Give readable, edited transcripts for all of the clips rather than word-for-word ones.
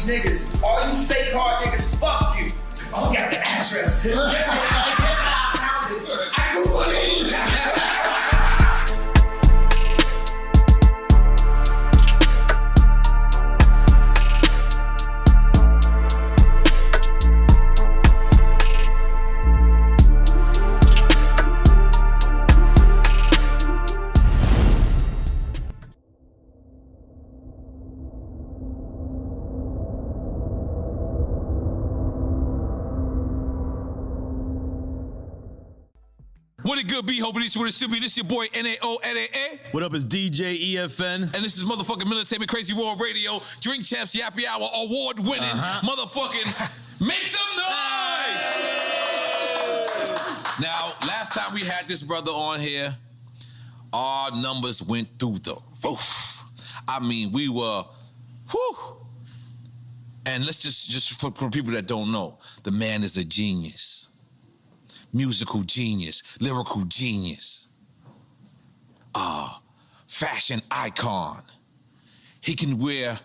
Niggas, all you fake hard niggas, fuck you. Oh, got the address. I guess I found it. I Googled it. What it good be? Hoping this what it should be. This your boy N-A-O-N-A-A. What up, it's DJ EFN. And this is motherfucking Military Crazy Raw Radio, Drink Champs Yappy Hour, award-winning motherfucking make some noise! Now, last time we had this brother on here, our numbers went through the roof. I mean, we were, whew. And let's just for people that don't know, the man is a genius. Musical genius, lyrical genius, fashion icon. He can wear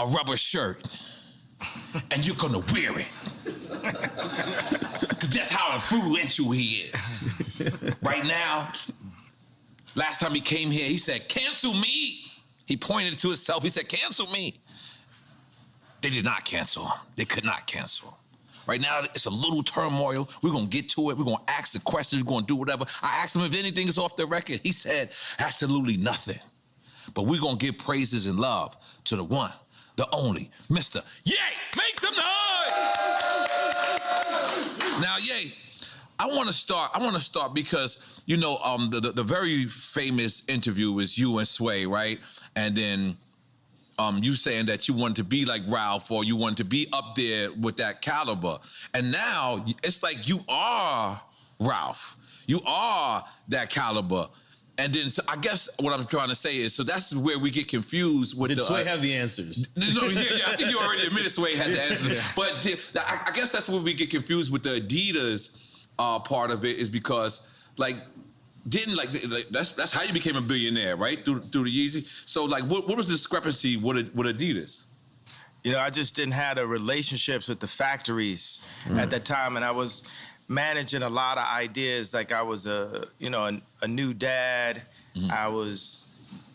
a rubber shirt and you're gonna wear it. Cause that's how influential he is. Right now, last time he came here, he said, cancel me. He pointed to himself, he said, cancel me. They did not cancel him. They could not cancel him. Right now, it's a little turmoil. We're gonna get to it. We're gonna ask the questions. We're gonna do whatever. I asked him if anything is off the record. He said, absolutely nothing. But we're gonna give praises and love to the one, the only, Mr. Ye! Make some noise! Now, Ye, I wanna start because, you know, the very famous interview is you and Sway, right? And then, you saying that you wanted to be like Ralph or you wanted to be up there with that caliber. And now it's like you are Ralph. You are that caliber. And then so I guess what I'm trying to say is, so that's where we get confused with Did Sway have the answers? No, yeah, I think you already admitted Sway had the answers. Yeah. But I guess that's where we get confused with the Adidas part of it is because like, that's how you became a billionaire, right? Through the Yeezy. So like, what was the discrepancy with Adidas? You know, I just didn't have the relationships with the factories at that time, and I was managing a lot of ideas. Like I was a new dad. I was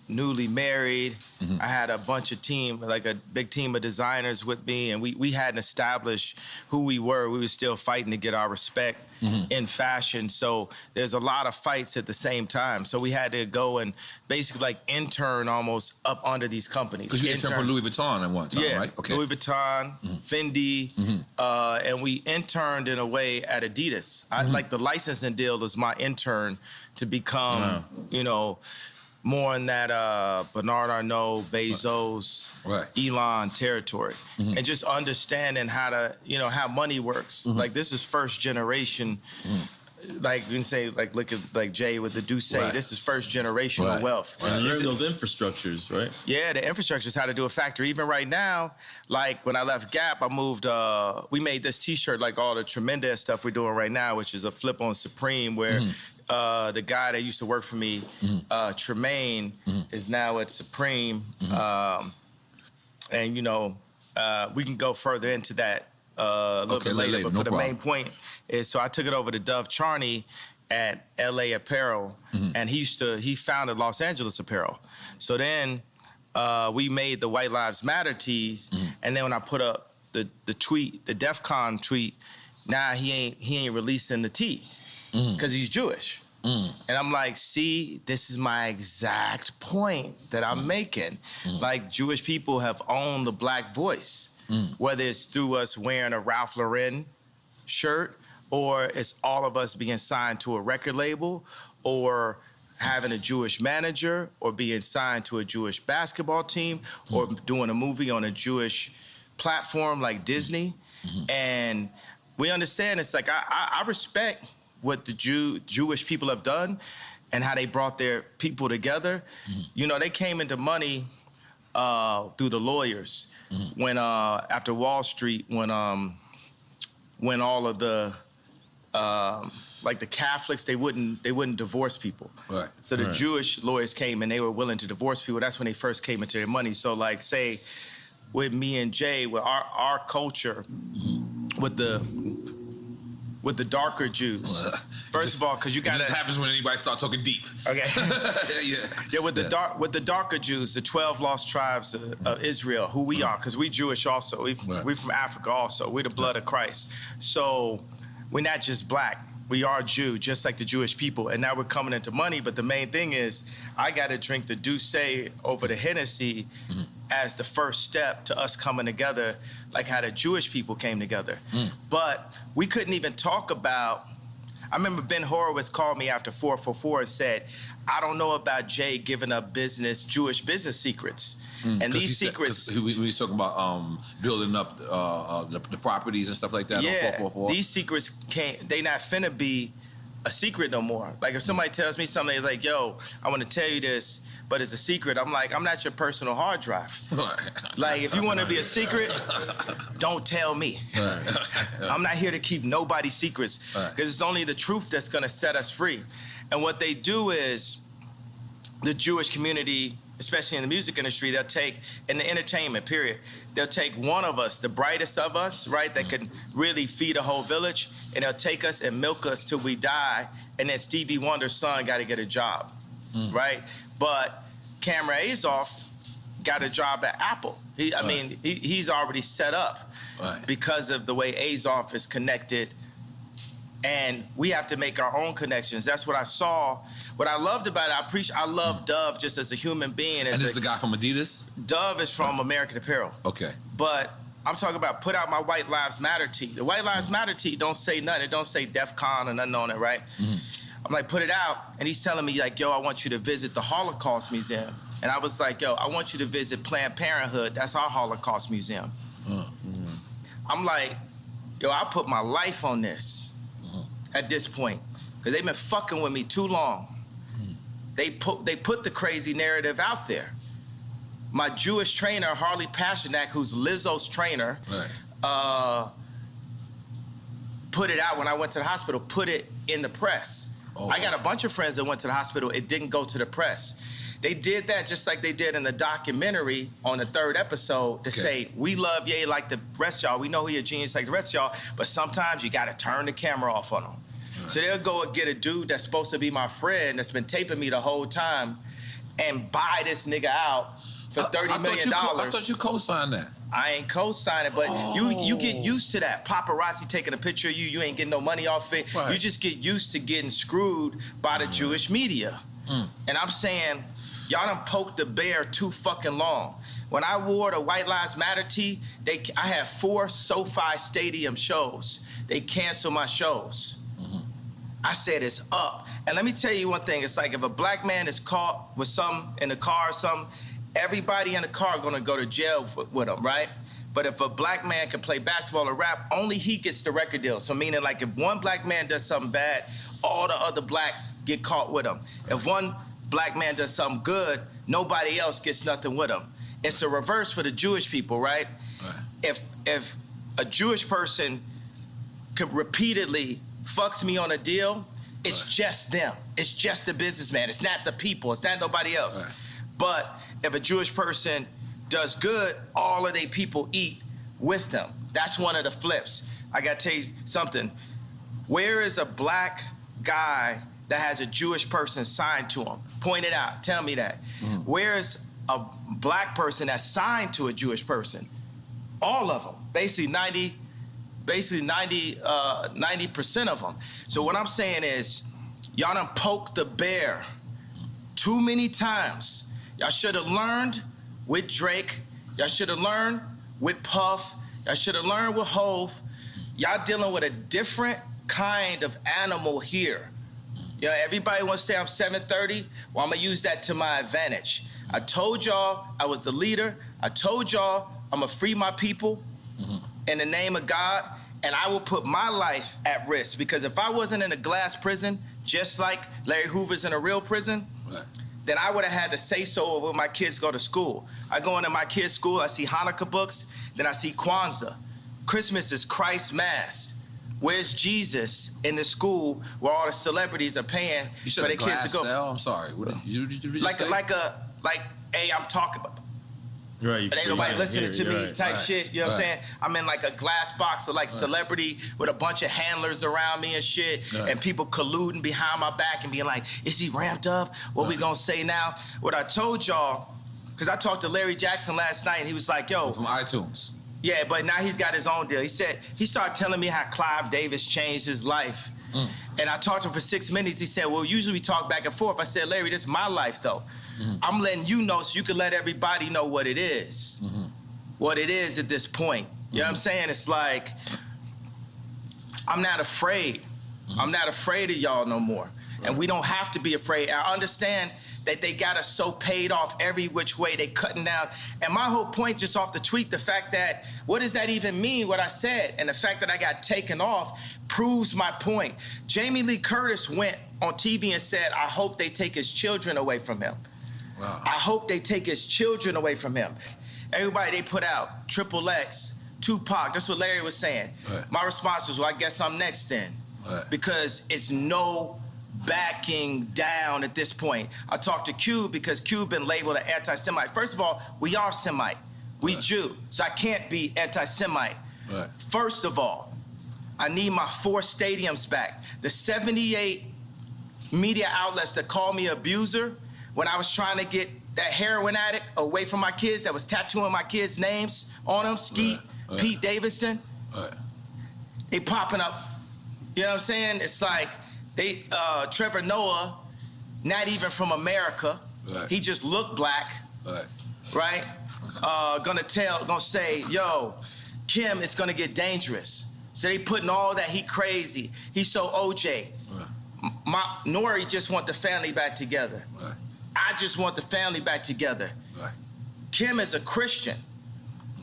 newly married. I had a bunch of like a big team of designers with me, and we hadn't established who we were. We were still fighting to get our respect in fashion. So there's a lot of fights at the same time. So we had to go and basically like intern almost up under these companies. Because you interned for Louis Vuitton at one time, right? Okay. Louis Vuitton, Fendi, and we interned in a way at Adidas. I like the licensing deal was my intern to become, you know, more in that Bernard Arnault, Bezos, Elon territory. And just understanding how to, you know, how money works. Like this is first generation, like you can say, like look at like Jay with the Duce, this is first generational wealth. And learn those infrastructures, right? Yeah, the infrastructure is how to do a factory. Even right now, like when I left Gap, I moved, we made this t-shirt, like all the tremendous stuff we're doing right now, which is a flip on Supreme where the guy that used to work for me, Tremaine, is now at Supreme. And, you know, we can go further into that a little bit later. But for the main point is, so I took it over to Dove Charney at LA Apparel, and he founded Los Angeles Apparel. So then we made the White Lives Matter tees, and then when I put up the tweet, the DEF CON tweet, now he ain't releasing the tee because he's Jewish. And I'm like, see, this is my exact point that I'm making. Like, Jewish people have owned the black voice, whether it's through us wearing a Ralph Lauren shirt, or it's all of us being signed to a record label, or having a Jewish manager, or being signed to a Jewish basketball team, or doing a movie on a Jewish platform like Disney. And we understand it's like I respect what the Jewish people have done and how they brought their people together. You know, they came into money through the lawyers when after Wall Street, when all of the like the Catholics, they wouldn't divorce people. Right. So the Jewish lawyers came and they were willing to divorce people. That's when they first came into their money. So like say with me and Jay, with our culture, with the darker Jews. First of all, because you got it just happens when anybody starts talking deep. Okay. Yeah, with the darker Jews, the 12 lost tribes of Israel, who we are, because we Jewish also. We from Africa also. We're the blood of Christ. So we're not just black. We are Jew, just like the Jewish people. And now we're coming into money. But the main thing is, I got to drink the Douce over the Hennessy as the first step to us coming together, like how the Jewish people came together. But we couldn't even talk about, I remember Ben Horowitz called me after 444 and said, I don't know about Jay giving up Jewish business secrets. And these secrets... we was talking about building up the properties and stuff like that on 444. These secrets they not finna be a secret no more. Like if somebody tells me something, it's like, yo, I want to tell you this, but it's a secret. I'm like, I'm not your personal hard drive. Like if you want to be a secret, don't tell me. I'm not here to keep nobody's secrets because it's only the truth that's gonna set us free. And what they do is the Jewish community, especially in the music industry, they'll take, in the entertainment period, they'll take one of us, the brightest of us, right, that can really feed a whole village, and they'll take us and milk us till we die, and then Stevie Wonder's son got to get a job, right? But Cameron Azoff got a job at Apple. I mean, he's already set up because of the way Azoff is connected, and we have to make our own connections. That's what I saw. What I loved about it, I love Dove just as a human being. And this is the guy from Adidas? Dove is from American Apparel. Okay. But I'm talking about put out my White Lives Matter tee. The White Lives Matter tee don't say nothing. It don't say DEF CON or nothing on it, right? I'm like, put it out. And he's telling me like, yo, I want you to visit the Holocaust Museum. And I was like, yo, I want you to visit Planned Parenthood. That's our Holocaust Museum. I'm like, yo, I put my life on this at this point, because they've been fucking with me too long. They put the crazy narrative out there. My Jewish trainer, Harley Pasternak, who's Lizzo's trainer, put it out when I went to the hospital, put it in the press. I got a bunch of friends that went to the hospital. It didn't go to the press. They did that just like they did in the documentary on the 3rd episode to say, we love Ye like the rest of y'all. We know he a genius like the rest of y'all, but sometimes you got to turn the camera off on him. So they'll go and get a dude that's supposed to be my friend that's been taping me the whole time and buy this nigga out for $30 million. I thought you co-signed that. I ain't co-signing, but you get used to that. Paparazzi taking a picture of you, you ain't getting no money off it. You just get used to getting screwed by the Jewish media. And I'm saying, y'all done poked the bear too fucking long. When I wore the White Lives Matter tee, I had 4 SoFi Stadium shows. They canceled my shows. I said it's up. And let me tell you one thing. It's like if a black man is caught with something in the car or something, everybody in the car gonna go to jail with him, right? But if a black man can play basketball or rap, only he gets the record deal. So meaning like if one black man does something bad, all the other blacks get caught with him. If one black man does something good, nobody else gets nothing with him. It's a reverse for the Jewish people, right? If a Jewish person could repeatedly fucks me on a deal, it's just them. It's just the businessman. It's not the people. It's not nobody else. But if a Jewish person does good, all of their people eat with them. That's one of the flips. I gotta tell you something. Where is a black guy that has a Jewish person signed to him? Point it out. Tell me that. Where is a black person that's signed to a Jewish person? All of them. Basically 90% of them. So what I'm saying is, y'all done poked the bear too many times. Y'all should have learned with Drake. Y'all should have learned with Puff. Y'all should have learned with Hove. Y'all dealing with a different kind of animal here. You know, everybody wants to say I'm 730. Well, I'm gonna use that to my advantage. I told y'all I was the leader. I told y'all I'm gonna free my people in the name of God. And I will put my life at risk because if I wasn't in a glass prison, just like Larry Hoover's in a real prison, then I would have had to say so when my kids go to school. I go into my kids' school, I see Hanukkah books, then I see Kwanzaa. Christmas is Christ's Mass. Where's Jesus in the school where all the celebrities are paying for their kids to go? Cell? I'm sorry. What did you hey, I'm talking about. Right. But ain't nobody listening to me type shit, you know what I'm saying? I'm in like a glass box of like celebrity with a bunch of handlers around me and shit, and people colluding behind my back and being like, is he ramped up? What we gonna say now? What I told y'all, because I talked to Larry Jackson last night and he was like, yo. From iTunes. Yeah, but now he's got his own deal. He said, he started telling me how Clive Davis changed his life. And I talked to him for 6 minutes. He said, well, usually we talk back and forth. I said, Larry, this is my life, though. I'm letting you know so you can let everybody know what it is. What it is at this point. You know what I'm saying? It's like, I'm not afraid. I'm not afraid of y'all no more. And we don't have to be afraid. I understand that they got us so paid off every which way, they cutting down. And my whole point just off the tweet, the fact that, what does that even mean, what I said? And the fact that I got taken off proves my point. Jamie Lee Curtis went on TV and said, I hope they take his children away from him. Wow. I hope they take his children away from him. Everybody they put out, Triple X, Tupac, that's what Larry was saying. My response was, well, I guess I'm next then. Because it's no backing down at this point. I talked to Cube because Cube been labeled an anti-Semite. First of all, we are Semite. We Jew. So I can't be anti-Semite. First of all, I need my 4 stadiums back. The 78 media outlets that called me abuser when I was trying to get that heroin addict away from my kids that was tattooing my kids' names on them, Skeet, Pete Davidson. They popping up. You know what I'm saying? It's like, they, Trevor Noah, not even from America. He just looked black, right? Gonna say, yo, Kim, it's gonna get dangerous. So they putting all that, he crazy. He's so OJ. Nori just want the family back together. I just want the family back together. Kim is a Christian.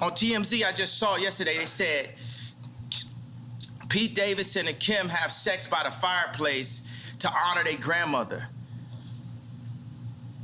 On TMZ, I just saw yesterday, they said, Pete Davidson and Kim have sex by the fireplace to honor their grandmother.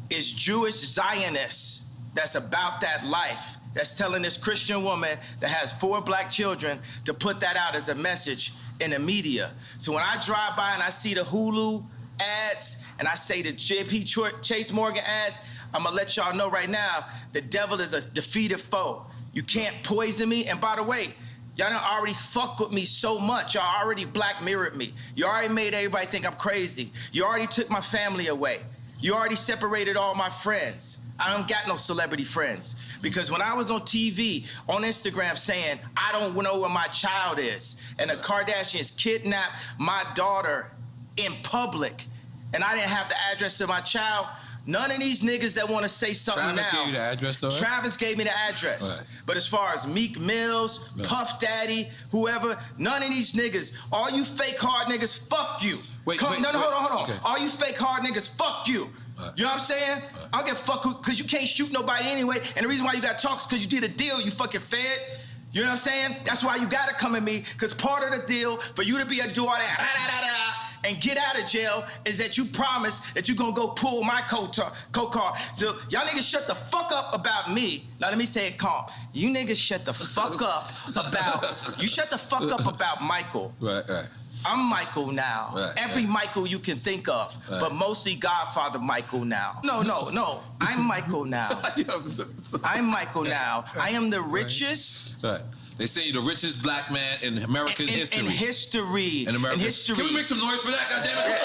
It's Jewish Zionists that's about that life, that's telling this Christian woman that has 4 black children to put that out as a message in the media. So when I drive by and I see the Hulu ads and I see the JP Chase Morgan ads, I'm gonna let y'all know right now, the devil is a defeated foe. You can't poison me. And by the way, y'all done already fuck with me so much. Y'all already Black Mirrored me. You already made everybody think I'm crazy. You already took my family away. You already separated all my friends. I don't got no celebrity friends. Because when I was on TV, on Instagram saying, I don't know where my child is, and the Kardashians kidnapped my daughter in public, and I didn't have the address of my child, none of these niggas that want to say something Travis gave you the address, though, right? Travis gave me the address. But as far as Meek Mills, Puff Daddy, whoever, none of these niggas, all you fake hard niggas, fuck you. Hold on. Okay. All you fake hard niggas, fuck you. You know what I'm saying? I don't give a fuck because you can't shoot nobody anyway. And the reason why you got to talk is because you did a deal, you fucking fed. You know what I'm saying? That's why you got to come at me, because part of the deal for you to be a do all that and get out of jail is that you promise that you're going to go pull my co-car. So y'all niggas shut the fuck up about me. Now let me say it calm. You niggas shut the fuck up about Michael. Right. I'm Michael now. Every Michael you can think of, but mostly Godfather Michael now. No. I'm Michael now. I'm Michael now. I am the richest. They say you're the richest black man in American history. In history. In America. In history. Can we make some noise for that, goddammit?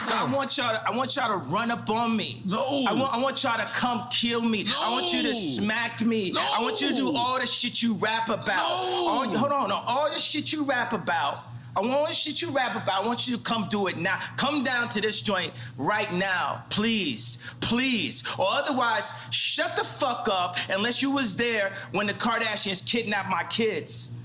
So I want y'all to run up on me. No. I want y'all to come kill me. No. I want you to smack me. No. I want you to do all the shit you rap about. No. All the shit you rap about. I want you to come do it now. Come down to this joint right now, please. Or otherwise, shut the fuck up unless you was there when the Kardashians kidnapped my kids.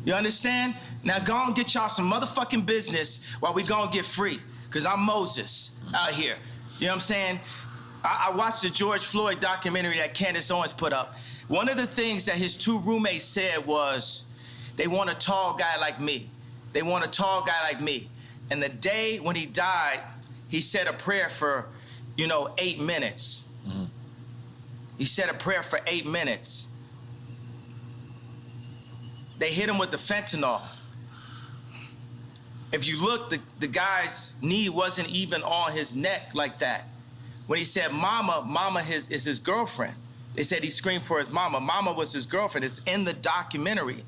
You understand? Now go and get y'all some motherfucking business while we go and get free. Because I'm Moses out here. You know what I'm saying? I watched the George Floyd documentary that Candace Owens put up. One of the things that his two roommates said was, they want a tall guy like me. They want a tall guy like me. And the day when he died, he said a prayer for, 8 minutes. Mm-hmm. He said a prayer for 8 minutes. They hit him with the fentanyl. If you look, the guy's knee wasn't even on his neck like that. When he said mama is his girlfriend. They said he screamed for his mama. Mama was his girlfriend. It's in the documentary.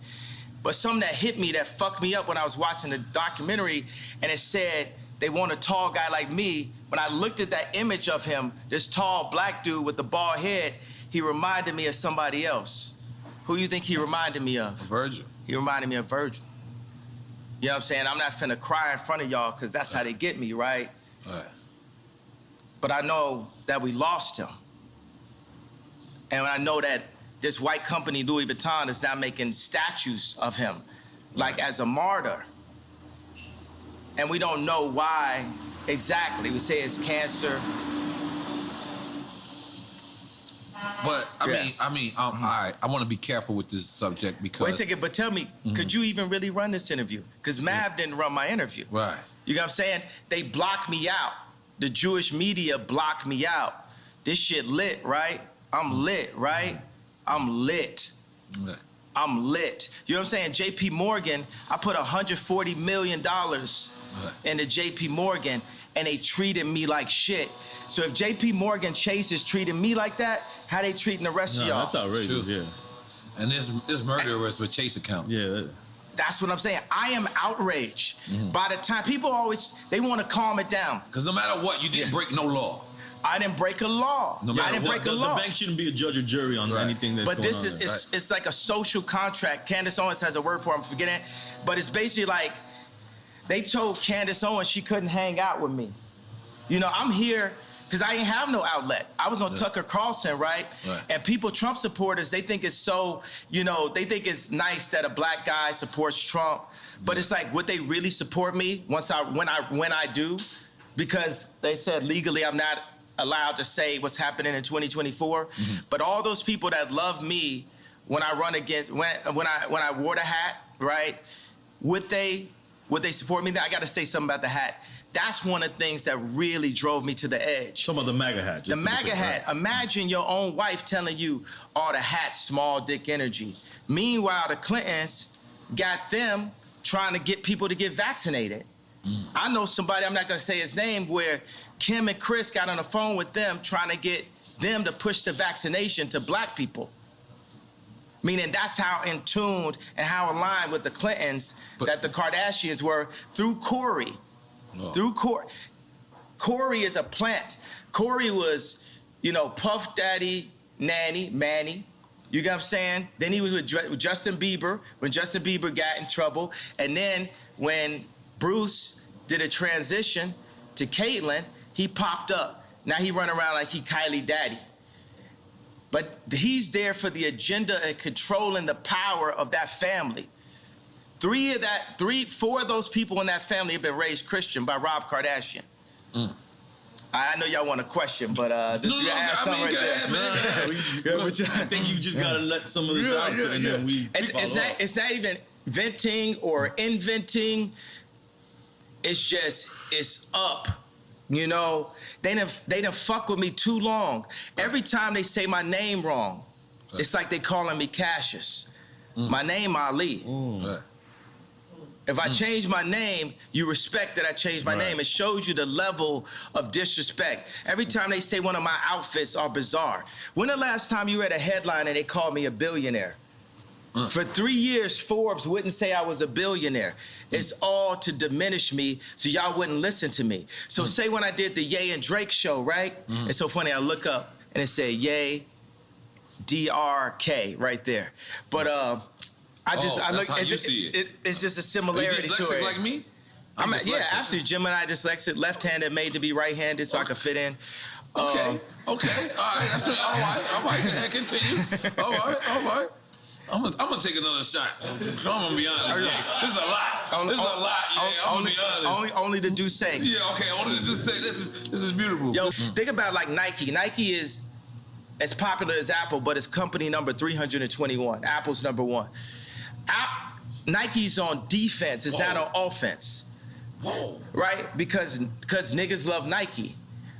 But something that hit me, that fucked me up when I was watching the documentary, and it said, they want a tall guy like me. When I looked at that image of him, this tall black dude with the bald head, he reminded me of somebody else. Who you think he reminded me of? Virgil. He reminded me of Virgil. You know what I'm saying? I'm not finna cry in front of y'all because that's how they get me, right? Right. But I know that we lost him. And I know that this white company, Louis Vuitton, is now making statues of him, like as a martyr. And we don't know why exactly. We say it's cancer. But I want to be careful with this subject because. Wait a second, but tell me, could you even really run this interview? Because Mav didn't run my interview. Right. You know what I'm saying? They blocked me out. The Jewish media blocked me out. This shit lit, right? I'm lit, right? I'm lit. Right. I'm lit. You know what I'm saying? JP Morgan, I put $140 million into JP Morgan, and they treated me like shit. So if JP Morgan Chase is treating me like that, how they treating the rest of y'all? That's outrageous, yeah. And this murder was for Chase accounts. Yeah. That's what I'm saying. I am outraged. By the time, people always, they want to calm it down. Because no matter what, you didn't break no law. I didn't break a law. No matter I didn't what, break a law. The bank shouldn't be a judge or jury on anything that's but going on. But this is, it's like a social contract. Candace Owens has a word for it, I'm forgetting it. But it's basically like, they told Candace Owens she couldn't hang out with me. I'm here because I didn't have no outlet. I was on Tucker Carlson, right? And people, Trump supporters, they think it's so, they think it's nice that a black guy supports Trump. But it's like, would they really support me when I do? Because they said legally I'm not allowed to say what's happening in 2024. But all those people that love me when I run against, when I wore the hat, right? Would they support me? I got to say something about the hat. That's one of the things that really drove me to the edge. Talking about the MAGA hat. The MAGA hat. Right? Imagine your own wife telling you, oh, the hat's small dick energy. Meanwhile, the Clintons got them trying to get people to get vaccinated. I know somebody, I'm not going to say his name, where Kim and Chris got on the phone with them trying to get them to push the vaccination to black people. Meaning that's how in tuned and how aligned with the Clintons that the Kardashians were through Corey. Through Corey. Corey is a plant. Corey was, Puff Daddy, Manny. You get what I'm saying? Then he was with Justin Bieber when Justin Bieber got in trouble. And then when Bruce did a transition to Caitlyn, he popped up. Now he run around like he Kylie Daddy. But he's there for the agenda and controlling the power of that family. 4 of those people in that family have been raised Christian by Rob Kardashian. I know y'all want a question, but did you ask something right there? I think you just gotta let some of this out, and then we. It's not even venting or inventing. It's just, it's up. They done fuck with me too long. Every time they say my name wrong, it's like they calling me Cassius. My name Ali. If I change my name, you respect that I changed my name. It shows you the level of disrespect. Every time they say one of my outfits are bizarre. When the last time you read a headline and they called me a billionaire? For 3 years, Forbes wouldn't say I was a billionaire. It's all to diminish me so y'all wouldn't listen to me. So say when I did the Ye and Drake show, right? It's so funny, I look up and it said Ye, DRK right there. But I look, it's just a similarity to it. Are you dyslexic like me? Yeah, absolutely. Gemini dyslexic, left-handed, made to be right-handed so I could fit in. Okay. All right. That's all right. Continue. All right. I'm gonna take another shot. I'm gonna be honest. Yeah. This is a lot. This is a lot. Yeah, I'm gonna be honest. Only the Duce. Yeah, okay. Only the Duce. This is beautiful. Yo, think about like Nike. Nike is as popular as Apple, but it's company number 321. Apple's number 1. Nike's on defense. It's not on offense. Whoa. Right? Because niggas love Nike.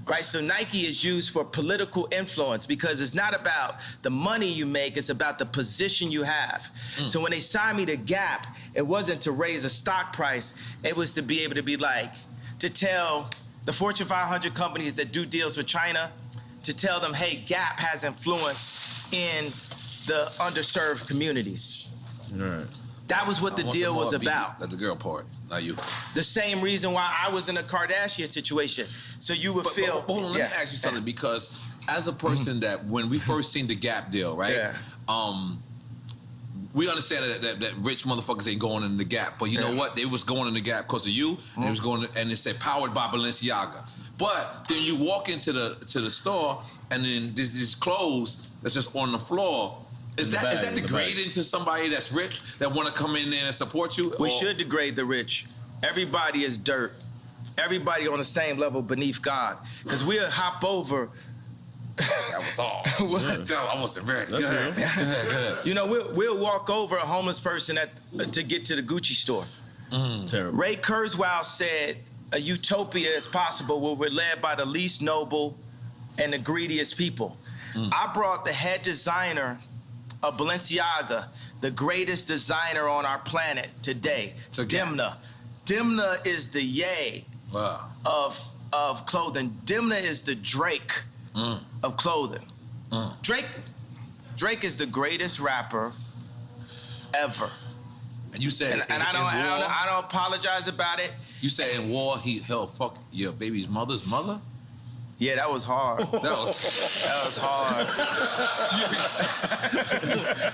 Right, so Nike is used for political influence because it's not about the money you make, it's about the position you have. So when they signed me to Gap, it wasn't to raise a stock price, it was to be able to be like, to tell the Fortune 500 companies that do deals with China, to tell them, hey, Gap has influence in the underserved communities. Right. That was what the deal was about. That's the girl part, not you. The same reason why I was in a Kardashian situation. So you would feel. But hold on, let me ask you something, because as a person that when we first seen the Gap deal, right? Yeah. We understand that rich motherfuckers ain't going in the Gap, but you know what? They was going in the Gap because of you. And it was going, and it said powered by Balenciaga. But then you walk into the store, and then there's these clothes that's just on the floor. Is that degrading to somebody that's rich that want to come in there and support you? We should degrade the rich. Everybody is dirt. Everybody on the same level beneath God. Because we'll hop over. That was all. I wasn't ready. Go ahead. You know, we'll walk over a homeless person to get to the Gucci store. Terrible. Ray Kurzweil said, a utopia is possible where we're led by the least noble and the greediest people. I brought the head designer of Balenciaga, the greatest designer on our planet today, Dimna. Dimna is the Ye of clothing. Dimna is the Drake of clothing. Drake is the greatest rapper ever. And you said, and I don't apologize about it. You said in war he'll fuck your baby's mother's mother? Yeah, that was hard. That was hard.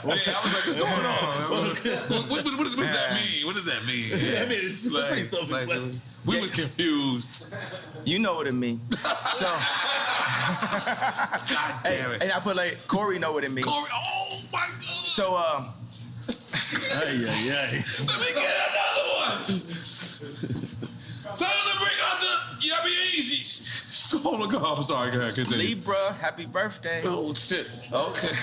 Yeah, I was like, what's going on? What does that mean? What does that mean? Yeah. I mean, it's pretty self-explanatory. We was confused. You know what it means. So, God damn it. And I put like, Corey know what it means. Corey, oh my God. So, Let me get another one. Tell them to bring out the Yabby Easy. Oh my God, I'm sorry, go ahead, continue. Libra, happy birthday. Oh shit, okay.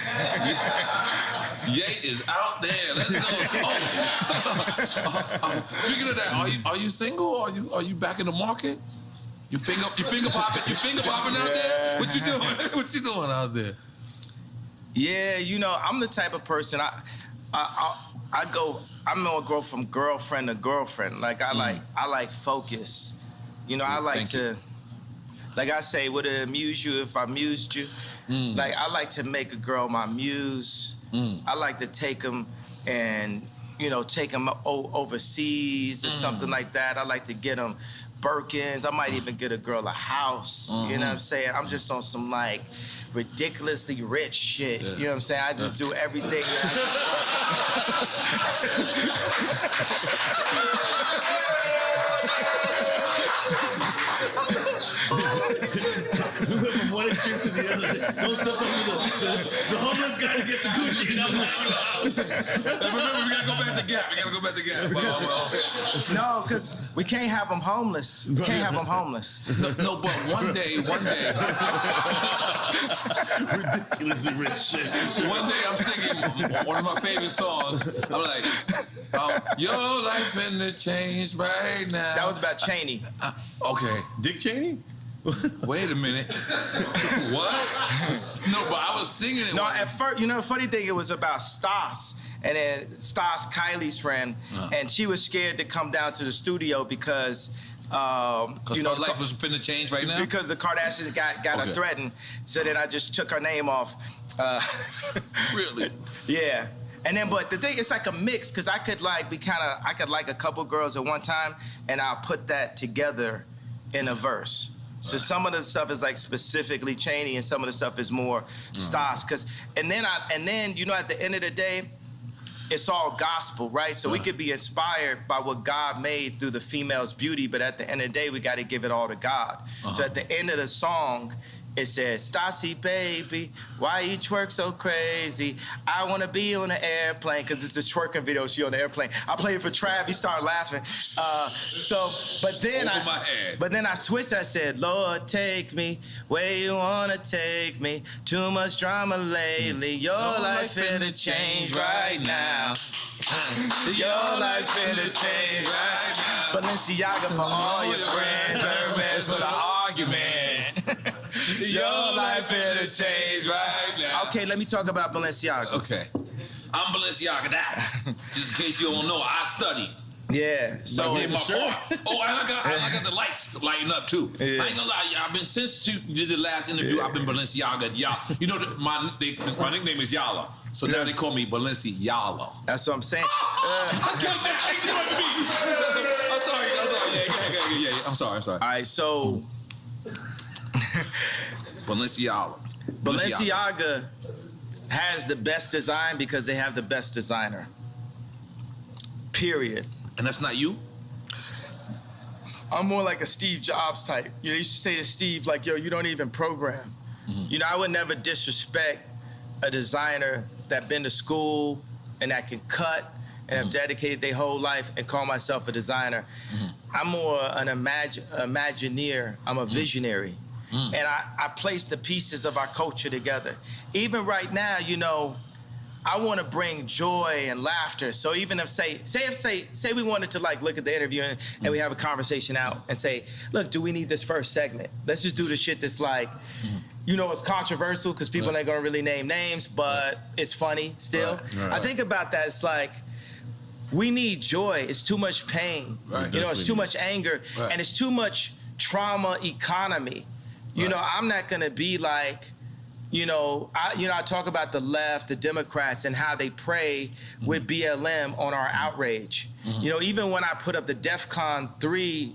Ye is out there, let's go. Speaking of that, are you single? Are you back in the market? You finger popping out there? What you doing? What you doing out there? Yeah, you know, I'm the type of person, I'm gonna go from girlfriend to girlfriend. Like I like focus. You know, I like to, like I say, would it amuse you if I amused you? Like I like to make a girl my muse. I like to take them and, you know, take them overseas or something like that. I like to get them Birkins. I might even get a girl a house. You know what I'm saying? I'm just on some like ridiculously rich shit. You know what I'm saying? I just do everything. We went from one extreme to the other. Don't step over the homeless guy to get the Gucci. And I'm like, remember, we gotta go back to Gap. No, because we can't have them homeless. We can't have them homeless. No, but one day. ridiculously rich shit. One day I'm singing one of my favorite songs. I'm like, your life finna change right now. That was about Cheney. Okay. Dick Cheney? Wait a minute. What? No, but I was singing it. No, at first, you know, the funny thing, it was about Stas. And then Stas, Kylie's friend, and she was scared to come down to the studio because you know, life was finna change right now? Because the Kardashians got her threatened. So then I just took her name off. Really? Yeah. And then, but the thing, it's like a mix, because I could like a couple girls at one time, and I'll put that together in a verse. So some of the stuff is like specifically Cheney, and some of the stuff is more Stas. And then you know, at the end of the day, it's all gospel, right? So we could be inspired by what God made through the female's beauty, but at the end of the day, we got to give it all to God. So at the end of the song, It said, Stassi, baby, why you twerk so crazy? I want to be on an airplane, because it's a twerking video, she on the airplane. I played it for Trav, he started laughing. But then I switched, I said, Lord, take me where you want to take me. Too much drama lately, your life finna change right now. Your life finna change right now. Balenciaga for all your friends, Hermes for the arguments. Your life finna change right now. Okay, let me talk about Balenciaga. Okay. I'm Balenciaga that. Just in case you don't know, I studied. Yeah. So I did my part. Oh, and I got the lights lighting up too. Yeah. I ain't gonna lie, I've been since you did the last interview. I've been Balenciaga. You know my nickname is Yala, so now they call me Balenciaga. That's what I'm saying. I killed that. I'm sorry. Yeah. I'm sorry. All right, so Balenciaga has the best design because they have the best designer. Period. And that's not you? I'm more like a Steve Jobs type. You know, you should say to Steve, like, yo, you don't even program. Mm-hmm. You know, I would never disrespect a designer that been to school and that can cut and have dedicated their whole life and call myself a designer. Mm-hmm. I'm more an imagineer. I'm a visionary. Mm-hmm. And I place the pieces of our culture together. Even right now, you know, I want to bring joy and laughter. So even if say we wanted to like look at the interview and we have a conversation out and say, look, do we need this first segment? Let's just do the shit that's like, you know, it's controversial because people ain't gonna really name names, but it's funny still. Right. I think about that. It's like, we need joy. It's too much pain. Right. You know, it's too much anger, and it's too much trauma economy. You know, I'm not gonna be like, I talk about the left, the Democrats, and how they prey with BLM on our outrage. Mm-hmm. You know, even when I put up the DEFCON 3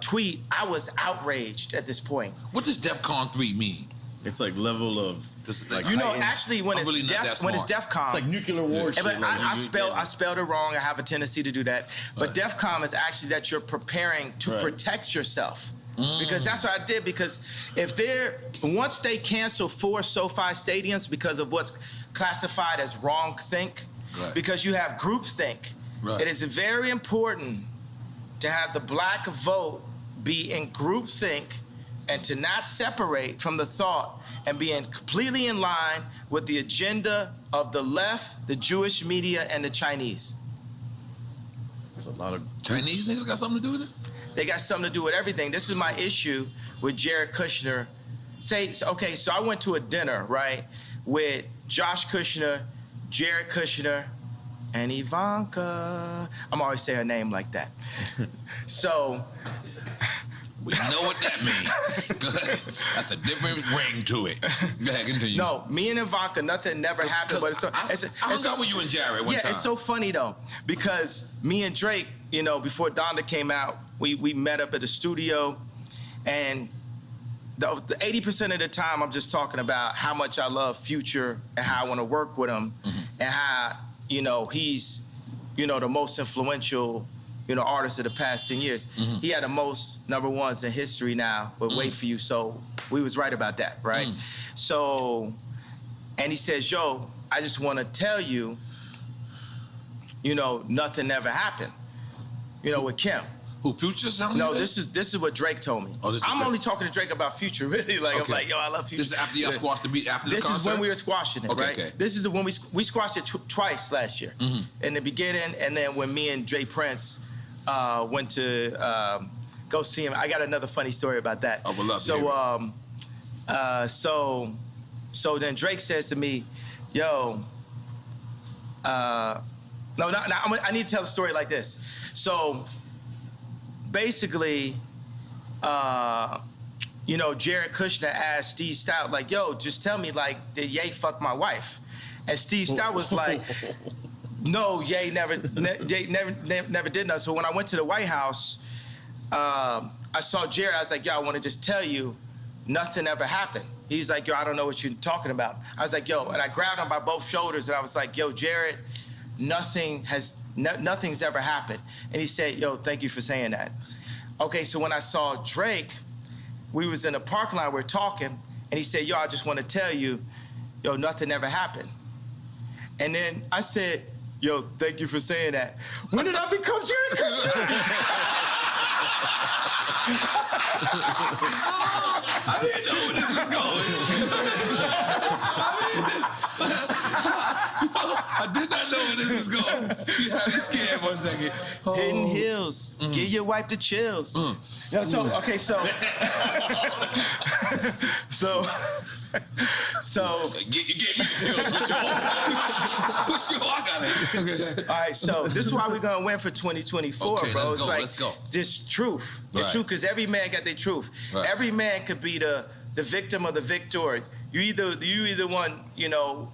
tweet, I was outraged at this point. What does DEFCON 3 mean? It's like level of, like, you know, actually when it's DEFCON, it's like nuclear war shit. But I spelled it wrong. I have a tendency to do that. But DEFCON is actually that you're preparing to protect yourself. Because that's what I did. Because once they cancel 4 SoFi stadiums because of what's classified as wrong-think, because you have groupthink, it is very important to have the black vote be in groupthink and to not separate from the thought and be completely in line with the agenda of the left, the Jewish media, and the Chinese. There's a lot of Chinese niggas got something to do with it? They got something to do with everything. This is my issue with Jared Kushner. So I went to a dinner, right, with Josh Kushner, Jared Kushner, and Ivanka. I'm always saying her name like that. So we know what that means. That's a different ring to it. Go ahead, continue. No, me and Ivanka, nothing never happened. But I hung out with you and Jared one time. Yeah, it's so funny though, because me and Drake, you know, before Donda came out, we met up at the studio, and the 80% of the time I'm just talking about how much I love Future and how I want to work with him, and how, you know, he's, you know, the most influential, you know, artist of the past 10 years. He had the most #1s in history now, but Wait For You, so we was right about that, right? So, and he says, yo, I just want to tell you, you know, nothing ever happened, you know, with Kim. Who, Future? No, this is what Drake told me. Oh, I'm only talking to Drake about Future, really. Like, I'm like, yo, I love Future. This is after y'all squashed the beat, after the concert? This is when we were squashing it, right? Okay. This is when we squashed it twice last year. In the beginning, and then when me and Jay Prince went to go see him. I got another funny story about that. I would love to hear it. So then Drake says to me, yo, I need to tell the story like this. So basically, you know, Jared Kushner asked Steve Stout, like, yo, just tell me, like, did Ye fuck my wife? And Steve Stout was like, no, Ye never did nothing. So when I went to the White House, I saw Jared. I was like, yo, I want to just tell you, nothing ever happened. He's like, yo, I don't know what you're talking about. I was like, yo, and I grabbed him by both shoulders, and I was like, yo, Jared, nothing's ever happened. And he said, yo, thank you for saying that. Okay, so when I saw Drake, we was in a parking lot, we're talking, and he said, yo, I just want to tell you, yo, nothing ever happened. And then I said, yo, thank you for saying that. When did I become Jared Kushner? I didn't know where this was going. I did not know where this was going. You had me scared for a second. Hidden Hills. Give your wife the chills. No, so, okay, so. You gave me the chills. What's your? I got it. All right, so this is why we're gonna win for 2024, okay, bro. Let's go. This truth. The Right. truth, because every man got their truth. Right. Every man could be the victim or the victor. You either one, you know,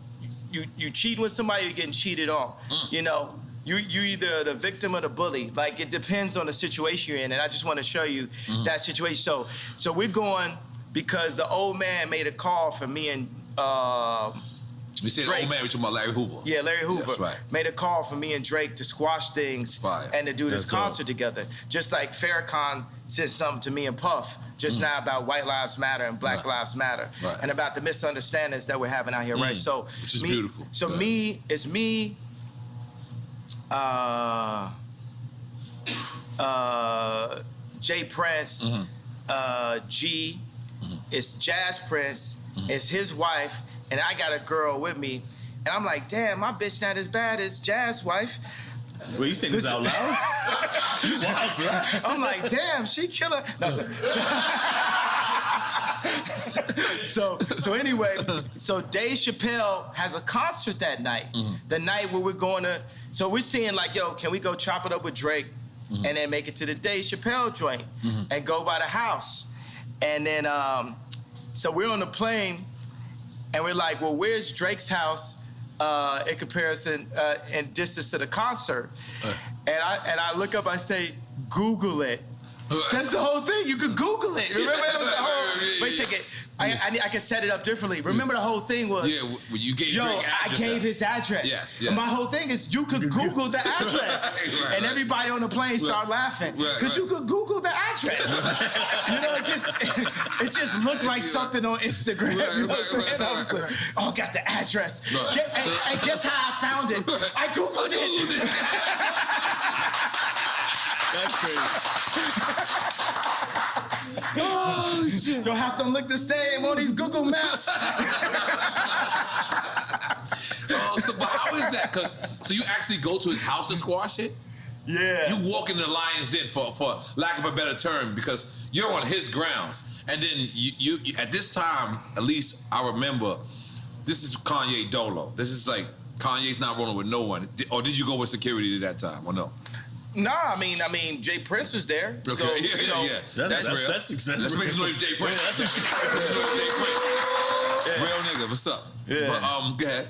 you cheat with somebody, you're getting cheated on. You know, you either the victim or the bully. Like, it depends on the situation you're in, and I just want to show you that situation. So we're going because the old man made a call for me and We said Drake. old man, we talking about Larry Hoover. Yeah, Larry Hoover That's right. made a call for me and Drake to squash things Fire. and to do this That's dope. concert together. Just like Farrakhan said something to me and Puff just now about white lives matter and black Right. lives matter, Right. and about the misunderstandings that we're having out here, right? So, Which is beautiful. So Good. it's me, Jay Prince, G, it's Jazz Prince, it's his wife, and I got a girl with me, and I'm like, damn, my bitch not as bad as Jazz's wife. Wait, you saying this out loud? You wild for that. I'm like, damn, she killer. No, so anyway, so Dave Chappelle has a concert that night. The night where we're going to, so we're seeing like, yo, can we go chop it up with Drake and then make it to the Dave Chappelle joint and go by the house? And then, so we're on the plane and we're like, well, where's Drake's house in comparison in distance to the concert? And I look up, I say, Google it. That's the whole thing. You could Google it. Remember that was the whole. Wait a second. I can set it up differently. Remember the whole thing was. Yeah, when you gave Yo, Drake I address gave out. his address. Yes. And my whole thing is you could Google the address. Right, and everybody on the plane start laughing. Because you could Google the address. You know, it just looked like something on Instagram. You know what I'm saying? I was like, oh, got the address. Right. And guess how I found it? I Googled it. That's crazy. Oh, shit. Your house don't look the same on these Google Maps. So but how is that? So you actually go to his house to squash it? Yeah. You walk into the lion's den for lack of a better term because you're on his grounds. And then you at this time, at least I remember, this is Kanye Dolo. This is like Kanye's not rolling with no one. Or did you go with security at that time or no? Nah, I mean, Jay Prince was there. Okay, So, you know, That's real. That's successful. Let's make some noise, Jay Prince. Yeah, that's Real nigga, what's up? Yeah. But go ahead.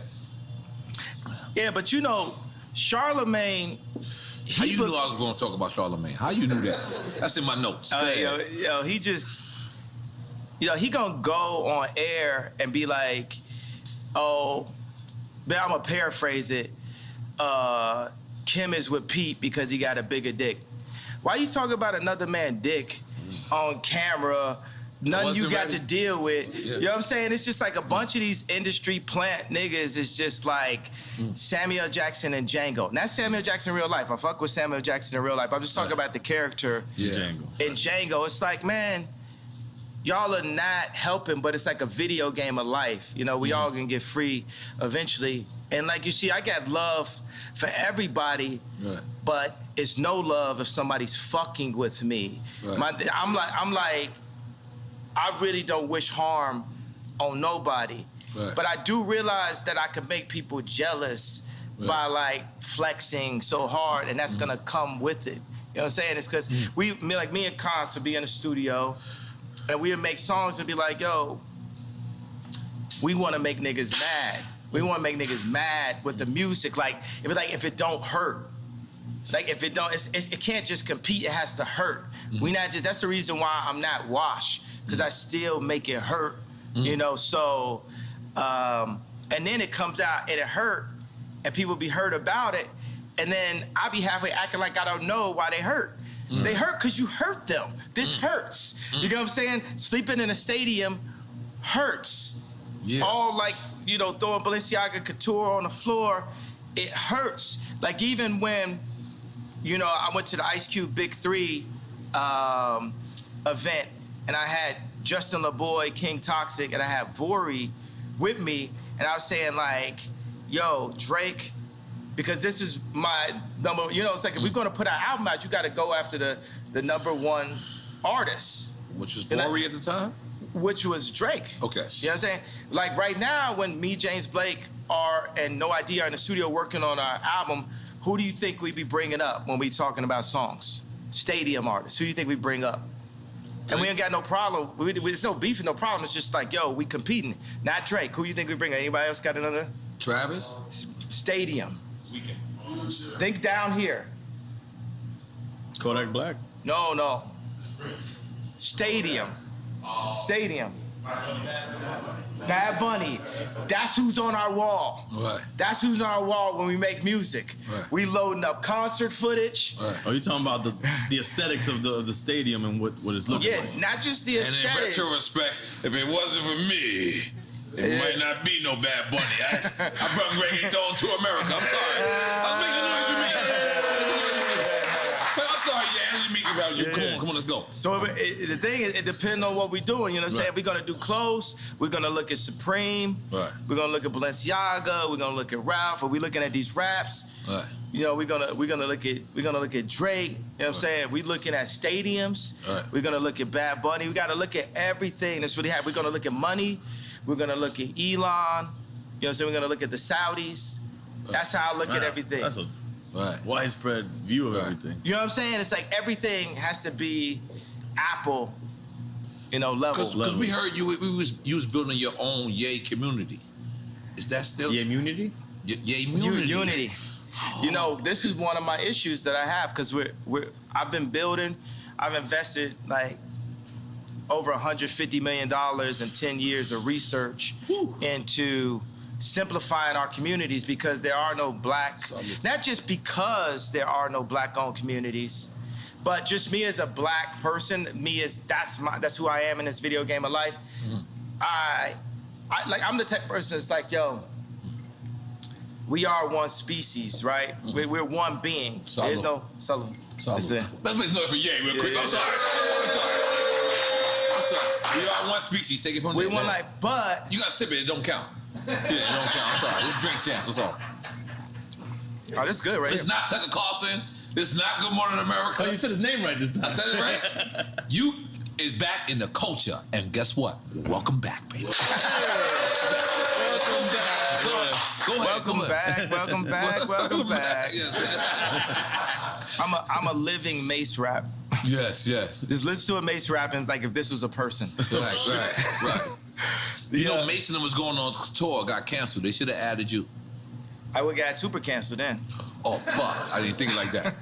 Yeah, but you know, Charlemagne. How you knew I was going to talk about Charlemagne? How you knew that? That's in my notes. Go ahead. Yo, he just, he gonna go on air and be like, oh, but I'm gonna paraphrase it. Kim is with Pete because he got a bigger dick. Why you talking about another man's dick on camera? Nothing you got to deal with. Yeah. You know what I'm saying? It's just like a bunch of these industry plant niggas is just like Samuel Jackson and Django. Not Samuel Jackson in real life. I fuck with Samuel Jackson in real life. I'm just talking about the character in Django. It's like, man, y'all are not helping, but it's like a video game of life. You know, we all gonna get free eventually. And like you see, I got love for everybody, but it's no love if somebody's fucking with me. Right. I'm like, I really don't wish harm on nobody. Right. But I do realize that I can make people jealous by like flexing so hard, and that's gonna come with it. You know what I'm saying? It's because me and Cons would be in the studio, and we would make songs and be like, yo, we wanna make niggas mad. We want to make niggas mad with the music. Like if it don't hurt, like if it don't, it can't just compete. It has to hurt. We not just. That's the reason why I'm not washed, because I still make it hurt. You know. So, and then it comes out and it hurt, and people be hurt about it, and then I be halfway acting like I don't know why they hurt. They hurt because you hurt them. This hurts. You know what I'm saying? Sleeping in a stadium hurts. Yeah. All like, you know, throwing Balenciaga Couture on the floor, it hurts. Like even when, you know, I went to the Ice Cube Big 3 event, and I had Justin LaBoy, King Toxic, and I had Vori with me, and I was saying like, yo, Drake, because this is my number, you know, it's like if we're gonna put our album out, you gotta go after the #1 artist. Which was Vori at the time? Which was Drake. Okay. You know what I'm saying? Like right now, when me, James Blake, and No ID are in the studio working on our album, who do you think we be bringing up when we talking about songs? Stadium artists. Who do you think we bring up? And we ain't got no problem. There's no beef and no problem. It's just like, yo, we competing. Not Drake. Who you think we bring? Anybody else got another? Travis? Stadium. Think down here. Kodak Black. No. Stadium. Stadium. Bad Bunny. That's who's on our wall. Right. That's who's on our wall when we make music. Right. We loading up concert footage. Right. Are you talking about the aesthetics of the stadium and what it's looking like? Yeah, not just the And in aesthetic. retrospect, if it wasn't for me, it might not be no Bad Bunny. I brought reggaeton to America. I'm sorry. I'm making noise for me. I'm sorry, yeah, let me about you. Come on, let's go. So the thing is, it depends on what we're doing. You know what I'm saying? We're gonna do clothes. We're gonna look at Supreme. Right. We're gonna look at Balenciaga. We're gonna look at Ralph. Are we looking at these raps? Right. You know, we're gonna look at Drake. You know what I'm saying? We looking at stadiums. Right. We're gonna look at Bad Bunny. We gotta look at everything that's really happening. We're gonna look at money. We're gonna look at Elon. You know what I'm saying? We're gonna look at the Saudis. That's how I look at everything. That's a Right. widespread view of everything. You know what I'm saying? It's like everything has to be Apple, you know, level. Because we heard you was building your own Yay community. Is that still Yeah, immunity? Yay community? Unity. You know, this is one of my issues that I have because I've been building. I've invested like over $150 million in 10 years of research into simplifying our communities because there are no not just because there are no black-owned communities, but just me as a black person, that's who I am in this video game of life. I'm the type of person that's like, yo, we are one species, right? We're one being. Salud. There's no salud. Let's make noise for Yay real quick. I'm sorry. We are one species. Take it from We there. one like, but You gotta sip it. It don't count. Yeah, it don't count. I'm sorry. This is drink champs. What's up? oh, this good, right? It's not Tucker Carlson. It's not Good Morning America. Oh, you said his name right this time. I said it right. You is back in the culture, and guess what? Welcome back, baby. Welcome back. Go ahead. Welcome back. Yes. I'm a living Mace rap. Yes. Just listen to a Mace rapping like if this was a person. Right. You know, Mason was going on tour, got canceled. They should have added you. I would got super canceled then. Oh, fuck. I didn't think like that.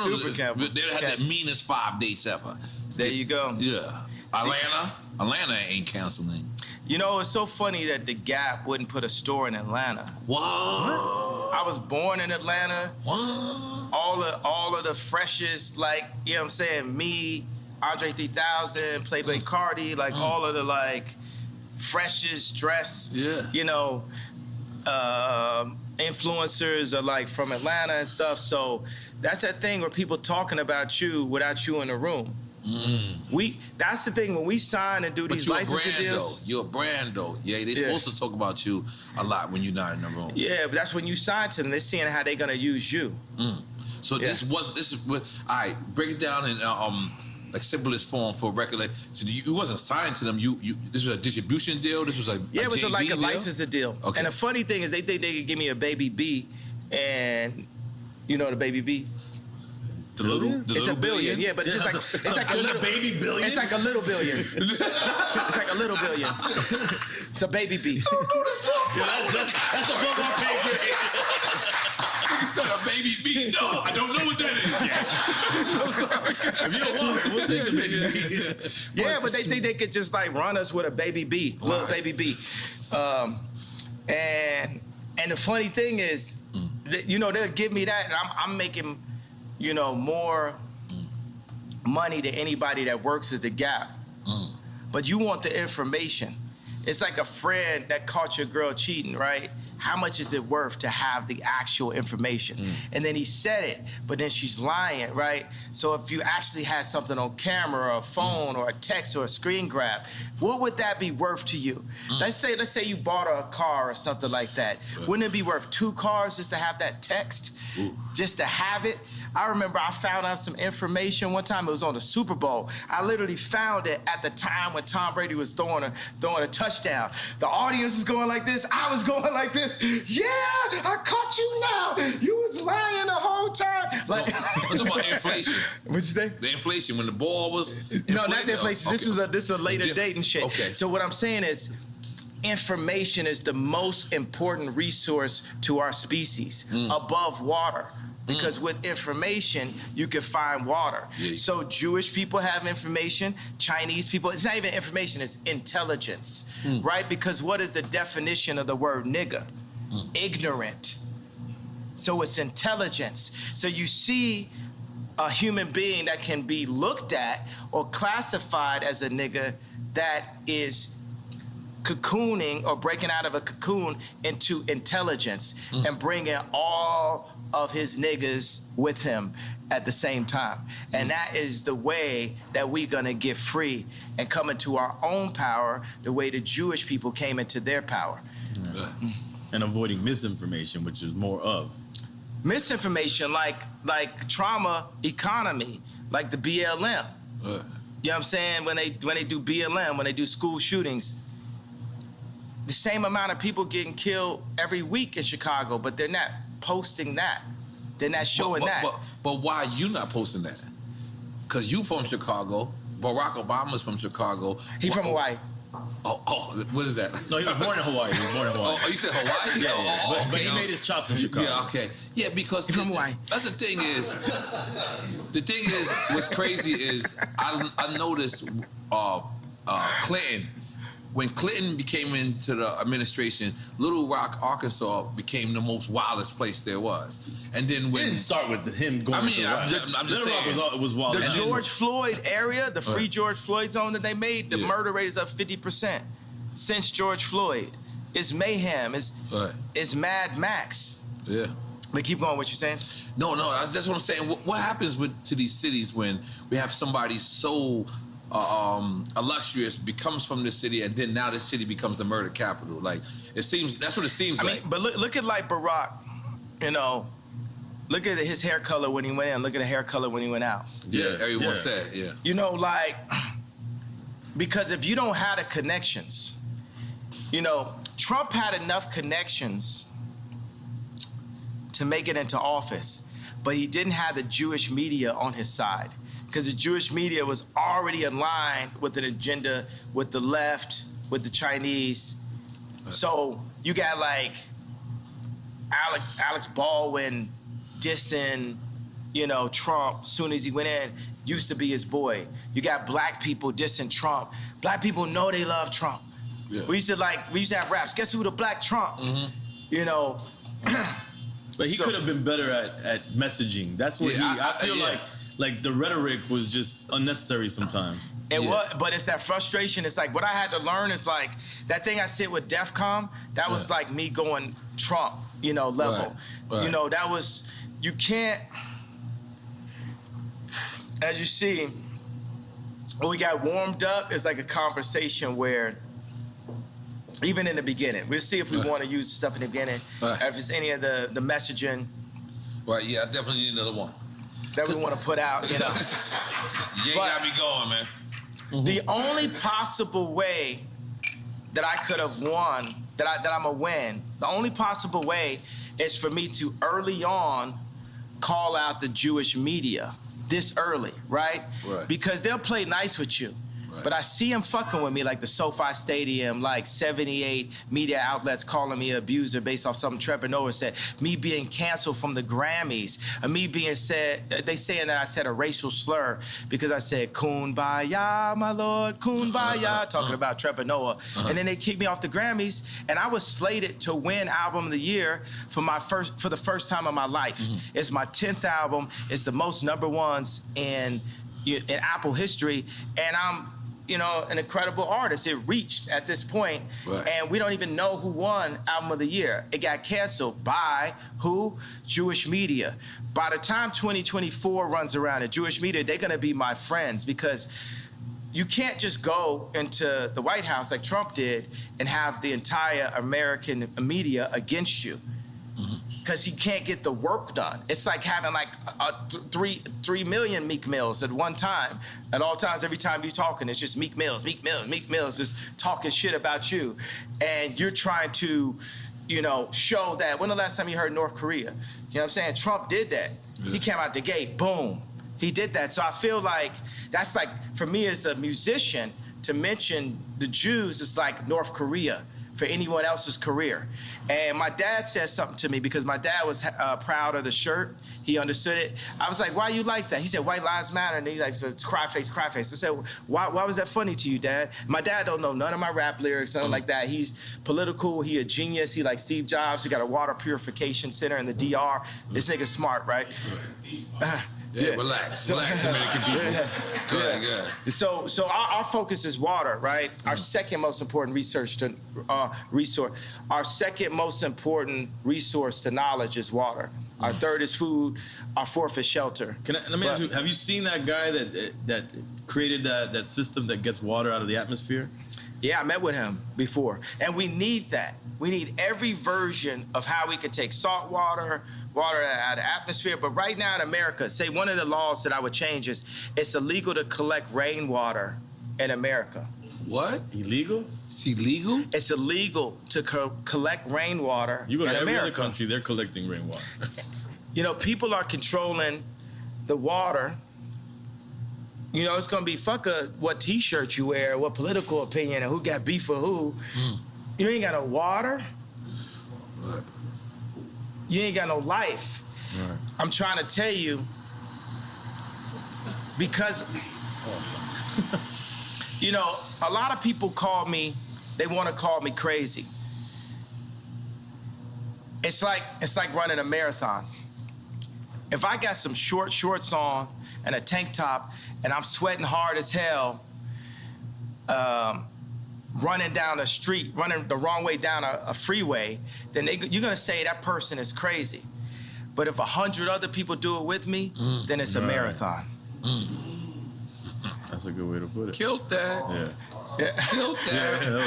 Super canceled. They had the meanest 5 dates ever. There you go. Yeah. Atlanta ain't canceling. You know, it's so funny that The Gap wouldn't put a store in Atlanta. What? I was born in Atlanta. What? All of the freshest, like, you know what I'm saying, me, Andre 3000, Playboy Cardi, like all of the like freshest dress, you know, influencers are like from Atlanta and stuff. So that's that thing where people talking about you without you in the room. That's the thing when we sign and do these licensing deals. You're a brand though. Yeah, they supposed to talk about you a lot when you're not in the room. Yeah, but that's when you sign to them. They're seeing how they're gonna use you. So this is what. All right, break it down in like simplest form for record. So you wasn't signed to them. This was a distribution deal. This was it was like a deal? licensing deal. Okay. And the funny thing is they think they could give me a baby B, and you know the baby B. It's a billion, yeah, but it's just like it's like a little baby billion. It's like a little billion. It's like a little billion. It's a baby B. That's above our pay grade. You said a baby B. No, I don't know what that is yet. I'm sorry. If you don't want it, we'll take the baby B. Yeah, but they think they could just like run us with a baby B, little baby B. And the funny thing is, that, you know, they'll give me that, and I'm making you know, more money to anybody that works at the Gap. But you want the information. It's like a friend that caught your girl cheating, right? How much is it worth to have the actual information? And then he said it, but then she's lying, right? So if you actually had something on camera or a phone or a text or a screen grab, what would that be worth to you? Let's say you bought a car or something like that. Wouldn't it be worth 2 cars just to have that text? Just to have it? I remember I found out some information one time. It was on the Super Bowl. I literally found it at the time when Tom Brady was throwing a touchdown. The audience was going like this. I was going like this. Yeah, I caught you now. You was lying the whole time. Like, I'm talking about inflation. What'd you say? The inflation when the ball was. No, not the inflation. Okay. This is a later date and shit. Okay. So what I'm saying is, information is the most important resource to our species above water. Because with information, you can find water. Yeah. So Jewish people have information, Chinese people, it's not even information, it's intelligence, right? Because what is the definition of the word nigga? Ignorant. So it's intelligence. So you see a human being that can be looked at or classified as a nigga that is cocooning or breaking out of a cocoon into intelligence and bringing all of his niggas with him at the same time. And that is the way that we're gonna get free and come into our own power the way the Jewish people came into their power. And avoiding misinformation, which is more of. Misinformation like trauma economy, like the BLM. You know what I'm saying? When they do BLM, when they do school shootings, the same amount of people getting killed every week in Chicago, but they're not posting that. They're not showing that. But why are you not posting that? Because you from Chicago. Barack Obama's from Chicago. He from Hawaii. Oh, what is that? No, he was born in Hawaii. Oh, you said Hawaii? Yeah. But he made his chops in Chicago. Yeah, okay. Yeah, because from Hawaii. That's the thing is, what's crazy is I noticed Clinton. When Clinton became into the administration, Little Rock, Arkansas became the most wildest place there was. And then when... It didn't start with him going to I'm just saying. Little Rock was wild. The George Floyd area, the free George Floyd zone that they made, the murder rate is up 50% since George Floyd. It's mayhem. It's Mad Max. Yeah. But keep going, what you're saying? No, that's what I'm saying. What happens to these cities when we have somebody so... illustrious becomes from this city, and then now this city becomes the murder capital. Like that's what it seems like. I mean, but look at like Barack, you know, look at his hair color when he went in, look at the hair color when he went out. Yeah, everyone said, You know, like, because if you don't have the connections, you know, Trump had enough connections to make it into office, but he didn't have the Jewish media on his side. Because the Jewish media was already aligned with an agenda with the left, with the Chinese. So you got like Alex Baldwin dissing, you know, Trump soon as he went in, used to be his boy. You got black people dissing Trump. Black people know they love Trump. Yeah. We used to have raps. Guess who the black Trump? You know. But he could have been better at messaging. That's what I feel like the rhetoric was just unnecessary sometimes. It was, but it's that frustration. It's like what I had to learn is like that thing I said with DEFCON, that was like me going Trump, you know, level. Right. You know, that was, you can't, as you see, when we got warmed up, it's like a conversation where, even in the beginning, we'll see if we want to use stuff in the beginning, if it's any of the messaging. Right, yeah, I definitely need another one. That we want to put out, you know. You got me going, man. The only possible way that I could have won, that I'm gonna win, the only possible way is for me to early on call out the Jewish media this early, right? Because they'll play nice with you. But I see him fucking with me, like the SoFi Stadium, like 78 media outlets calling me an abuser based off something Trevor Noah said, me being canceled from the Grammys, me being said, they saying that I said a racial slur because I said, Kumbaya, my lord, Kumbaya, talking about Trevor Noah. And then they kicked me off the Grammys, and I was slated to win Album of the Year for the first time in my life. It's my 10th album. It's the most #1s in Apple history, and I'm an incredible artist. It reached at this point, and we don't even know who won Album of the Year. It got canceled by who? Jewish media. By the time 2024 runs around, the Jewish media, they're gonna be my friends, because you can't just go into the White House like Trump did and have the entire American media against you. Because he can't get the work done. It's like having like 3 million Meek Mills at one time. At all times, every time you're talking, it's just Meek Mills, just talking shit about you. And you're trying to, show that. When the last time you heard North Korea? You know what I'm saying? Trump did that. Yeah. He came out the gate, boom. He did that. So I feel like that's like, for me as a musician, to mention the Jews is like North Korea for anyone else's career. And my dad said something to me, because my dad was proud of the shirt. He understood it. I was like, why you like that? He said, white lives matter. And he like, cry face, cry face. I said, why was that funny to you, Dad? My dad don't know none of my rap lyrics, nothing like that. He's political, he a genius. He like Steve Jobs. He got a water purification center in the DR. This nigga's smart, right? Yeah, relax, Dominican people. Go ahead. So our focus is water, right? Our second most important resource. Our second most important resource to knowledge is water. Our third is food. Our fourth is shelter. Let me ask you: have you seen that guy that created that system that gets water out of the atmosphere? Yeah, I met with him before, and we need that. We need every version of how we can take salt water out of the atmosphere. But right now in America, say one of the laws that I would change is it's illegal to collect rainwater in America. What? Illegal? It's illegal? It's illegal to collect rainwater in America. You go to every other country, they're collecting rainwater. People are controlling the water. It's gonna be what T-shirt you wear, what political opinion, and who got beef for who. You ain't got no water. Right. You ain't got no life. Right. I'm trying to tell you, because, a lot of people they want to call me crazy. It's like running a marathon. If I got some shorts on and a tank top and I'm sweating hard as hell, running down a street, running the wrong way down a freeway, then you're gonna say that person is crazy. But if 100 other people do it with me, then it's a marathon. That's a good way to put it. Killed that. Yeah. Killed that.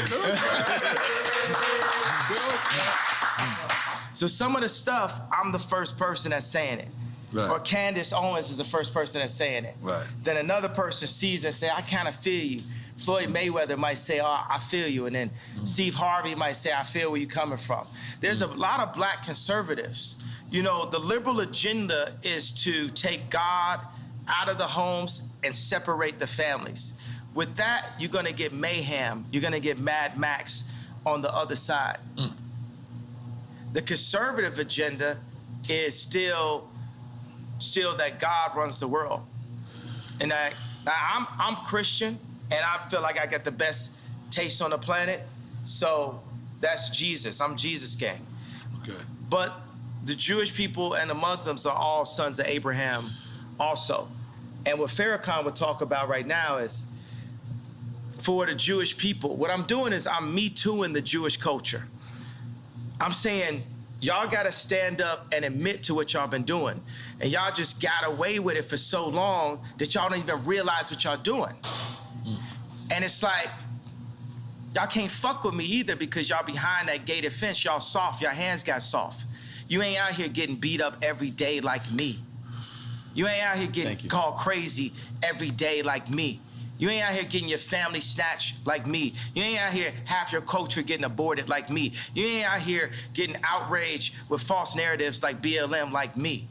So some of the stuff, I'm the first person that's saying it. Right. Or Candace Owens is the first person that's saying it. Right. Then another person sees it and say, I kind of feel you. Floyd Mayweather might say, oh, I feel you. And then Steve Harvey might say, I feel where you're coming from. There's a lot of black conservatives. The liberal agenda is to take God out of the homes and separate the families. With that, you're gonna get mayhem. You're gonna get Mad Max on the other side. The conservative agenda is still that God runs the world. And I'm Christian, and I feel like I got the best taste on the planet. So that's Jesus. I'm Jesus gang. Okay. But the Jewish people and the Muslims are all sons of Abraham also. And what Farrakhan would talk about right now is, for the Jewish people, what I'm doing is I'm Me Tooing the Jewish culture. I'm saying, y'all gotta stand up and admit to what y'all been doing. And y'all just got away with it for so long that y'all don't even realize what y'all doing. And it's like, y'all can't fuck with me either, because y'all behind that gated fence, y'all soft, your hands got soft. You ain't out here getting beat up every day like me. You ain't out here getting called crazy every day like me. You ain't out here getting your family snatched like me. You ain't out here half your culture getting aborted like me. You ain't out here getting outraged with false narratives like BLM like me.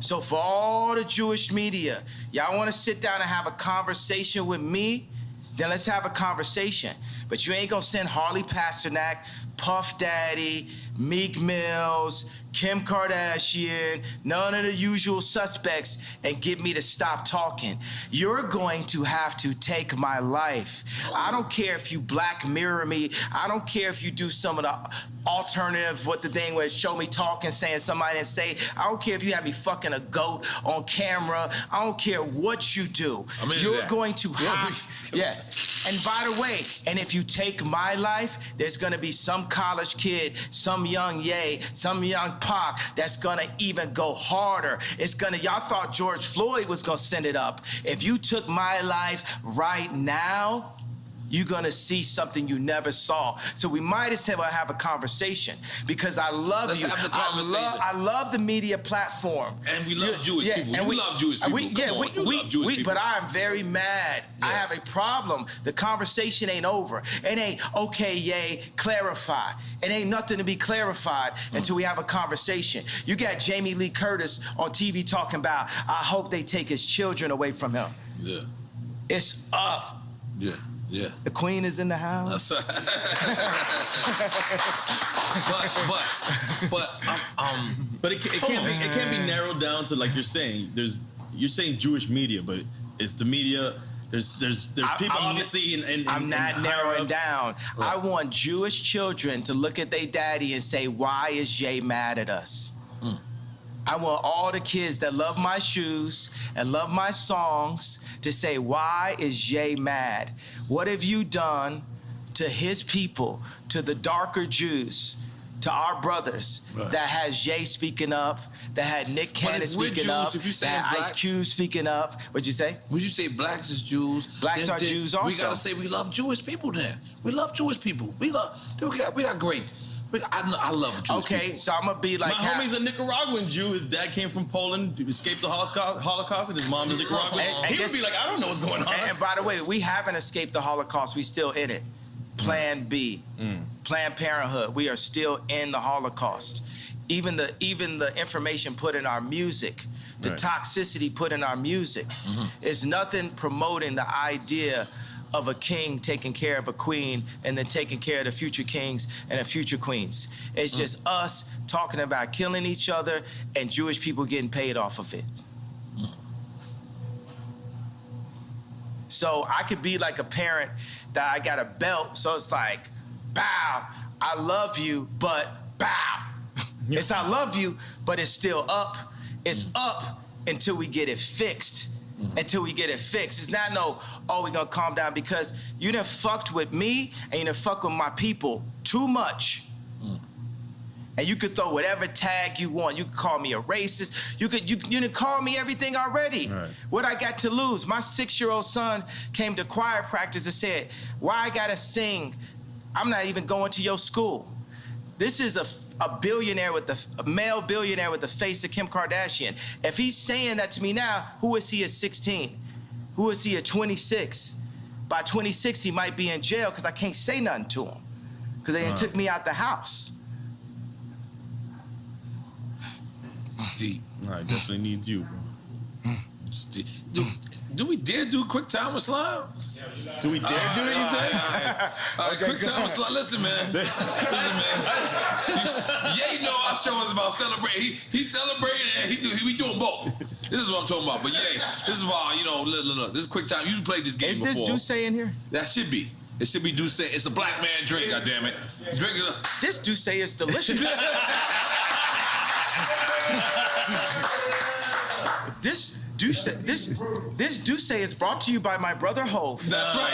So for all the Jewish media, y'all want to sit down and have a conversation with me? Then let's have a conversation. But you ain't gonna send Harley Pasternak, Puff Daddy, Meek Mills, Kim Kardashian, none of the usual suspects, and get me to stop talking. You're going to have to take my life. I don't care if you Black Mirror me. I don't care if you do some of the alternative, what the thing was, show me talking, saying somebody didn't say. I don't care if you have me fucking a goat on camera. I don't care what you do. You're going to have, yeah. And by the way, and if you take my life, there's gonna be some college kid, some young Ye, some young Pac that's gonna even go harder. It's gonna, y'all thought George Floyd was gonna send it up. If you took my life right now, you're gonna see something you never saw. So we might as well have a conversation because I love you. Have the conversation. I love the media platform. And we love Jewish people. And we love Jewish people. We love Jewish people. But I'm very mad. Yeah. I have a problem. The conversation ain't over. It ain't, okay, yay, clarify. It ain't nothing to be clarified until we have a conversation. You got Jamie Lee Curtis on TV talking about, I hope they take his children away from him. Yeah. It's up. Yeah. Yeah. The queen is in the house. That's right. but it can't be narrowed down to, like you're saying. You're saying Jewish media, but it's the media. There's people obviously I'm not narrowing down. Right. I want Jewish children to look at their daddy and say, why is Jay mad at us? I want all the kids that love my shoes and love my songs to say, why is Jay mad? What have you done to his people, to the darker Jews, to our brothers, that has Jay speaking up, that had Nick Cannon speaking up, that had Ice Cube speaking up? What'd you say? Would you say blacks is Jews? Blacks are Jews also. We gotta say we love Jewish people then. We love Jewish people. We got great. I love Jewish people. So I'm gonna be like, my homie's a Nicaraguan Jew. His dad came from Poland, escaped the Holocaust, and his mom is Nicaraguan. He would be like, I don't know what's going on. And by the way, we haven't escaped the Holocaust. We still in it. Plan B, Planned Parenthood. We are still in the Holocaust. Even the information put in our music, the toxicity put in our music, is nothing promoting the idea of a king taking care of a queen and then taking care of the future kings and the future queens. It's just us talking about killing each other and Jewish people getting paid off of it. So I could be like a parent that I got a belt, so it's like, bow, I love you, but bow. It's I love you, but it's still up. It's up until we get it fixed. Until we get it fixed. It's not no, oh, we gonna calm down, because you done fucked with me and you done fucked with my people too much. And you could throw whatever tag you want. You could call me a racist. You done call me everything already. What I got to lose? My 6-year-old son came to choir practice and said, why I gotta sing? I'm not even going to your school. This is a billionaire a male billionaire with the face of Kim Kardashian. If he's saying that to me now, who is he at 16? Who is he at 26? By 26, he might be in jail because I can't say nothing to him because they took me out the house. It's deep. I definitely needs you, bro. It's deep. Do we dare do quick time with slime? Do we dare do it, you say? All right, quick time with slime. Listen, man. Ye know our show is about celebrating. He celebrating and we doing both. This is what I'm talking about. But Ye, this is why, look, this is quick time. You played this game before. Is this Duce in here? That should be. It should be Duce. It's a black man drink, goddammit. Drink it up. This Duce is delicious. This Duce is brought to you by my brother Hove. That's right.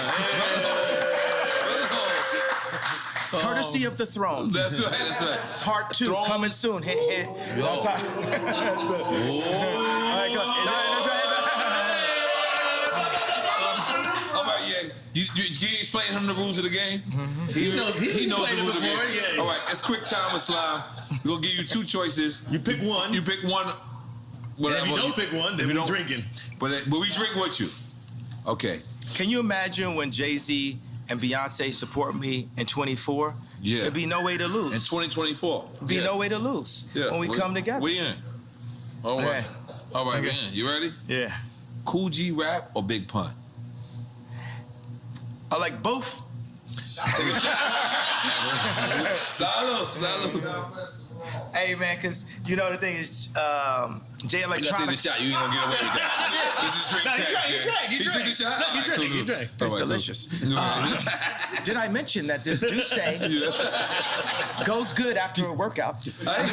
Courtesy of the throne. That's right. Part 2 coming soon. Hit. That's right. All right, yeah. You explain him the rules of the game? He knows the rules of the game. Yeah. All right, it's quick time with slime. We're gonna give you 2 choices. You pick one. Whatever. If you don't pick one, then we're drinking. But we drink with you. Okay. Can you imagine when Jay-Z and Beyonce support me in 24? Yeah. There'd be no way to lose. In 2024. There'd be no way to lose when we come together. We in. All right. All right, man. You ready? Yeah. Cool G rap or Big Pun? I like both. Take a shot. Salud. Hey, man, because you know the thing is, Jay You gotta take Electronica. the shot. You ain't gonna get away with that. This is drink champs. You took the shot? You drank. It's delicious. Did I mention that this juice goes good after a workout? I ain't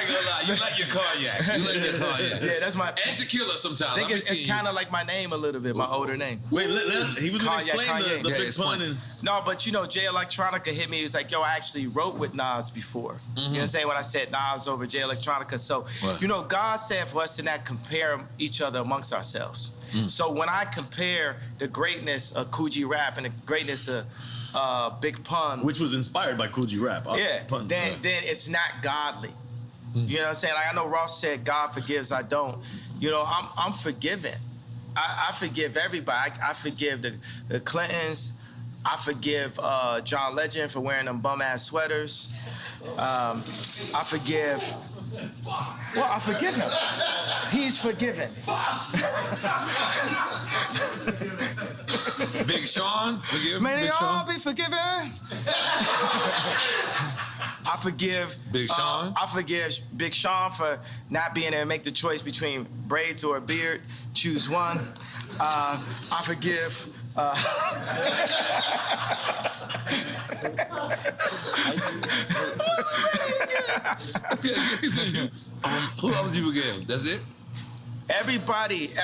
gonna lie. You like your cognac. Yeah, that's my. And tequila sometimes. I think it's kind of like my name a little bit, my older name. Wait, he was gonna Kanye, explain the Yeah, Big Pun. And No, but you know, Jay Electronica hit me. He was like, yo, I actually wrote with Nas before. You know what I'm saying? When I said Nas over Jay Electronica. So, you know, God said for us to not compare each other amongst ourselves. So when I compare the greatness of Cool G Rap and the greatness of Big Pun, which was inspired by Cool G Rap. then it's not godly. You know what I'm saying? Like I know Ross said, God forgives, I don't. You know, I'm forgiven. I forgive everybody. I forgive the Clintons. I forgive John Legend for wearing them bum-ass sweaters. I forgive... Well, I forgive him. He's forgiven. Big Sean, forgive May they Big all Sean. be forgiven. I forgive Big Sean. I forgive Big Sean for not being able to make the choice between braids or a beard. Choose one. I forgive. Who else you forgive? That's it? Everybody I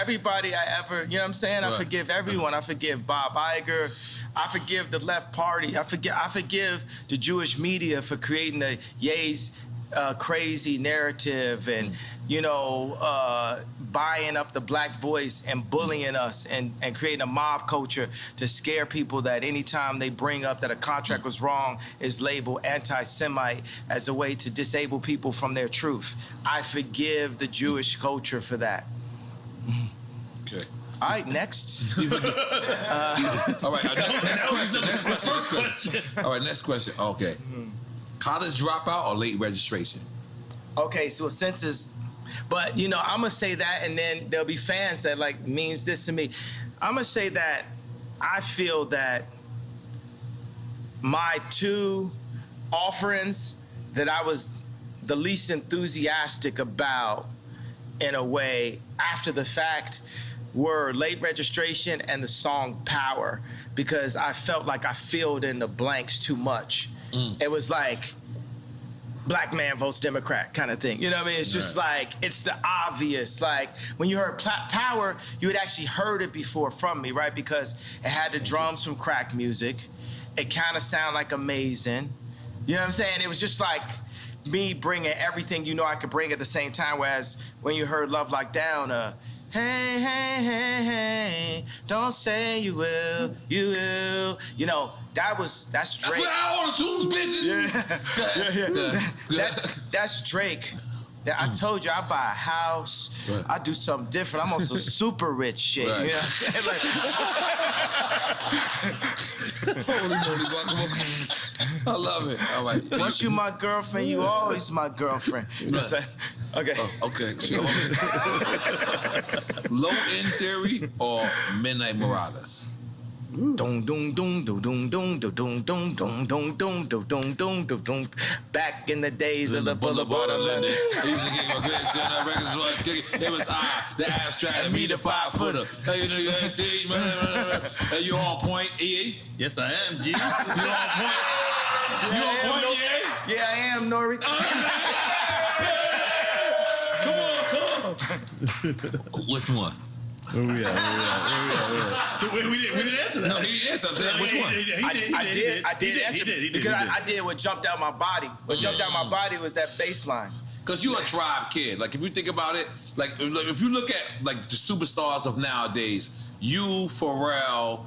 ever, you know what I'm saying? I Right. forgive everyone. I forgive Bob Iger. I forgive the left party. I forgive the Jewish media for creating the Ye's crazy narrative and, you know, buying up the black voice and bullying us and creating a mob culture to scare people that anytime they bring up that a contract was wrong is labeled anti-Semite as a way to disable people from their truth. I forgive the Jewish culture for that. Okay. All right, next. All right, next question. All right, next question. Okay. College dropout or late registration? Okay, so since it's, but you know, I'm gonna say that, and then there'll be fans that like means this to me. I'm gonna say that I feel that my two offerings that I was the least enthusiastic about, in a way, after the fact, were late registration and the song Power, because I felt like I filled in the blanks too much. It was like, black man votes Democrat kind of thing. You know what I mean? It's just like, it's the obvious. Like, when you heard Power, you had actually heard it before from me, right? Because it had the drums from crack music. It kind of sounded like Amazing. You know what I'm saying? It was just like me bringing everything you know I could bring at the same time, whereas when you heard Love Lockdown, hey, hey, hey, hey, don't say you will, you will. You know, that's Drake. That's what all the tunes, bitches. That's Drake. I told you I buy a house. Right. I do something different. I'm on some super rich shit. Right. You know what I'm saying? I love it. All right. Once you my girlfriend, you always my girlfriend. You know what I'm saying? Okay. Oh, okay. Low End Theory or Midnight Marauders? Dum dum dum dum dum dum dum dum dum dum dum dum dum dum dum dum. Back in the days of the Boulevard of London. He used to get my grades on that records was kicking. It was the abstract and me the 5-footer. Hey, you on point, EA? Yes, I am, G. You on point? You on point, EA? Yeah, I am, Nori. Come on. Which one? Oh yeah. So we didn't answer that. No, he didn't answer. I'm saying which one? I did answer because I did what jumped out my body. What jumped out my body was that bass line. Because you're a tribe kid. Like, if you think about it, like if you look at like the superstars of nowadays, you, Pharrell,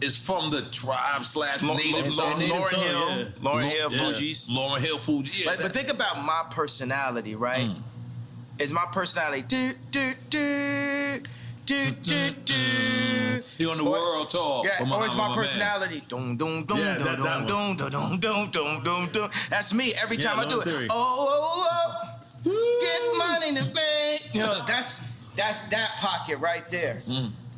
is from the tribe / native tongue. Lauryn Hill, Fugees. Lauryn Hill, Fugees. Yeah. But think about my personality, right? Is my personality do do do do do do? You on the world tour? Yeah, or is my personality dum dum dum dum dum dum dum dum dum dum? That's me every time I do it. Oh oh oh Get money in the bank. You know, that's that pocket right there.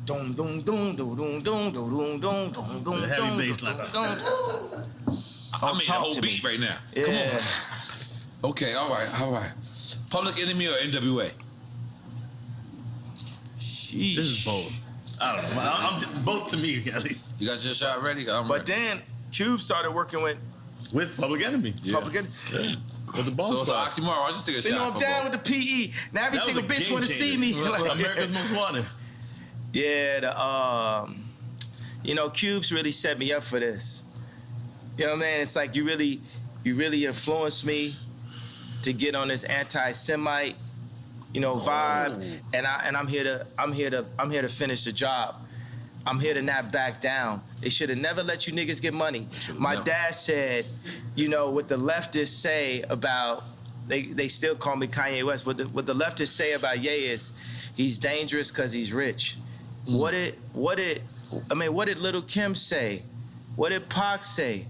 Dum dum dum dum dum dum dum dum dum dum. Heavy bass line. I mean the whole beat right now. Yeah. Come on. Okay, all right. Public Enemy or NWA? Sheesh. This is both. I don't know. I'm both to me at least. You got your shot ready? But then Cube started working with Public Enemy. Yeah. Public Enemy. Yeah. With the So boss. it's an oxymoron. I'll just take a You know, shot. I'm down with the PE. Now every That was single a bitch game want to see changer. me. Like, America's Most Wanted. Yeah, you know, Cube's really set me up for this. You know what I mean? It's like you really influenced me to get on this anti-Semite, vibe, and I'm here to finish the job. I'm here to not back down. They should have never let you niggas get money. My dad said, what the leftists say about, they still call me Kanye West, what the leftists say about Ye is, he's dangerous because he's rich. What did Little Kim say? What did Pac say?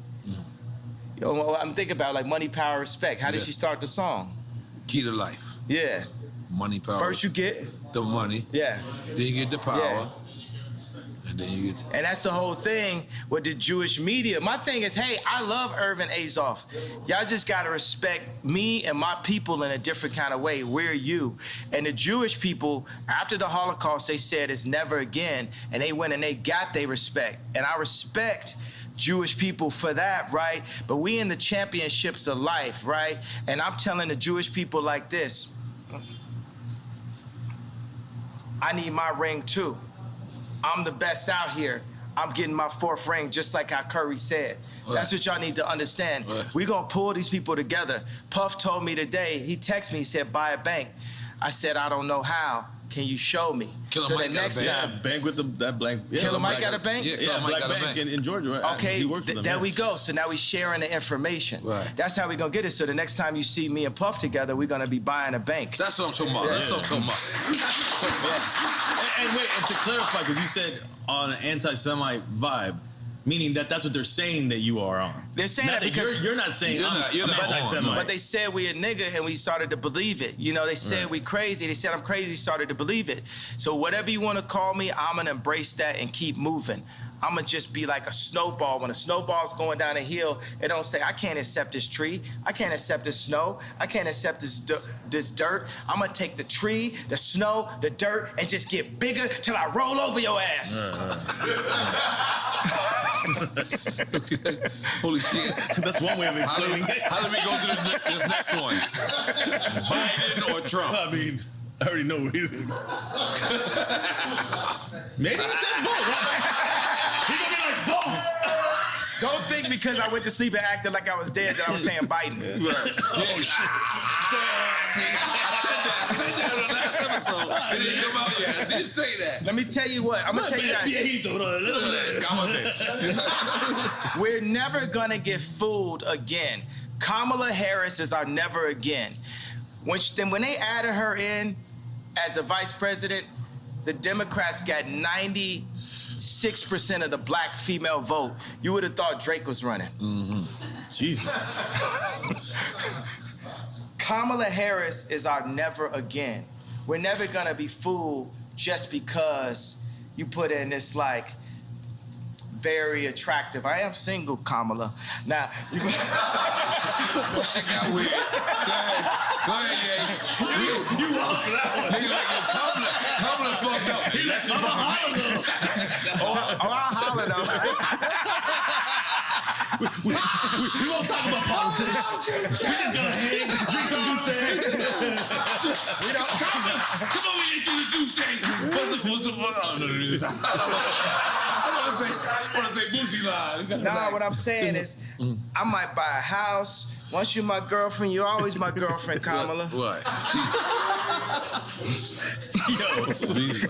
I'm thinking about like money, power, respect. How did she start the song? Key to life. Yeah. Money, power. First you get the money. Yeah. Then you get the power. Yeah. And then you get... And that's the whole thing with the Jewish media. My thing is, hey, I love Irvin Azoff. Y'all just gotta respect me and my people in a different kind of way. We're you. And the Jewish people, after the Holocaust, they said it's never again. And they went and they got their respect. And I respect Jewish people for that, right? But we in the championships of life, right? And I'm telling the Jewish people like this, I need my ring too. I'm the best out here. I'm getting my 4th ring, just like how Curry said. Right. That's what y'all need to understand. Right. We're gonna pull these people together. Puff told me today, he texted me, he said, buy a bank. I said, I don't know how. Can you show me? Killer Mike got a bank. Yeah, bank with that blank. Yeah, Killer Mike got a bank? Yeah, Killer Mike Black got a Bank bank. in Georgia, right? Okay, He works with them, there yeah. we go. So now we sharing the information. Right. That's how we gonna get it. So the next time you see me and Puff together, we're gonna be buying a bank. That's what I'm talking about. That's what I'm talking about. That's what I'm talking about. And wait, and to clarify, because you said on an anti-Semite vibe, meaning that's what they're saying that you are on. They're saying Not that because you're not saying You're I'm not on. anti-Semite. But they said we a nigga and we started to believe it. They said we crazy. They said I'm crazy, started to believe it. So whatever you want to call me, I'm going to embrace that and keep moving. I'm going to just be like a snowball. When a snowball's going down a hill, it don't say, I can't accept this tree. I can't accept this snow. I can't accept this dirt. I'm going to take the tree, the snow, the dirt, and just get bigger till I roll over your ass. Holy shit. That's one way of explaining it. How did we go to this next one? Biden or Trump? I mean, I already know. Maybe he says both. He gonna be like both. Don't think because I went to sleep and acted like I was dead that I was saying Biden. I said that in the last episode. It didn't come out yet. I did say that. Let me tell you what. I'm going to tell you guys. We're never going to get fooled again. Kamala Harris is our never again. When they added her in as the vice president, the Democrats got 96% of the black female vote. You would have thought Drake was running. Mm-hmm. Jesus. Kamala Harris is our never again. We're never gonna be fooled just because you put in this like very attractive. I am single, Kamala. Now, Shit got weird. Go ahead, yeah. You walk for that one. He like a Kamala fucked up. He left you behind. I'll holler though. We won't talk about politics. We're just gonna hang, drink some juice. We don't come on, we ain't doing the Duce. What's up? I want to say Boosie line. Nah, what I'm saying is, I might buy a house. Once you're my girlfriend, you're always my girlfriend, Kamala. What? Yo,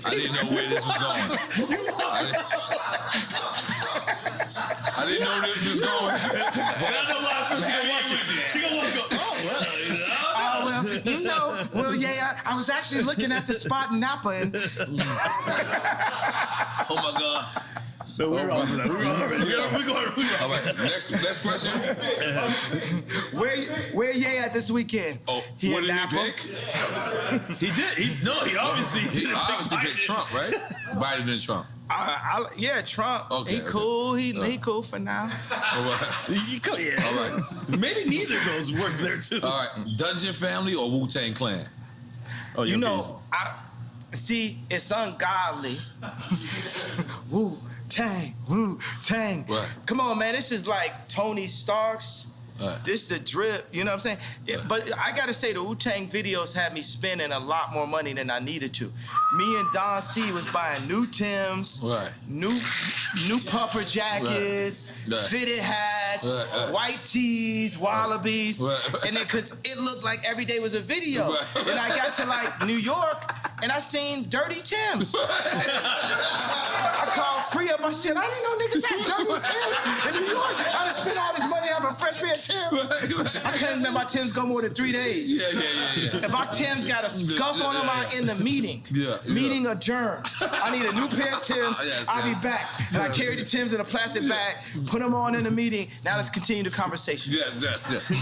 I didn't know where this was going. I didn't know this was going. She gonna watch it. She gonna watch it. Go, I was actually looking at the spot in Napa and... Oh my God. No, we're on that. We're going. All right, next question. Where Ye at this weekend? Oh, he what in did he Napa? pick? He obviously did. He obviously picked Trump, right? Biden and Trump. Yeah, Trump. Okay, he cool. He cool for now. All right. All right. Maybe neither goes works there too. All right. Dungeon Family or Wu-Tang Clan? Oh, You know, see, it's ungodly. Wu-Tang. Right. Come on, man. This is like Tony Stark's. Right. This the drip, you know what I'm saying? Yeah, but I gotta say, the Wu-Tang videos had me spending a lot more money than I needed to. Me and Don C was buying new Timbs, Right. new puffer jackets, Right. fitted hats, Right. white tees, wallabies, Right. and then because it looked like every day was a video. Right. And I got to like New York, and I seen dirty Timbs. I called Free Up. I said, I didn't know niggas had dirty Timbs in New York. I done spent all this money having a fresh pair of Timbs. I couldn't let my Timbs go more than 3 days. Yeah. If my Timbs got a scuff on them, I'm in the meeting. Meeting adjourned. I need a new pair of Timbs. Yes, I'll be back. And I carry the Timbs in a plastic bag, put them on in the meeting. Now let's continue the conversation. Yeah.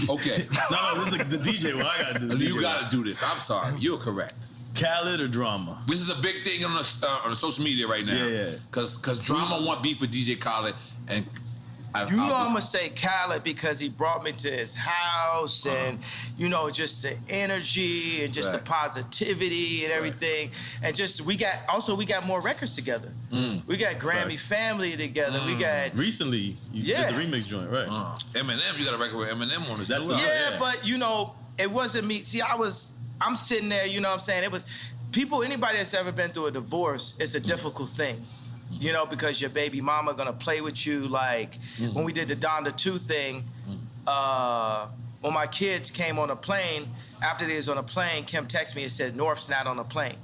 Okay. No, this is the DJ. Well, I gotta do the DJ. You gotta do this. I'm sorry. You're correct. Khaled or drama? This is a big thing on the social media right now. Yeah. Cause drama want beef with DJ Khaled, and I'm gonna say Khaled because he brought me to his house and just the energy and just the positivity and everything, and just we got more records together. We got Grammy Family together. We got recently you did the remix joint, right? Eminem, you got a record with Eminem on this. That's but it wasn't me. See, I'm sitting there, you know what I'm saying? It was anybody that's ever been through a divorce, it's a difficult thing. Because your baby mama gonna play with you. Like when we did the Donda 2 thing, when my kids came on a plane, after they was on a plane, Kim texted me and said, North's not on a plane.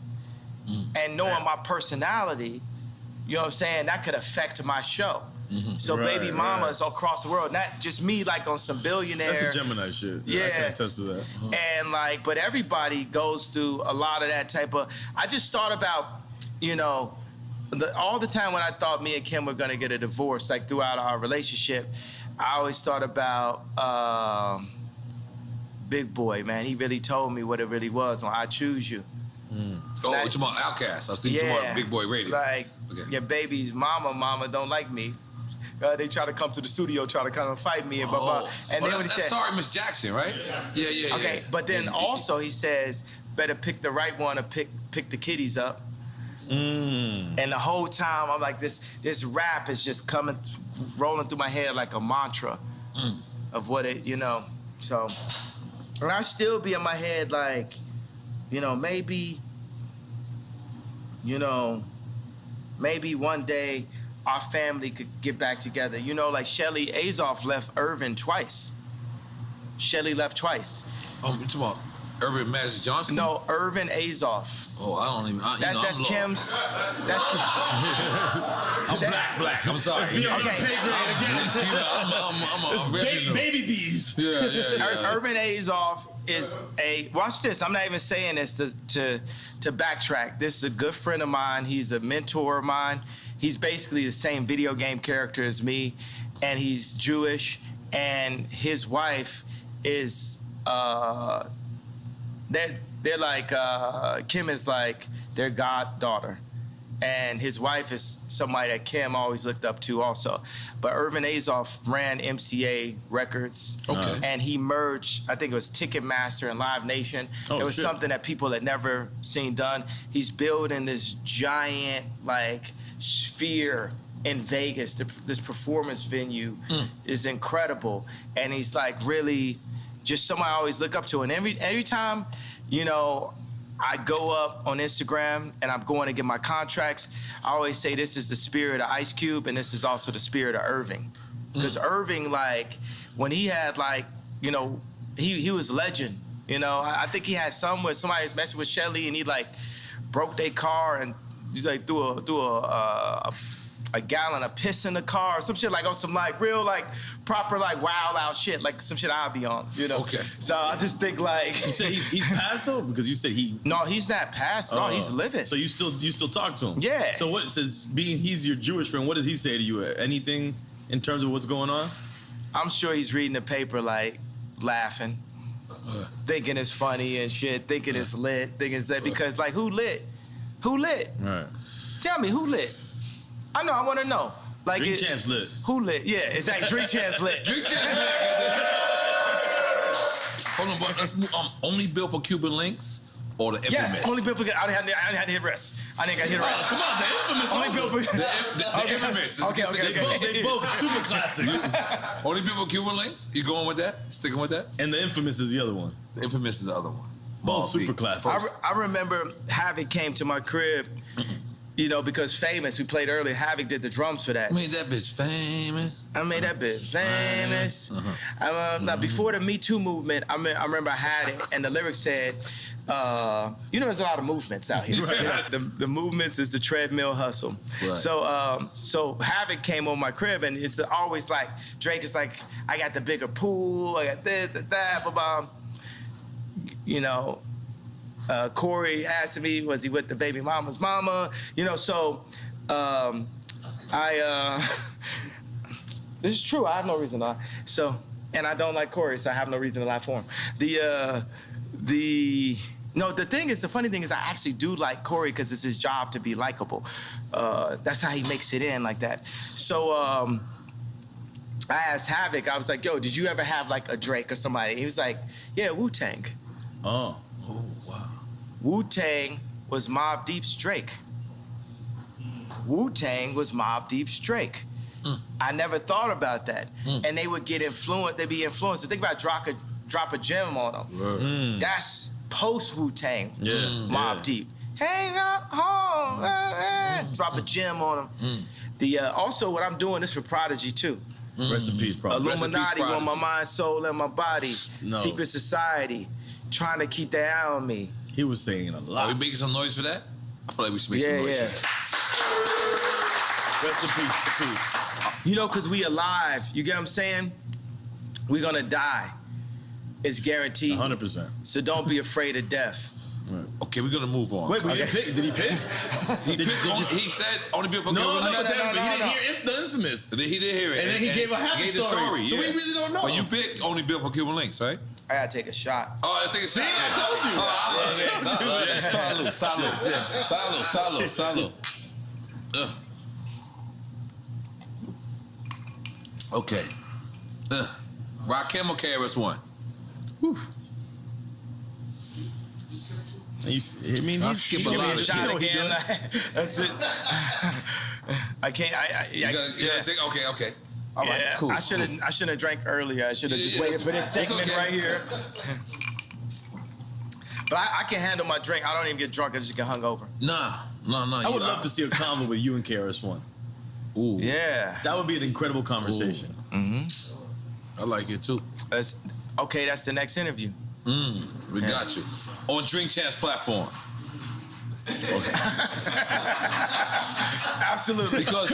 And knowing my personality, you know what I'm saying, that could affect my show. So baby mama is across the world, not just me like on some billionaire. That's the Gemini shit. Yeah. I can attest to that. And but everybody goes through a lot of that type of, I just thought about, all the time when I thought me and Kim were gonna get a divorce, like throughout our relationship, I always thought about Big Boy, man. He really told me what it really was on I Choose You. Oh, it's about Outkast. I was thinking about Big Boy Radio. Like, your baby's mama don't like me. They try to come to the studio, try to kind of fight me and blah, blah. And then when he said, Sorry, Miss Jackson, right? Yeah. Okay, but then also he says, better pick the right one or pick the kiddies up. And the whole time I'm like, this rap is just rolling through my head like a mantra of what it, So, and I still be in my head like, maybe one day our family could get back together. Like Shelly Azoff left Irvin twice. Shelly left twice. You talking about Irvin Magic Johnson? No, Irvin Azoff. Oh, I don't even. That's Kim's. That's Kim. I'm black. I'm sorry. Okay. I'm baby bees. Yeah. Irvin Azoff is watch this. I'm not even saying this to backtrack. This is a good friend of mine. He's a mentor of mine. He's basically the same video game character as me, and he's Jewish, and his wife is they're like Kim is like their goddaughter, and his wife is somebody that Kim always looked up to also. But Irvin Azoff ran MCA Records, and he merged, I think it was Ticketmaster and Live Nation. It was something that people had never seen done. He's building this giant sphere in Vegas. This performance venue is incredible, and he's like really just somebody I always look up to. And every time, I go up on Instagram and I'm going to get my contracts, I always say this is the spirit of Ice Cube and this is also the spirit of Irving. Because Irving, when he had he was legend. I think he had some where somebody was messing with Shelly and he broke their car and threw a a gallon of piss in the car, or some shit like on some like real like proper like wild out shit, like some shit I'll be on, you know. Okay. So I just think like You said he's passed though, because you said he. No, he's not passed. No, he's living. So you still talk to him? Yeah. So what says he's your Jewish friend? What does he say to you? Anything in terms of what's going on? I'm sure he's reading the paper like laughing, thinking it's funny and shit, thinking it's lit, thinking it's that because like who lit? Who lit? Right. Tell me who lit? I know. I want to know. Like Drink Champs lit. Who lit? Yeah, exactly. Drink Champs lit. Drink Champs lit. Hold on, but let's move. Only built for Cuban links or the infamous? Yes, only built for. I didn't have to hit rest. I didn't got to hit rest. Come on, the infamous. Only built for The infamous. Okay. They both super classics. Only built for Cuban links? You going with that? Sticking with that? And the infamous is the other one. The infamous is the other one. Both super classics. I remember Havoc came to my crib, you know, because Famous, we played earlier, Havoc did the drums for that. I made that bitch famous. I made that bitch famous. Now, before the Me Too movement, I remember I had it, and the lyrics said, you know, there's a lot of movements out here. Right. You know, the movements is the treadmill hustle. Right. So Havoc came on my crib, and it's always like, Drake is like, I got the bigger pool, I got this, that, blah, blah. You know, Corey asked me, was he with the baby mama's mama? You know, so this is true. I have no reason to lie. So, and I don't like Corey, so I have no reason to lie for him. The funny thing is I actually do like Corey because it's his job to be likable. That's how he makes it in like that. So I asked Havoc, I was like, yo, did you ever have like a Drake or somebody? He was like, yeah, Wu-Tang. Oh, wow. Wu-Tang was Mobb Deep's Drake. Wu-Tang was Mobb Deep's Drake. I never thought about that. And they would get influenced, they'd be influenced. So think about drop a gem on them. That's post Wu-Tang, Mobb Deep. Hang up home, drop a gem on them. Also, what I'm doing is for Prodigy too. Rest in peace, Prodigy. Illuminati on my mind, soul, and my body. No. Secret Society, trying to keep their eye on me. He was saying a lot. Are we making some noise for that? I feel like we should make some noise for that. Rest in peace. You know, because we alive. You get what I'm saying? We're going to die. It's guaranteed. 100%. So don't be afraid of death. Right. Okay, we're gonna move on. Wait, we didn't pick. Did he pick? He said only people. No. He didn't hear the infamous. He did hear it. And then he gave a happy story. So we really don't know. But you picked only built for Cuban links, right? I gotta take a shot. Oh, let's take a shot. I told you. Salud. Okay. Rakim or KRS-One? He's skip a lot of shit. Again. That's it. I can't. You gotta take. Okay. All right. Cool. I shouldn't have drank earlier. I should have just waited for this segment right here. But I can handle my drink. I don't even get drunk. I just get hungover. No. I would love to see a convo with you and KRS-One. Ooh. Yeah. That would be an incredible conversation. I like it too. That's the next interview. We got you. On Drink Champs platform. Absolutely. Because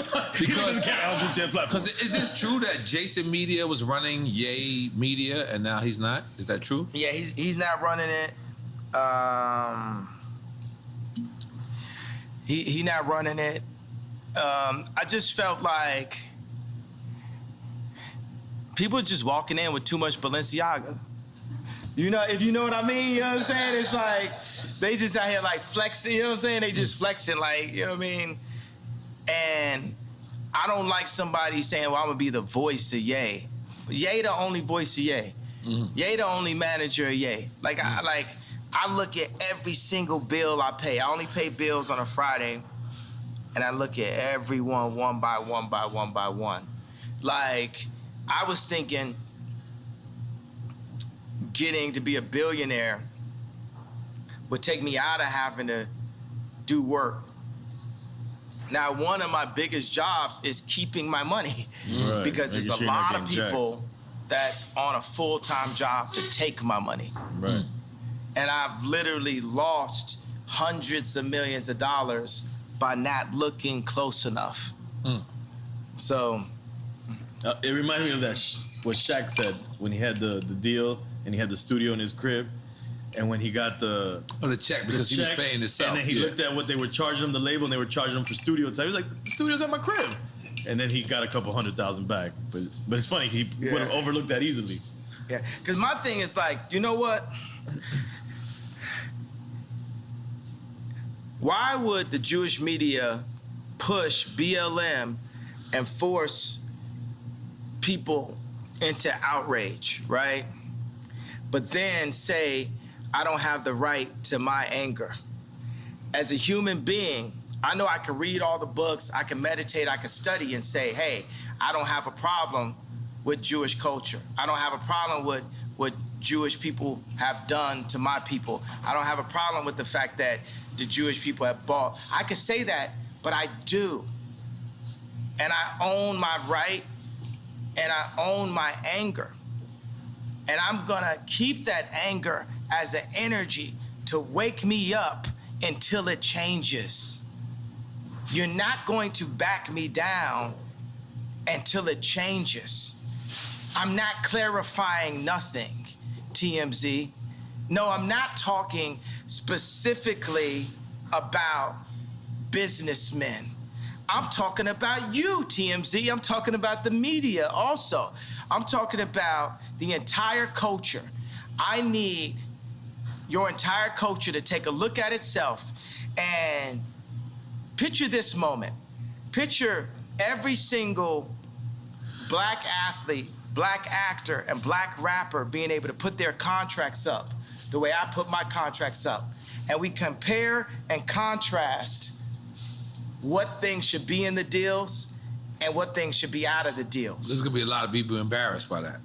is this true that Jason Media was running Ye Media and now he's not? Is that true? Yeah, he's not running it. He not running it. I just felt like people just walking in with too much Balenciaga. You know, if you know what I mean, you know what I'm saying? It's like, they just out here like flexing, you know what I'm saying? They just flexing like, you know what I mean? And I don't like somebody saying, well, I'm gonna be the voice of Ye. Ye the only voice of Ye. Ye the only manager of Ye. Like, I look at every single bill I pay. I only pay bills on a Friday, and I look at everyone one by one. Like, I was thinking, getting to be a billionaire would take me out of having to do work. Now, one of my biggest jobs is keeping my money because there's a lot of people that's on a full-time job to take my money. Right. And I've literally lost hundreds of millions of dollars by not looking close enough. So it reminded me of that what Shaq said when he had the deal and he had the studio in his crib, and when he got the check because he was paying himself. And then he looked at what they were charging him, the label, and they were charging him for studio time. He was like, the studio's at my crib. And then he got a couple $100,000 back. But it's funny, he would have overlooked that easily. Yeah, because my thing is like, you know what? Why would the Jewish media push BLM and force people into outrage, right? But then say, I don't have the right to my anger. As a human being, I know I can read all the books, I can meditate, I can study and say, hey, I don't have a problem with Jewish culture. I don't have a problem with what Jewish people have done to my people. I don't have a problem with the fact that the Jewish people have bought. I can say that, but I do. And I own my right, and I own my anger. And I'm gonna keep that anger as an energy to wake me up until it changes. You're not going to back me down until it changes. I'm not clarifying nothing, TMZ. No, I'm not talking specifically about businessmen. I'm talking about you, TMZ. I'm talking about the media also. I'm talking about the entire culture. I need your entire culture to take a look at itself and picture this moment. Picture every single black athlete, black actor, and black rapper being able to put their contracts up the way I put my contracts up. And we compare and contrast what things should be in the deals and what things should be out of the deals. There's gonna be a lot of people embarrassed by that.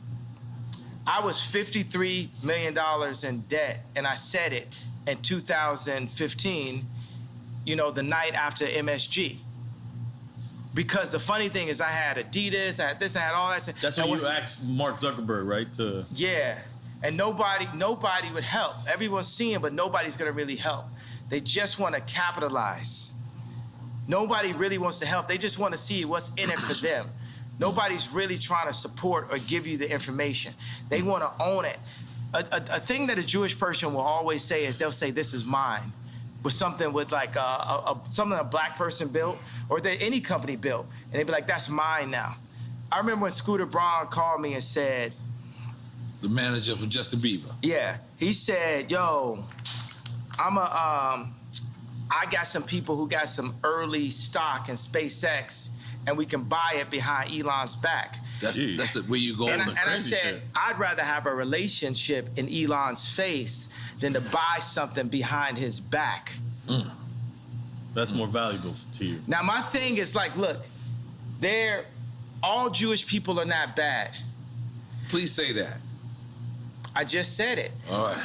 I was $53 million in debt, and I said it in 2015, you know, the night after MSG. Because the funny thing is I had Adidas, I had this, I had all that. That's when you asked Mark Zuckerberg, right? Yeah, and nobody would help. Everyone's seeing, but nobody's gonna really help. They just wanna capitalize. Nobody really wants to help. They just wanna see what's in it for them. Nobody's really trying to support or give you the information. They wanna own it. A thing that a Jewish person will always say is they'll say, this is mine. With something with like something a black person built or that any company built. And they'd be like, that's mine now. I remember when Scooter Braun called me and said, the manager for Justin Bieber. Yeah, he said, yo, I got some people who got some early stock in SpaceX and we can buy it behind Elon's back. That's where you go. And I said, shit. I'd rather have a relationship in Elon's face than to buy something behind his back. That's more valuable to you. Now, my thing is like, look, all Jewish people are not bad. Please say that. I just said it. All right.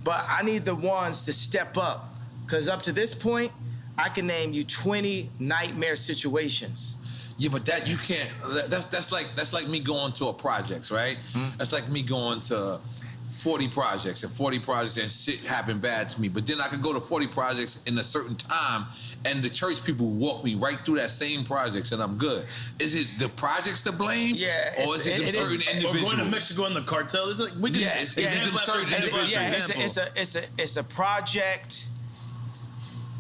But I need the ones to step up. Because up to this point, I can name you 20 nightmare situations. Yeah, but that you can't. That's like me going to a projects, right? That's like me going to 40 projects and 40 projects and shit happened bad to me. But then I could go to 40 projects in a certain time and the church people walk me right through that same projects and I'm good. Is it the projects to blame? Yeah. Or is it them certain individuals? Or going to Mexico and the cartel? Is it like, we can, is it them certain individuals? It's a project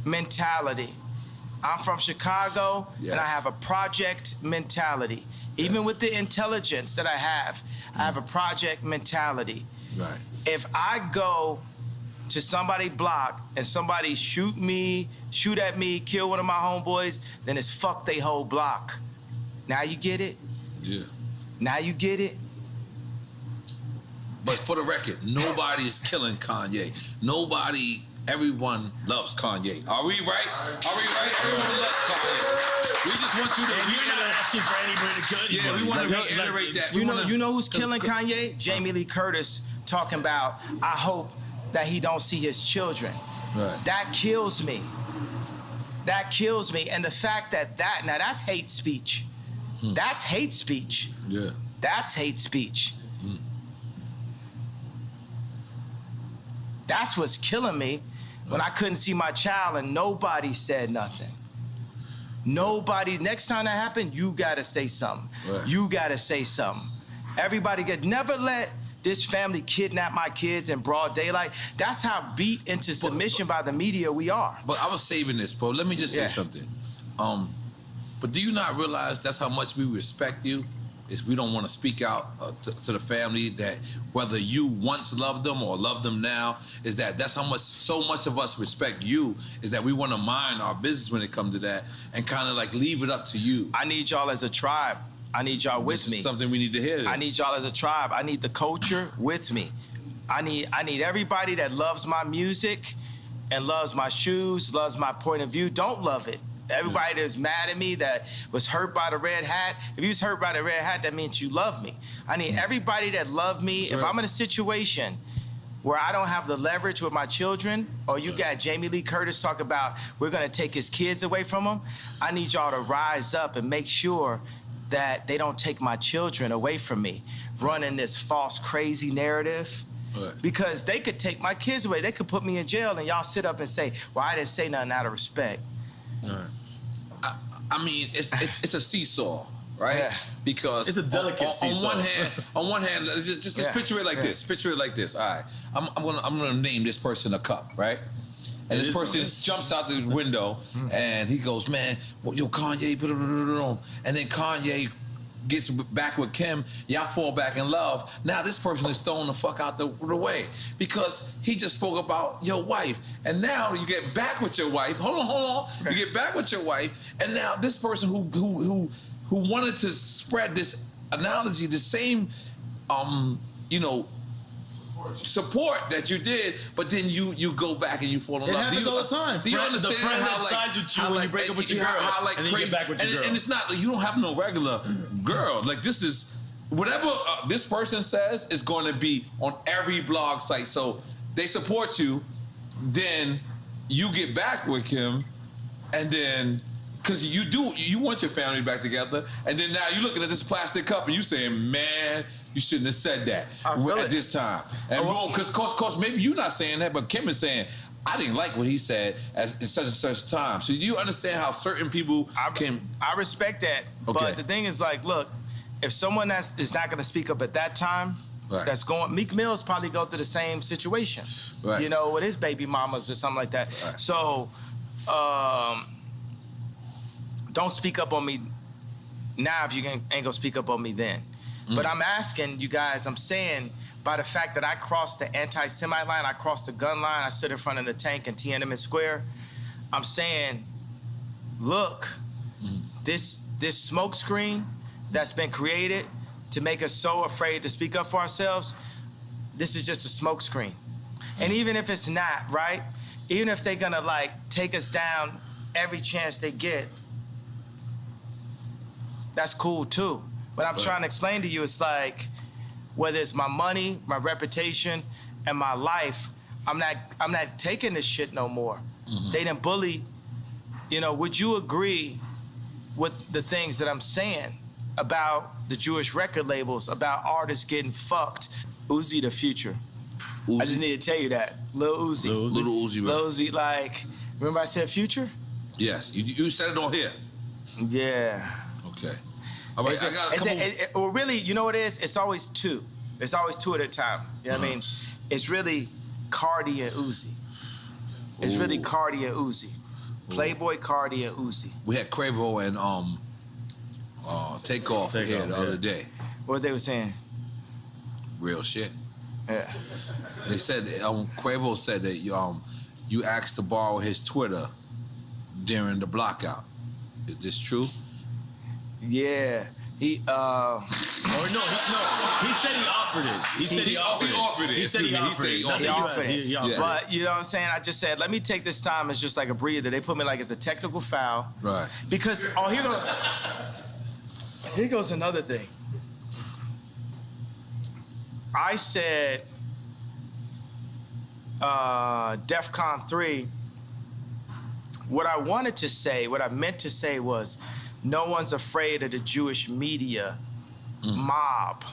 mentality. I'm from Chicago, and I have a project mentality. Even with the intelligence that I have a project mentality. Right. If I go to somebody's block and somebody shoot at me, kill one of my homeboys, then it's fuck they whole block. Now you get it? Yeah. Now you get it? But for the record, nobody's killing Kanye. Everyone loves Kanye. Are we right? Everyone loves Kanye. We just want you to. You're not asking for anybody to kill anybody. Yeah, we want to reiterate that. You know who's killing Kanye? Jamie Lee Curtis talking about, I hope that he don't see his children. Right. That kills me. That kills me. And the fact that now that's hate speech. That's hate speech. Yeah. That's hate speech. That's what's killing me when I couldn't see my child and nobody said nothing. Nobody, next time that happens, you gotta say something. Right. You gotta say something. Everybody never let this family kidnap my kids in broad daylight. That's how beat into submission by the media we are. But I was saving this, bro. Let me just say something. But do you not realize that's how much we respect you? Is we don't want to speak out to the family that whether you once loved them or love them now, is that's how much, so much of us respect you, is that we want to mind our business when it comes to that and kind of like leave it up to you. I need y'all as a tribe. I need y'all with me. This is something we need to hear. I need y'all as a tribe. I need the culture with me. I need everybody that loves my music and loves my shoes, loves my point of view. Don't love it. Everybody that's mad at me, that was hurt by the red hat. If you was hurt by the red hat, that means you love me. I need everybody that love me. Sure. If I'm in a situation where I don't have the leverage with my children, or you got Jamie Lee Curtis talk about we're gonna take his kids away from him, I need y'all to rise up and make sure that they don't take my children away from me, running this false, crazy narrative. Right. Because they could take my kids away. They could put me in jail, and y'all sit up and say, well, I didn't say nothing out of respect. All right. I mean, it's a seesaw, right? Yeah. Because it's a delicate seesaw. On one hand, just picture it like this. Picture it like this. All right, I'm gonna name this person a cup, right? And this person jumps out the window and he goes, man, yo, Kanye, and then Kanye gets back with Kim, y'all fall back in love. Now this person is thrown the fuck out the way because he just spoke about your wife. And now you get back with your wife. Hold on. You get back with your wife, and now this person who wanted to spread this analogy, the same support that you did, but then you go back and you fall in love. It happens all the time. Do you understand the friend that sides with you when you break up with your girl, and then you get back with your girl. And it's not like you don't have no regular girl. Like this is whatever this person says is going to be on every blog site. So they support you, then you get back with him, and then because you want your family back together, and then now you're looking at this plastic cup and you saying, man, you shouldn't have said that at this time. And because course, maybe you're not saying that, but Kim is saying, I didn't like what he said at such and such time. So do you understand how certain people can... I respect that, but the thing is like, look, if someone is not going to speak up at that time, that's going... Meek Mill's probably go through the same situation, with his baby mamas or something like that. Right. So, don't speak up on me now if you ain't gonna speak up on me then. But I'm asking you guys, I'm saying, by the fact that I crossed the anti-Semite line, I crossed the gun line, I stood in front of the tank in Tiananmen Square, I'm saying, look, this smoke screen that's been created to make us so afraid to speak up for ourselves, this is just a smoke screen. And even if it's not, right? Even if they're gonna take us down every chance they get, that's cool too. But I'm trying to explain to you, it's like, whether it's my money, my reputation, and my life, I'm not taking this shit no more. They done bully. Would you agree with the things that I'm saying about the Jewish record labels, about artists getting fucked? Uzi the future. Uzi? I just need to tell you that. Lil Uzi. Little Uzi, right? Lil Uzi, remember I said future? Yes, you said it on here. Yeah. Okay. All right, I got a couple... well, really, you know what it is? It's always two. It's always two at a time. You know what I mean? It's really Cardi and Uzi. It's really Cardi and Uzi. Playboy Cardi and Uzi. We had Quavo and Takeoff here the other day. What they were saying? Real shit. Yeah. They said Quavo said that you asked to borrow his Twitter during the blockout. Is this true? Yeah. He said he offered it. He said he offered it. He said he offered it. But you know what I'm saying? I just said, let me take this time as just like a breather. They put me as a technical foul. Right. Because here goes another thing. I said DEFCON 3. What I wanted to say, what I meant to say was, no one's afraid of the Jewish media mob,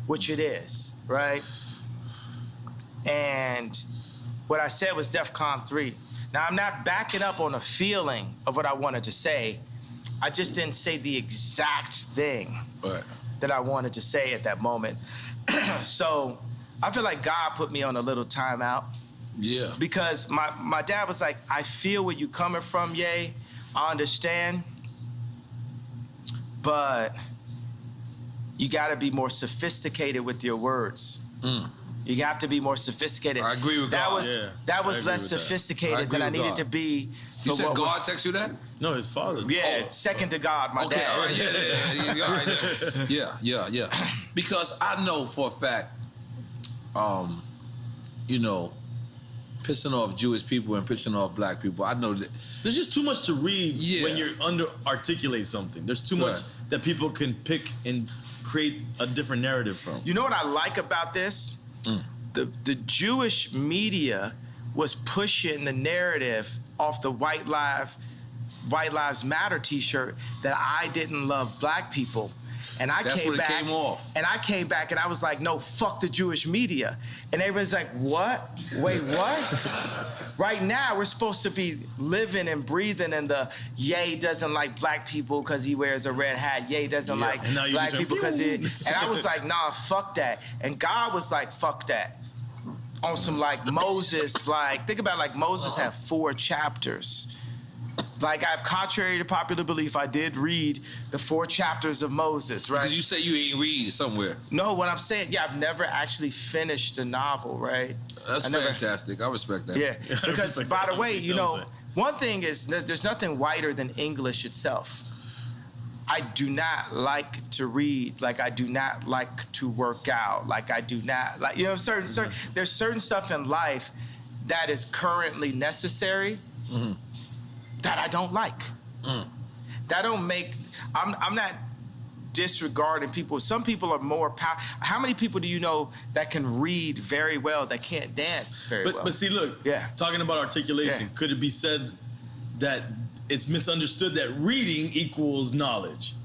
which it is, right? And what I said was DEFCON 3. Now, I'm not backing up on a feeling of what I wanted to say. I just didn't say the exact thing that I wanted to say at that moment. So I feel like God put me on a little timeout. Yeah. Because my dad was like, I feel where you coming from, Ye. I understand. But you gotta be more sophisticated with your words. You have to be more sophisticated. I agree with God. That was less sophisticated than I needed to be. You said God text you that? No, his father. Yeah, second to God, my dad. All right, yeah. Because I know for a fact, you know, pissing off Jewish people and pissing off black people. I know that there's just too much to read when you're articulate something. There's too much that people can pick and create a different narrative from. You know what I like about this? The Jewish media was pushing the narrative off the White Lives Matter T-shirt that I didn't love black people. And I came back and I was like, no, fuck the Jewish media. And everybody's like, what? Wait, what? Right now, we're supposed to be living and breathing in the Ye doesn't like black people because he wears a red hat. Ye doesn't like black people because he... And I was like, nah, fuck that. And God was like, fuck that. On some like Moses, like, think about like Moses had 4 chapters. Like, contrary to popular belief, I did read the 4 chapters of Moses, right? Because you say you ain't read somewhere. No, what I'm saying, I've never actually finished a novel, right? That's fantastic. I respect that. Yeah, because by the way, you know, one thing is there's nothing whiter than English itself. I do not like to read, like I do not like to work out, like I do not like, you know, there's certain stuff in life that is currently necessary that I don't like. That don't make, I'm not disregarding people. Some people are more how many people do you know that can read very well that can't dance very well? But see, look, talking about articulation, could it be said that it's misunderstood that reading equals knowledge?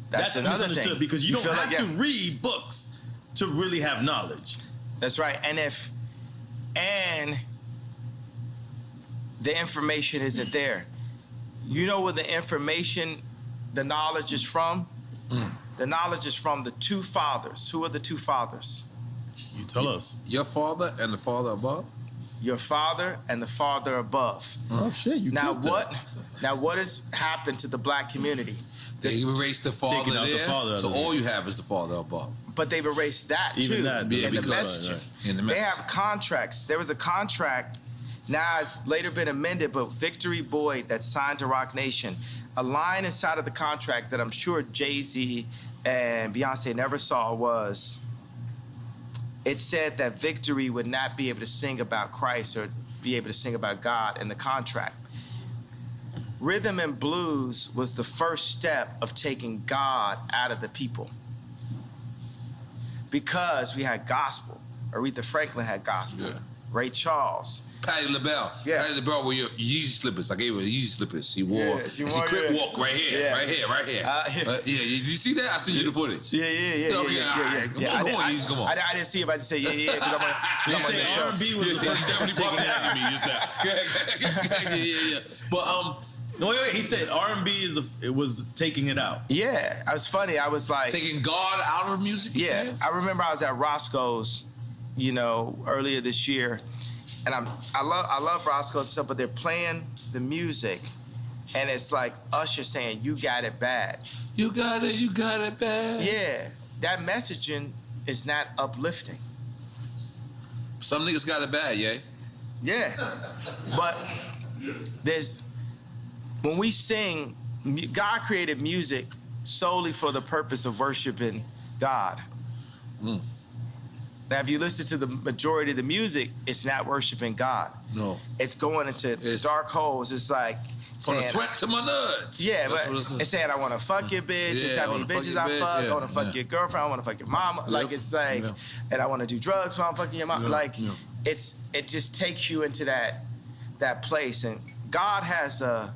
That's another misunderstood thing. Because you don't have to read books to really have knowledge. That's right. And the information isn't there. You know where the information, the knowledge is from? The knowledge is from the 2 fathers. Who are the 2 fathers? You tell us. Your father and the father above? Your father and the father above. Oh shit! Now what has happened to the black community? They erased the father there, so all you have is the father above. But they've erased that Even too. That, in the messaging. They have contracts. There was a contract. Now it's later been amended, but Victory Boyd that signed to Rock Nation, a line inside of the contract that I'm sure Jay-Z and Beyonce never saw was, it said that Victory would not be able to sing about Christ or be able to sing about God in the contract. Rhythm and blues was the first step of taking God out of the people. Because we had gospel. Aretha Franklin had gospel. Ray Charles. Patti LaBelle. Patti LaBelle wore your Yeezy slippers. I gave her Yeezy slippers. She wore. She crip walk right here. Right here. Did you see that? I sent you the footage. Yeah. Come on, Yeezy, come on. I didn't see it, but I just say because I'm on the show. R&B was the first step to taking it out of me. Just that. But no, wait. He said R&B was taking it out. Yeah, it was funny. I was like taking God out of music. Yeah, I remember I was at Roscoe's, you know, earlier this year, and I love Roscoe's and stuff, but they're playing the music, and it's like Usher saying, "You got it bad." You got it bad. Yeah, that messaging is not uplifting. Some niggas got it bad, yeah. Yeah, but when we sing, God created music solely for the purpose of worshiping God. Now, if you listen to the majority of the music, it's not worshiping God. No. It's going into dark holes. It's like from the sweat to my nuts. Yeah, but it's saying I want to fuck your bitch. It's how many bitches I fuck. I want to fuck your girlfriend. I want to fuck your mama. Like it's like, and I want to do drugs while I'm fucking your mom. Like it just takes you into that place. And God has a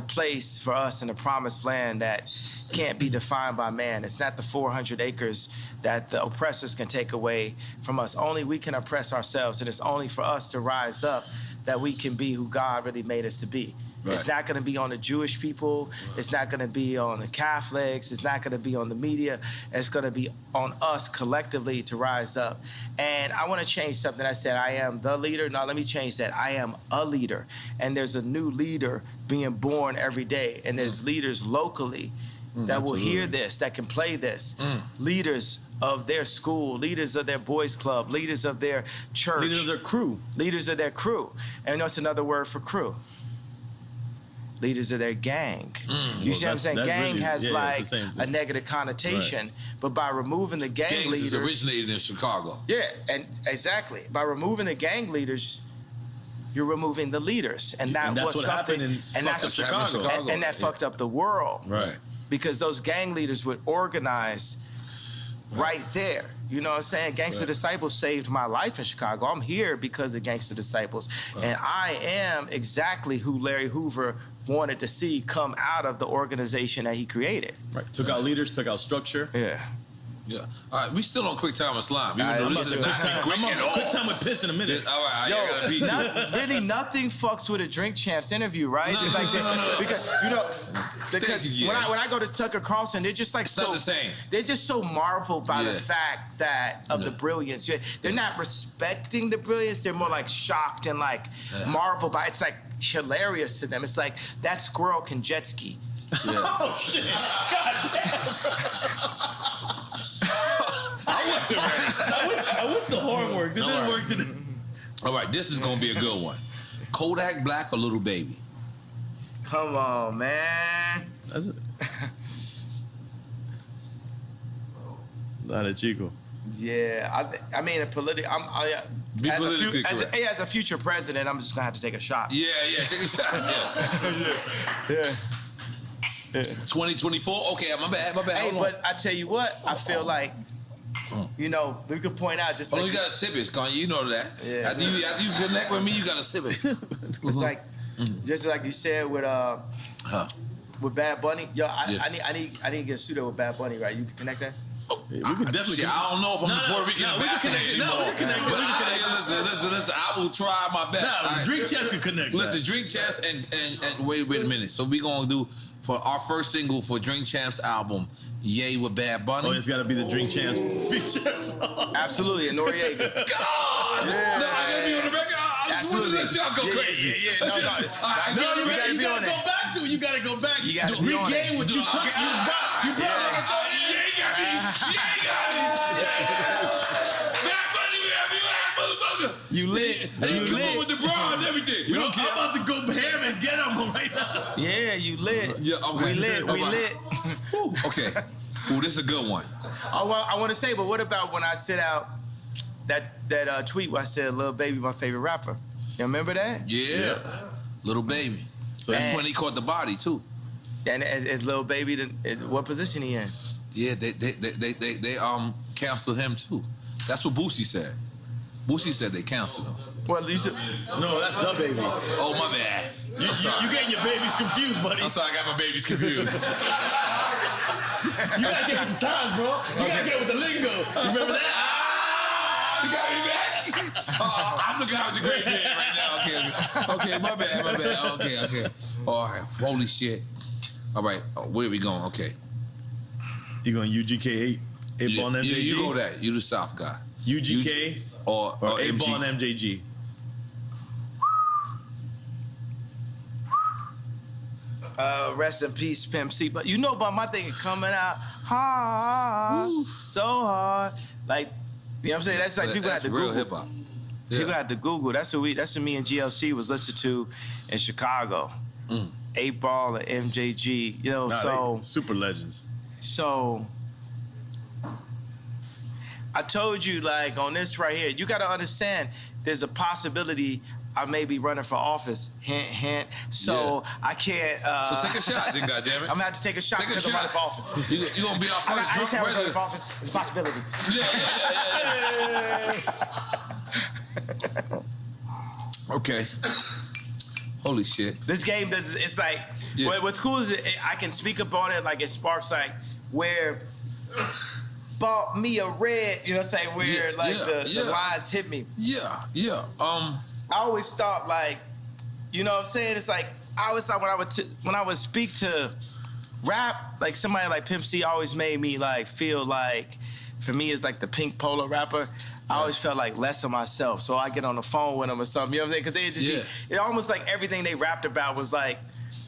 place for us in the promised land that can't be defined by man. It's not the 400 acres that the oppressors can take away from us. Only we can oppress ourselves, and it's only for us to rise up that we can be who God really made us to be. Right. It's not going to be on the Jewish people. It's not going to be on the Catholics. It's not going to be on the media. It's going to be on us collectively to rise up. And I want to change something. I said I am the leader. No, let me change that. I am a leader. And there's a new leader being born every day. And there's leaders locally that will hear this, that can play this. Leaders of their school, leaders of their boys club, leaders of their church. Leaders of their crew. Leaders of their crew. And that's another word for crew. Leaders of their gang. You see what I'm saying? Gang really, has like a negative connotation, right. But by removing the gang leaders... Gangs originated in Chicago. Yeah, and exactly. By removing the gang leaders, you're removing the leaders. And that's what happened in Chicago. And that fucked up the world. Right. Because those gang leaders would organize right there. You know what I'm saying? Gangster Disciples saved my life in Chicago. I'm here because of Gangster Disciples. And I am exactly who Larry Hoover wanted to see come out of the organization that he created. Right. Took out leaders, took out structure. Yeah. Yeah. All right, we still on quick time with slime. Quick time with piss in a minute. All right, I gotta beat you. Really, nothing fucks with a Drink Champs interview, right? No, it's like because when I go to Tucker Carlson, they're just like it's so not the same. They're just so marveled by the fact that of the brilliance. They're not respecting the brilliance. They're more like shocked and like marveled by. It's like hilarious to them. It's like that squirrel can jet ski. Yeah. Oh shit! God damn. I wish the horn worked. It didn't work today. All right, this is gonna be a good one. Kodak Black or Little Baby? Come on, man. That's it. Not a Chico. Yeah, I mean, as a future president, I'm just gonna have to take a shot. Yeah, take a shot. Yeah. 2024. Okay, my bad. Hey, but I tell you what, I feel like, you know, we could point out just. Oh, you gotta sip it, Kanye. You know that. Yeah. After you connect with me, you gotta sip it. It's like, just like you said with Bad Bunny. Yo, I need to get a studio with Bad Bunny, right? You can connect that. Yeah, we could definitely. I don't know if I'm a Puerto Rican ambassador anymore. We can connect. Listen. I will try my best. Drink Champs can connect. Listen, Drink Champs and wait a minute. So we gonna do for our first single for Drink Champs album, Yay with Bad Bunny. Oh, it's gotta be the Drink Champs feature song. Absolutely, and Noriega. God! Yeah. No, I gotta be on the record. I just want to let y'all go crazy. Yeah. No, you gotta go back to it. You gotta go back. You gotta regain what you took. You brought it. You lit. You come on with the bra and everything. We don't care. I'm about to go ham and get him right now. Yeah, you lit. Yeah, okay. We lit. Okay. Ooh, this is a good one. Oh, well, I want to say, but what about when I sent out that tweet where I said, "Lil Baby, my favorite rapper"? You remember that? Yeah. Little Baby. So that's when he caught the body too. And is Lil Baby what position he in? Yeah, they canceled him too. That's what Boosie said. Boosie said they canceled him. Well, no, that's the baby. Oh, my bad. You getting your babies confused, buddy. I'm sorry, I got my babies confused. You gotta get with the times, bro. You gotta get with the lingo. You remember that? You got me back? I'm the guy with the great beard right now. Okay, my bad. Okay. All right, holy shit. All right, where are we going? Okay. You going UGK 8 ball and MJG? You go that. You the South guy. UGK or 8 ball and MJG? Rest in peace, Pimp C. But you know about my thing coming out hard, so hard. Like, you know what I'm saying? That's like people had to Google. Hip hop. Yeah. People had to Google. That's what me and GLC was listening to in Chicago. 8 Ball and MJG. You know, so super legends. So I told you, like, on this right here, you got to understand there's a possibility I may be running for office. Hint, hint. So I can't. So take a shot, then, goddammit. I'm going to have to take a shot because I'm running for office. You're going to be our first drunk president. Running for office. It's a possibility. Yeah. Okay. Holy shit. This game does. It's like, what's cool is I can speak up on it. Like, it sparks, like, where bought me a red, you know what I'm saying? Where the lines hit me. Yeah. I always thought, like, you know what I'm saying? It's like, I was like, when I would speak to rap, like somebody like Pimp C always made me like feel like, for me, it's like the pink polo rapper. I always felt like less of myself. So I get on the phone with them or something, you know what I'm saying? Because they just it almost like everything they rapped about was like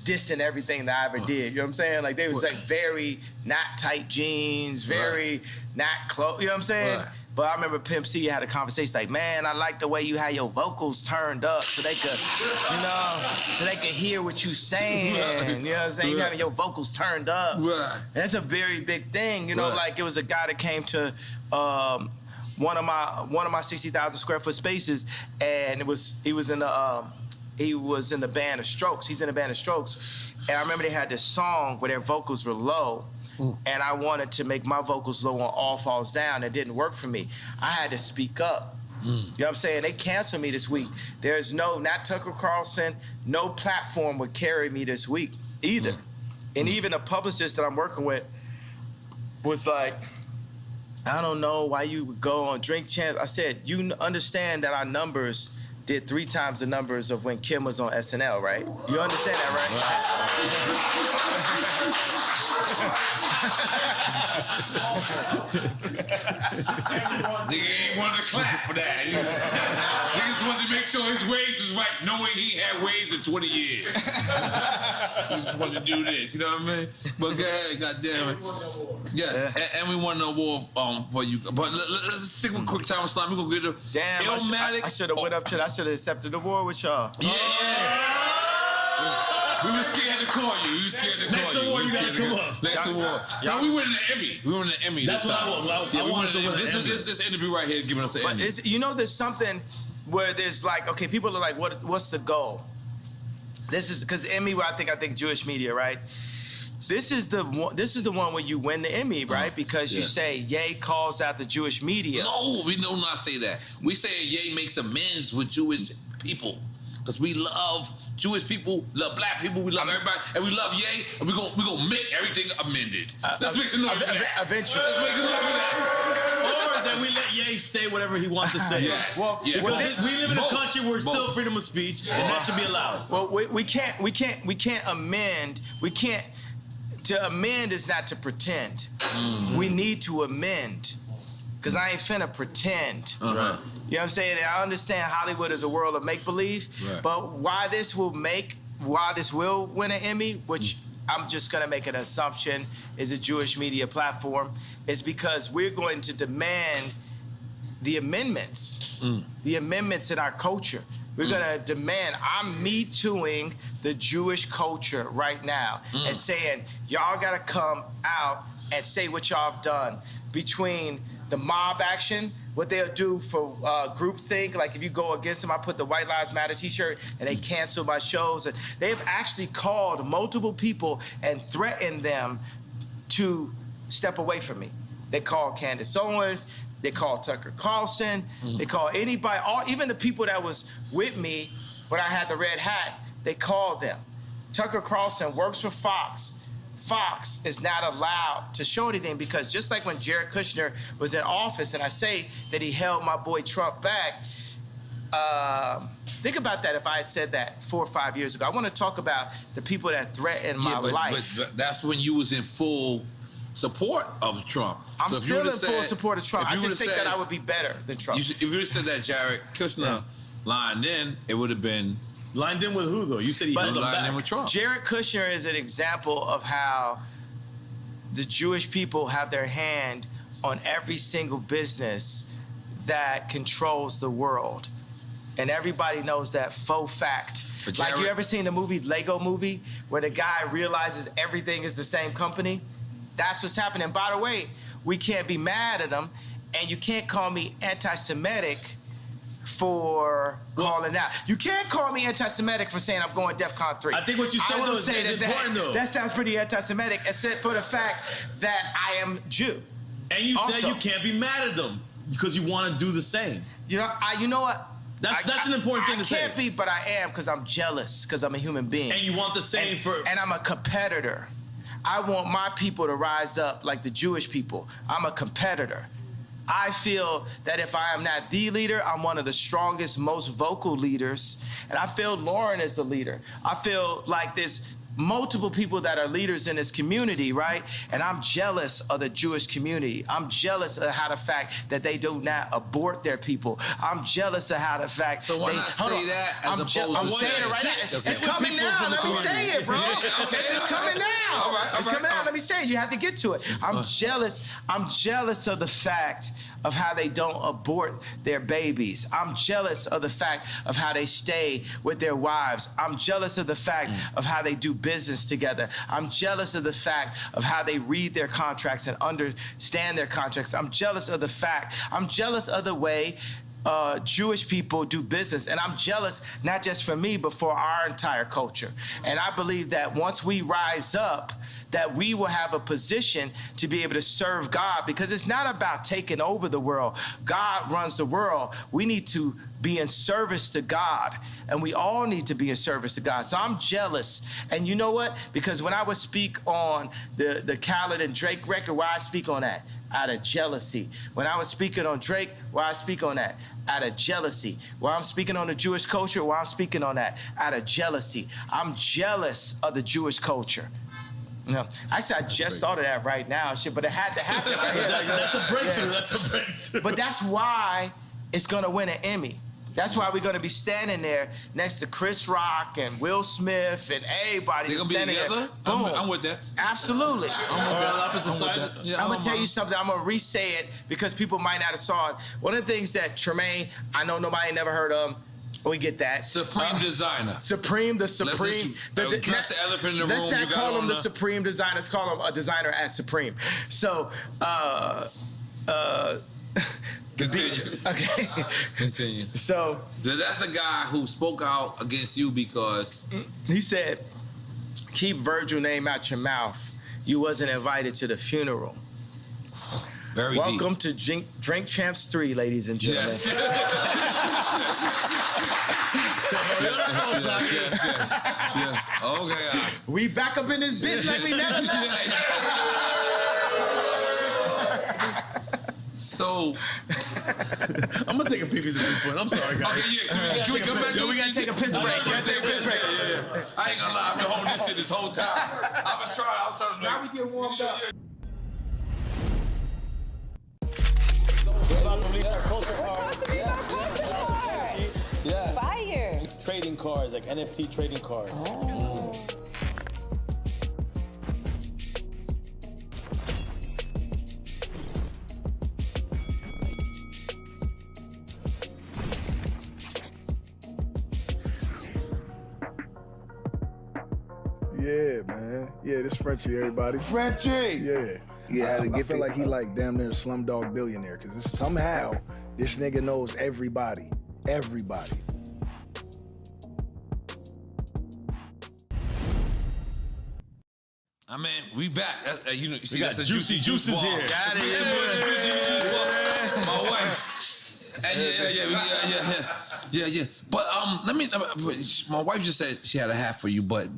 dissing everything that I ever did. You know what I'm saying? Like they was like very not tight jeans, very not close. You know what I'm saying? But I remember Pimp C had a conversation like, man, I like the way you had your vocals turned up so they could, you know, so they could hear what you saying. You know what I'm saying? You having your vocals turned up. And that's a very big thing. You know, like it was a guy that came to one of my 60,000 square foot spaces, and he was in the band of Strokes. He's in the band of Strokes, and I remember they had this song where their vocals were low. And I wanted to make my vocals low on All Falls Down. It didn't work for me. I had to speak up. You know what I'm saying? They canceled me this week. There's not Tucker Carlson, no platform would carry me this week either. And even a publicist that I'm working with was like, I don't know why you would go on Drink Champs. I said, you understand that our numbers did 3 times the numbers of when Kim was on SNL, right? You understand that, right? Nigga ain't wanted to clap for that. Niggas wanted to make sure his ways was right, knowing he had ways in 20 years. He just wanted to do this, you know what I mean? But go ahead, goddammit. Yes, and we won an award for you. But let's stick with quick time slam. We're gonna get it. Damn, I should have went up to. I should have accepted the award with y'all. We were scared to call you. We were scared to call you. Next award, you gotta come up. Next award. No, we winning the Emmy. We winning the Emmy. That's what I want. I wanted to win the Emmy. This interview right here giving us the Emmy. You know, there's something where there's like, okay, people are like, what's the goal? This is because Emmy. I think Jewish media, right? This is the one where you win the Emmy, right? Because you say Ye calls out the Jewish media. No, we do not say that. We say Ye makes amends with Jewish people because we love Jewish people, love black people, we love everybody, and we love Ye, and we gonna make everything amended. Let's make some noise for that. Eventually. Let's make some noise for that. Or then we let Ye say whatever he wants to say. Yes. Well, because we live in a country where it's still freedom of speech, and that should be allowed. Well, we can't amend. To amend is not to pretend. We need to amend. Because I ain't finna pretend. You know what I'm saying? I understand Hollywood is a world of make-believe, but why this will win an Emmy, which I'm just gonna make an assumption is a Jewish media platform, is because we're going to demand the amendments in our culture. We're gonna demand, I'm Me Tooing the Jewish culture right now and saying, y'all gotta come out and say what y'all have done between the mob action, what they'll do for groupthink, like if you go against them, I put the White Lives Matter t-shirt and they cancel my shows. And they've actually called multiple people and threatened them to step away from me. They called Candace Owens, they called Tucker Carlson, they called anybody, even the people that was with me when I had the red hat, they called them. Tucker Carlson works for Fox. Fox is not allowed to show anything because just like when Jared Kushner was in office and I say that he held my boy Trump back, think about that if I had said that 4 or 5 years ago. I want to talk about the people that threatened my life. But that's when you was in full support of Trump. I'm still in full support of Trump. I just think that I would be better than Trump. If you would have said that Jared Kushner lined in, it would have been... Lined in with who, though? You said he held them back. In with Trump. Jared Kushner is an example of how the Jewish people have their hand on every single business that controls the world. And everybody knows that faux fact. Like, you ever seen the movie, Lego Movie, where the guy realizes everything is the same company? That's what's happening. By the way, we can't be mad at them, and you can't call me anti-Semitic for calling out. You can't call me anti-Semitic for saying I'm going DEFCON 3. I think what you said though is important though. That sounds pretty anti-Semitic, except for the fact that I am Jew. And you said you can't be mad at them because you want to do the same. You know what? That's an important thing to say. I can't be, but I am because I'm jealous because I'm a human being. And you want the same and I'm a competitor. I want my people to rise up like the Jewish people. I'm a competitor. I feel that if I am not the leader, I'm one of the strongest, most vocal leaders. And I feel Lauren is a leader. I feel like there's multiple people that are leaders in this community, right? And I'm jealous of the Jewish community. I'm jealous of how the fact that they do not abort their people. I'm jealous of how the fact. So why not say that as opposed to I'm saying it right now. It's coming now. Let me say it, bro. It's coming now. All right, it's coming out. Let me say it. You have to get to it. I'm jealous. I'm jealous of the fact of how they don't abort their babies. I'm jealous of the fact of how they stay with their wives. I'm jealous of the fact of how they do business together. I'm jealous of the fact of how they read their contracts and understand their contracts. I'm jealous of the fact. I'm jealous of the way Jewish people do business. And I'm jealous, not just for me, but for our entire culture. And I believe that once we rise up, that we will have a position to be able to serve God, because it's not about taking over the world. God runs the world. We need to be in service to God, and we all need to be in service to God. So I'm jealous. And you know what? Because when I would speak on the Khaled and Drake record, why I speak on that? Out of jealousy. When I was speaking on Drake, why I speak on that? Out of jealousy. While I'm speaking on the Jewish culture, why I'm speaking on that? Out of jealousy. I'm jealous of the Jewish culture. No, actually, I just thought of that right now, shit, but it had to happen. That's a breakthrough. Yeah. That's a breakthrough. But that's why it's gonna win an Emmy. That's why we're gonna be standing there next to Chris Rock and Will Smith and everybody. They're gonna be together? Boom. I'm with that. Absolutely. I'm gonna tell you something. I'm gonna re-say it because people might not have saw it. One of the things that Tremaine, I know nobody never heard of him. We get that. Supreme designer. Supreme, the Supreme. That's the elephant in the room. Let's not call him the Supreme designer. Let's call him a designer at Supreme. So, Continue. Okay. Continue. So that's the guy who spoke out against you because he said, "Keep Virgil name out your mouth. You wasn't invited to the funeral." Very Welcome deep. to Drink Champs 3, ladies and gentlemen. Yes. Yes. Okay. We back up in this bitch like we never left. So I'm gonna take a pee-pee at this point. I'm sorry, guys. Okay, yeah. So can we come back? We gotta take a piss break. Yeah. I ain't gonna lie. I've been holding this shit this whole time. I was trying. Now we get warmed up. We're about to release our culture cards. Yeah. Fire. Trading cards, like NFT trading cards. Oh. Yeah, man. Yeah, this Frenchie, everybody. Frenchie! Yeah. Yeah, I feel like he like damn near a Slumdog Billionaire, because somehow this nigga knows everybody. Everybody. I mean, we back. You know, see, We got that's the Juicy Juices ball. here. Got it. My wife. And yeah. But my wife just said she had a hat for you. But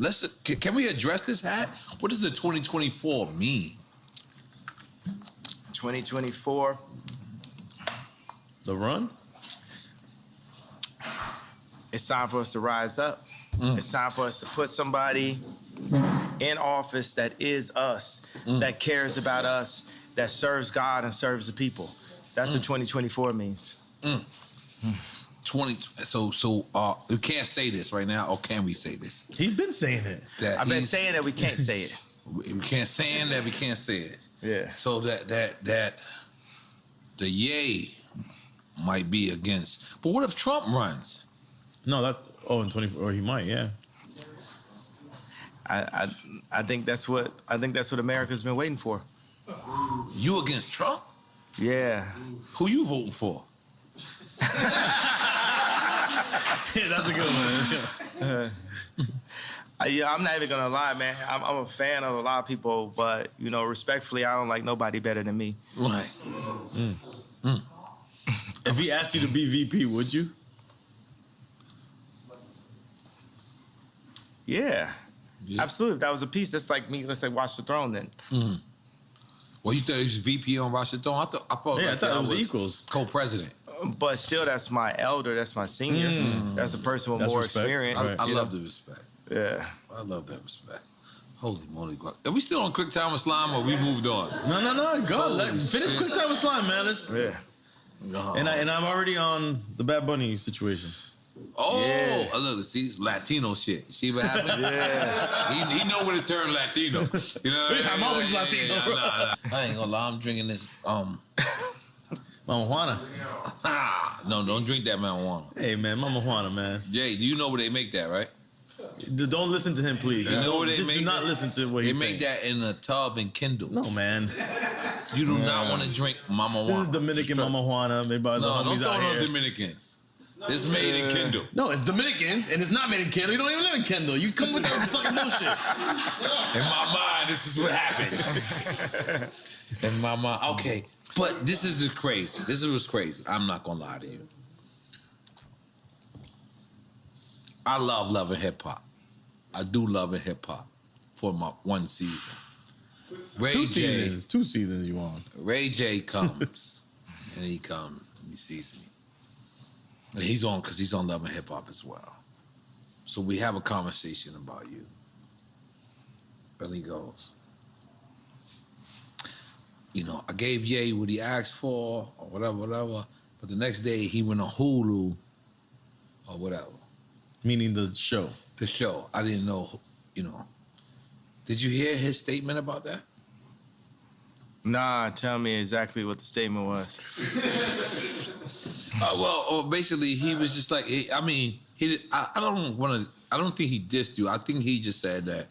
can we address this hat? What does the 2024 mean? 2024. The run? It's time for us to rise up. It's time for us to put somebody in office that is us, that cares about us, that serves God and serves the people. That's what 2024 means. 20. So we can't say this right now, or can we say this? He's been saying it. I've been saying that we can't say it. We can't say that we can't say it. Yeah. So that the yay might be against. But what if Trump runs? No, in 24, or he might, yeah. I think that's what America's been waiting for. You against Trump? Yeah. Who you voting for? Yeah, that's a good one. I'm not even gonna lie, man. I'm a fan of a lot of people, but respectfully, I don't like nobody better than me. Right. If he asked you to be VP, would you? Yeah. Absolutely. If that was a piece, that's like me. Let's say Watch the Throne then. Well, you thought he was VP on Washington? I thought I thought it was equals. Co-president. But still, that's my elder. That's my senior. That's a person with more respect. experience. I love the respect. Yeah. I love that respect. Holy moly. Are we still on Quick Time with Slime or we moved on? No. Go. Finish Quick Time with Slime, man. And I'm already on the Bad Bunny situation. Oh, Yeah. I love to see Latino shit. See what happened? Yeah. He know when to turn Latino. You know what I mean? I'm always Latino, bro. Nah. I ain't gonna lie. I'm drinking this. Mama Juana. No, don't drink that marijuana. Hey, man, Mama Juana, man. Jay, do you know where they make that, right? Don't listen to him, please. You know where they just make do not that? listen to what he's saying. They make that in a tub and Kindle. No, man. You do not want to drink Mama Juana. This is Dominican Mama Juana made by the No, don't homies throw out it on here. Dominicans. It's made in Kindle. No, it's Dominicans, and it's not made in Kendall. You don't even live in Kendall. You come with that fucking bullshit. In my mind, this is what happens. In my mind, okay. But this is the crazy. This is what's crazy. I'm not gonna lie to you. I love loving hip hop. I do love hip hop for my one season. Two seasons you on. Ray J comes, and he sees me. And he's on because he's on Love and Hip Hop as well. So we have a conversation about you. And he goes, you know, I gave Ye what he asked for or whatever. But the next day he went on Hulu or whatever. Meaning the show. The show. I didn't know, you know. Did you hear his statement about that? Nah, tell me exactly what the statement was. Basically, he was just like, I don't think he dissed you. I think he just said that.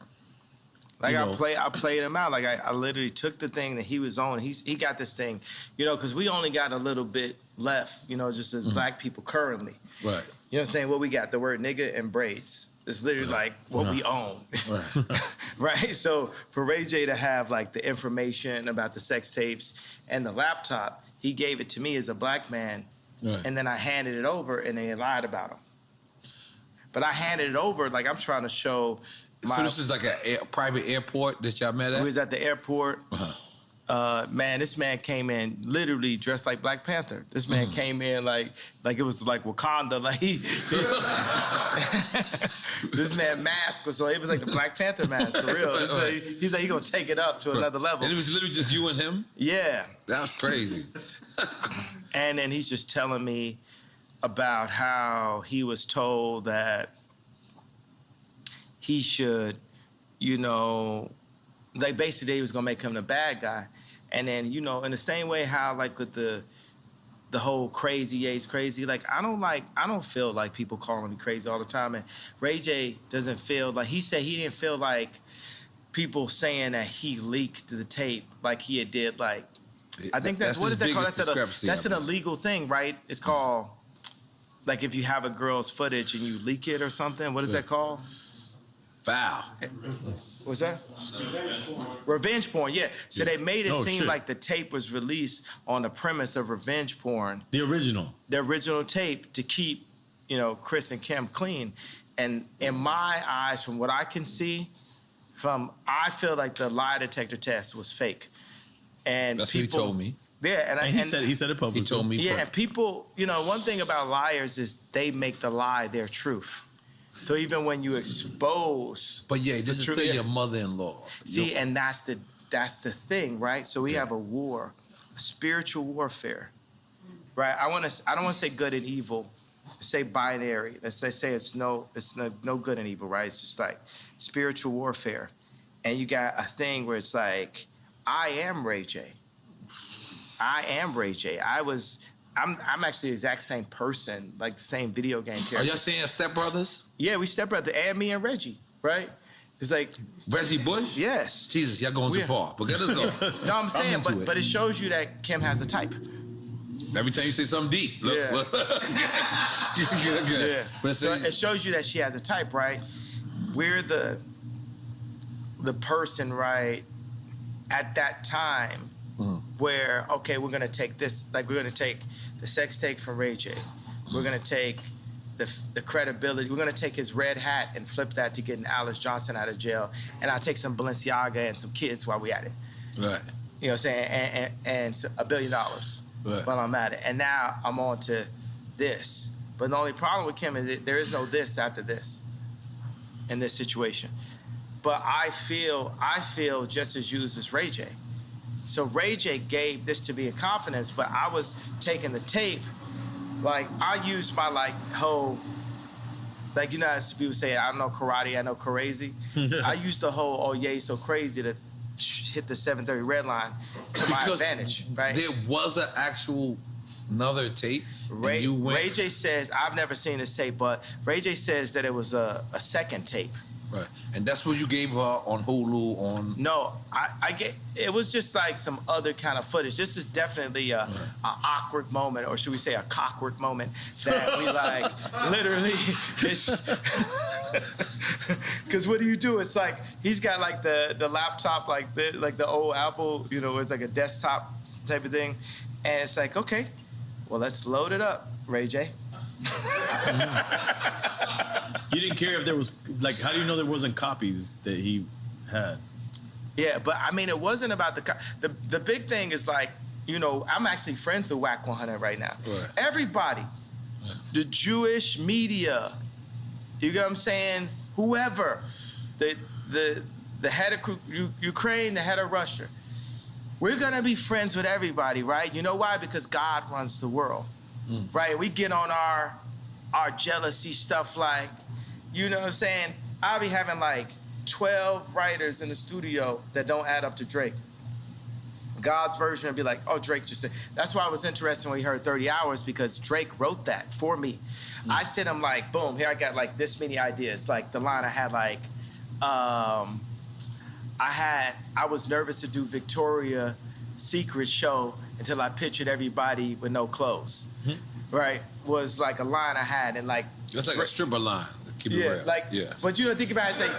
Like I played him out. Like I literally took the thing that he was on. He got this thing, you know, because we only got a little bit left, you know, just as black people currently. Right. You know what I'm saying? What we got, the word nigga and braids. It's literally like what we own. Right. Right? So for Ray J to have like the information about the sex tapes and the laptop, he gave it to me as a black man. Right. And then I handed it over and they lied about him. But I handed it over like I'm trying to show so this is like a private airport that y'all met at? We was at the airport. Man, this man came in literally dressed like Black Panther. This man came in like it was like Wakanda. Like this man mask was so it was like the Black Panther mask for real. So he's like he gonna take it up to another level. And it was literally just you and him? Yeah. That was crazy. And then he's just telling me about how he was told that he should, you know, like basically he was gonna make him the bad guy. And then, you know, in the same way how like with the whole crazy, Ye's crazy, like I don't feel like people calling me crazy all the time. And Ray J doesn't feel like, he said he didn't feel like people saying that he leaked the tape like he had did like, I think that's what is that called? That's an illegal thing, right? It's called, like if you have a girl's footage and you leak it or something, what is that called? Foul. What's that? Revenge porn, yeah. So they made it seem like the tape was released on the premise of revenge porn. The original tape to keep, you know, Chris and Kim clean. And in my eyes, from what I can see, I feel like the lie detector test was fake. And that's people, what he told me. Yeah, and he said it publicly. He told me. Yeah, and people, you know, one thing about liars is they make the lie their truth. So even when you expose, but yeah, this is still your mother-in-law. See, and that's the thing, right? So we have a war, a spiritual warfare, right? I don't want to say good and evil. Say binary. Let's say it's no good and evil, right? It's just like spiritual warfare, and you got a thing where it's like, I am Ray J. I am Ray J. I'm actually the exact same person, like the same video game character. Are y'all saying Step Brothers? Yeah, we Step Brothers, and me and Reggie, right? It's like Reggie Bush? Yes. Jesus, y'all going too far. But let's go. No, I'm saying, but it shows you that Kim has a type. Every time you say something deep. Look, yeah. Good. Yeah. But so it shows you that she has a type, right? We're the person, right, at that time where, okay, we're going to take this, like we're going to take the sex tape from Ray J. We're going to take the credibility. We're going to take his red hat and flip that to getting Alice Johnson out of jail. And I'll take some Balenciaga and some kids while we at it. Right. You know what I'm saying? And $1 billion Right. while I'm at it. And now I'm on to this. But the only problem with Kim is that there is no this after this in this situation. But I feel just as used as Ray J. So Ray J gave this to me in confidence, but I was taking the tape, like I used my like whole, like you know as people say, I know karate, I know crazy. I used the whole, oh yeah, so crazy to hit the 730 red line to my advantage, right? There was an actual another tape. Ray J says, I've never seen this tape, but Ray J says that it was a second tape. Right. And that's what you gave her on Hulu on... No, it was just like some other kind of footage. This is definitely a awkward moment, or should we say a cockward moment, that we like, literally, it's... Because what do you do? It's like, he's got like the laptop, like the old Apple, you know, it's like a desktop type of thing. And it's like, okay, well, let's load it up, Ray J. You didn't care if there was, like, how do you know there wasn't copies that he had? Yeah, but I mean, it wasn't about the big thing is like, you know, I'm actually friends with Whack 100 right now. Right. Everybody, the Jewish media, you get what I'm saying? Whoever, the head of Ukraine, the head of Russia, we're gonna be friends with everybody, right? You know why? Because God runs the world, right? We get on our jealousy stuff like, you know what I'm saying? I'll be having like 12 writers in the studio that don't add up to Drake. God's version would be like, oh, Drake just said. That's why I was interested when we heard 30 Hours, because Drake wrote that for me. I sent him like, boom, here I got like this many ideas. Like the line I had like, I was nervous to do Victoria's Secret show until I pictured everybody with no clothes, right? Was like a line I had, and like. That's like a stripper line. Keep it real. Yeah. But you know, think about it. It's like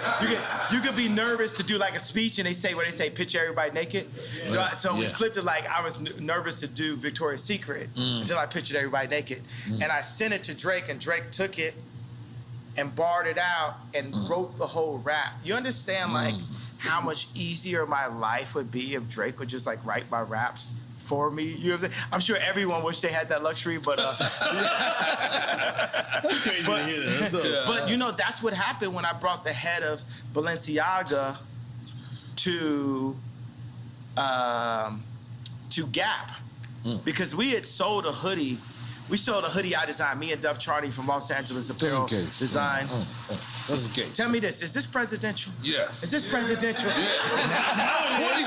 you could be nervous to do like a speech, and they say picture everybody naked. So we flipped it like I was nervous to do Victoria's Secret until I pictured everybody naked, and I sent it to Drake, and Drake took it and barred it out and wrote the whole rap. You understand like how much easier my life would be if Drake would just like write my raps for me? You know what I'm saying? I'm sure everyone wished they had that luxury, but That's crazy to hear that. But you know, that's what happened when I brought the head of Balenciaga to Gap, because we had sold a hoodie. We sold a hoodie I designed, me and Duff Charney from Los Angeles Apparel Design. That's the case. Tell me this, is this presidential? Yes. Is this presidential? Yeah.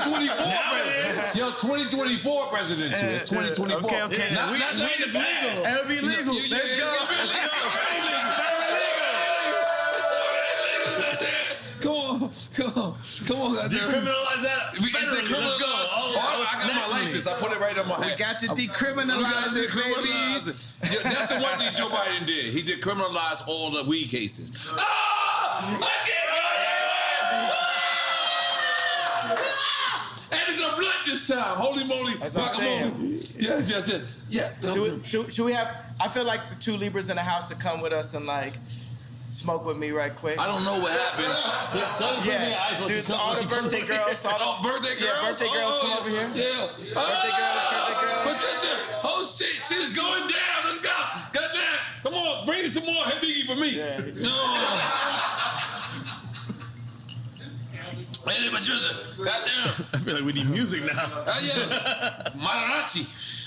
2024. Yo, 2024 presidential. It's 2024. Okay. Not it's legal. It'll be legal. Let's go. Come on. Decriminalize that. Let's go. I got my license. I put it right on my head. We got to decriminalize it, baby. That's the one thing Joe Biden did. He decriminalized all the weed cases. I can't and it's a blunt this time. Holy moly. Guacamole. Yes. Yeah. Should we have, I feel like the two Libras in the house to come with us and like smoke with me right quick. I don't know what happened. Dude, all the birthday girls. Birthday girls? Yeah, birthday girls, come over here. Yeah. Birthday girls. Patricia, oh shit, shit's going down. Let's go. Goddamn. Come on, bring some more Hey Biggie for me. Yeah. No. Hey, Patricia, goddamn. I feel like we need music now. Yeah. Mariachi.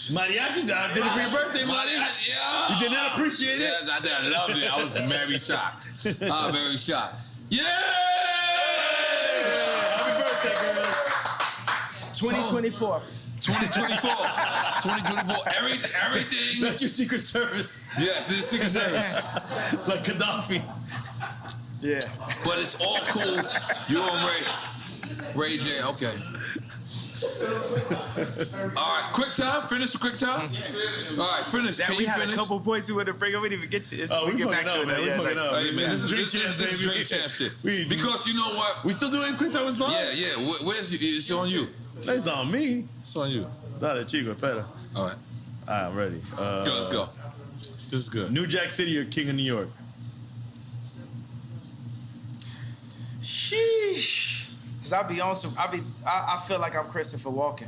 Mariachi, I did it for your birthday, Mariachi. Yeah. You did not appreciate it? Yes, I did. I loved it. I was very shocked. Very shocked. Yeah! Happy birthday, girls. 2024. 2024. Everything. That's your Secret Service. Yes, this is Secret Service. Like Gaddafi. Yeah. But it's all cool. You and Ray J, okay. All right, quick time. Finish the quick time. All right, finish. Can we you had finish? a couple points we wanted to bring up. We didn't even get to this. We get back to it. Man. We fucking up. Hey, man, this is Drink Drink Champ shit. Because you know what? We still doing quick time with Slogan? Yeah. Where's it's on you? It's on me. It's on you. Dale, chico, espera. All right. I'm ready. Let's go. This is good. New Jack City or King of New York? Sheesh. Cause I feel like I'm Christopher Walken.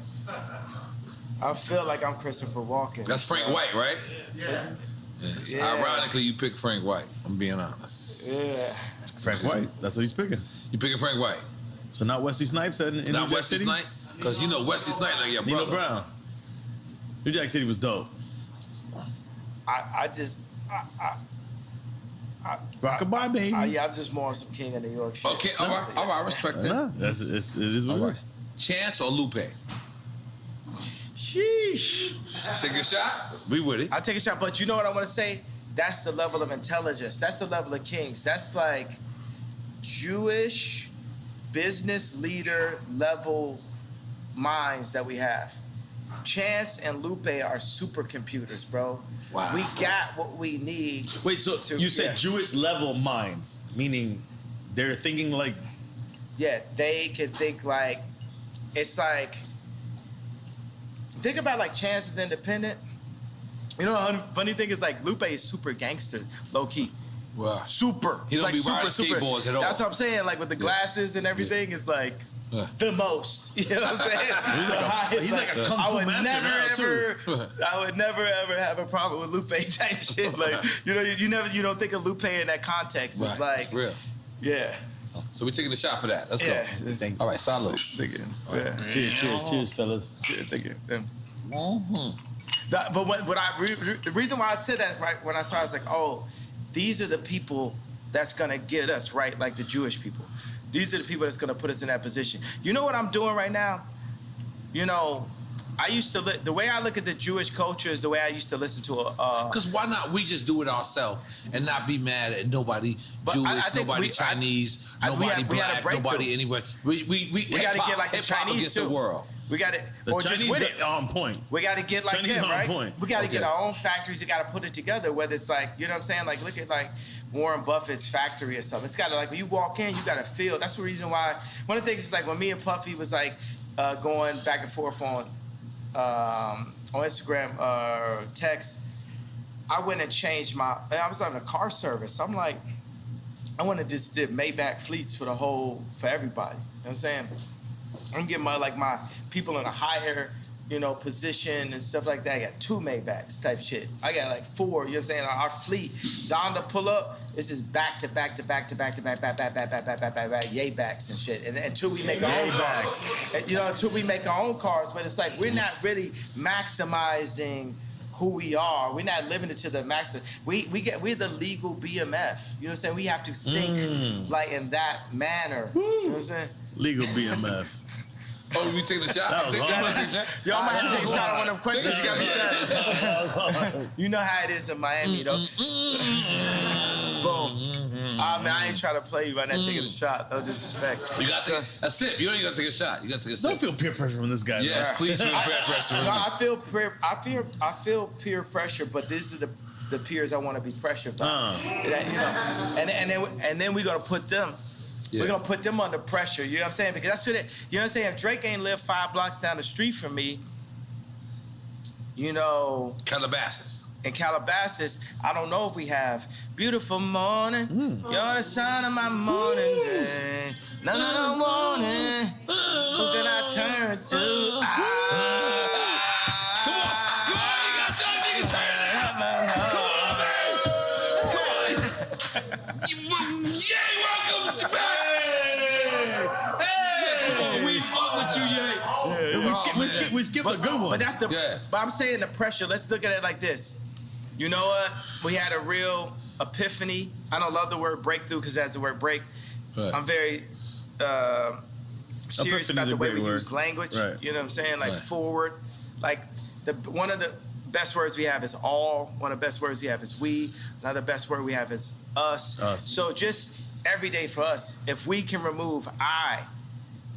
I feel like I'm Christopher Walken. That's Frank White, right? Yeah. Yeah. Ironically, you pick Frank White. I'm being honest. Yeah. Frank White. That's what he's picking. You picking Frank White? So not Wesley Snipes in not New Jack Wesley City? Snipes? Because you know Wesley Snipes like your brother. Nino Brown. New Jack City was dope. Rockabye, baby. Yeah, I'm just more on some King of New York shit. Okay, all right, I respect that. Nah, it is what it is. Chance or Lupe? Sheesh. Take a shot. We with it. I'll take a shot, but you know what I want to say? That's the level of intelligence. That's the level of kings. That's like Jewish business leader level minds that we have. Chance and Lupe are supercomputers, bro. Wow. We got what we need. Wait, so you said Jewish level minds, meaning they're thinking like... Yeah, they can think like, it's like, think about like Chance is independent. You know, the funny thing is like Lupe is super gangster, low key. Wow. Super. He don't like be riding skateboards at all. That's what I'm saying. Like with the glasses and everything, it's like the most. You know what I'm saying? He's like a kung fu master now, too. I would never ever have a problem with Lupe type shit. Like you don't think of Lupe in that context. It's like it's real. Yeah. So we're taking the shot for that. Let's Yeah. go. Thank you. All right, salute. Thank you. Right. Yeah. Cheers, fellas. Cheers, thank you. Mm-hmm. But the reason why I said that right when I started, I was like, oh, these are the people that's gonna get us right, like the Jewish people. These are the people that's gonna put us in that position. You know what I'm doing right now? You know, I used to the way I look at the Jewish culture is the way I used to listen to a. Because why not we just do it ourselves and not be mad at nobody Jewish, nobody Chinese, nobody black, nobody anywhere. We gotta get like the Chinese against too. the world. We got it. The Chinese get on point. We got to get like Chinese them, on right? point. We got to get our own factories. We got to put it together. Whether it's like, you know what I'm saying? Like, look at like Warren Buffett's factory or something. It's got to like when you walk in, you got to feel. That's the reason why. One of the things is like when me and Puffy was like going back and forth on Instagram or text. I went and changed I was on a car service. I'm like, I want to just did Maybach fleets for everybody. You know what I'm saying? I'm getting my people in a higher, position and stuff like that. I got 2 Maybachs type shit. I got like 4, you know what I'm saying? Our fleet, Don to pull up, this is back to back, yay backs and shit. And until we make our own cars. Until we make our own cars, but it's like we're not really maximizing who we are. We're not living it to the max. We're the legal BMF. You know what I'm saying? We have to think like in that manner. You know what I'm saying? Legal BMF. Oh, we taking a shot? Yo, I might have to take a shot on one of them questions. You got me shot. You know how it is in Miami, though. Boom. I ain't trying to play you by not taking a shot. No disrespect. You got to take a sip. You don't even got to take a shot. You got to take a sip. Don't feel peer pressure from this guy. Yes, man. please feel peer pressure. No, I feel peer pressure, but this is the peers I want to be pressured by. And then we're gonna put them. Yeah. We're gonna put them under pressure. You know what I'm saying? Because that's what you know what I'm saying. If Drake ain't lived 5 blocks down the street from me, Calabasas. In Calabasas, I don't know if we have beautiful morning. You're the sun of my morning day. No morning. Who can I turn to? Come on, you got time, nigga. Come on, man. Yay, welcome back. We skipped a good one. But that's But I'm saying the pressure. Let's look at it like this. You know what? We had a real epiphany. I don't love the word breakthrough because that's the word break. Right. I'm very serious about the way we use language. Right. You know what I'm saying? Like forward. Like one of the best words we have is all. One of the best words we have is we. Another best word we have is us. So just every day for us, if we can remove I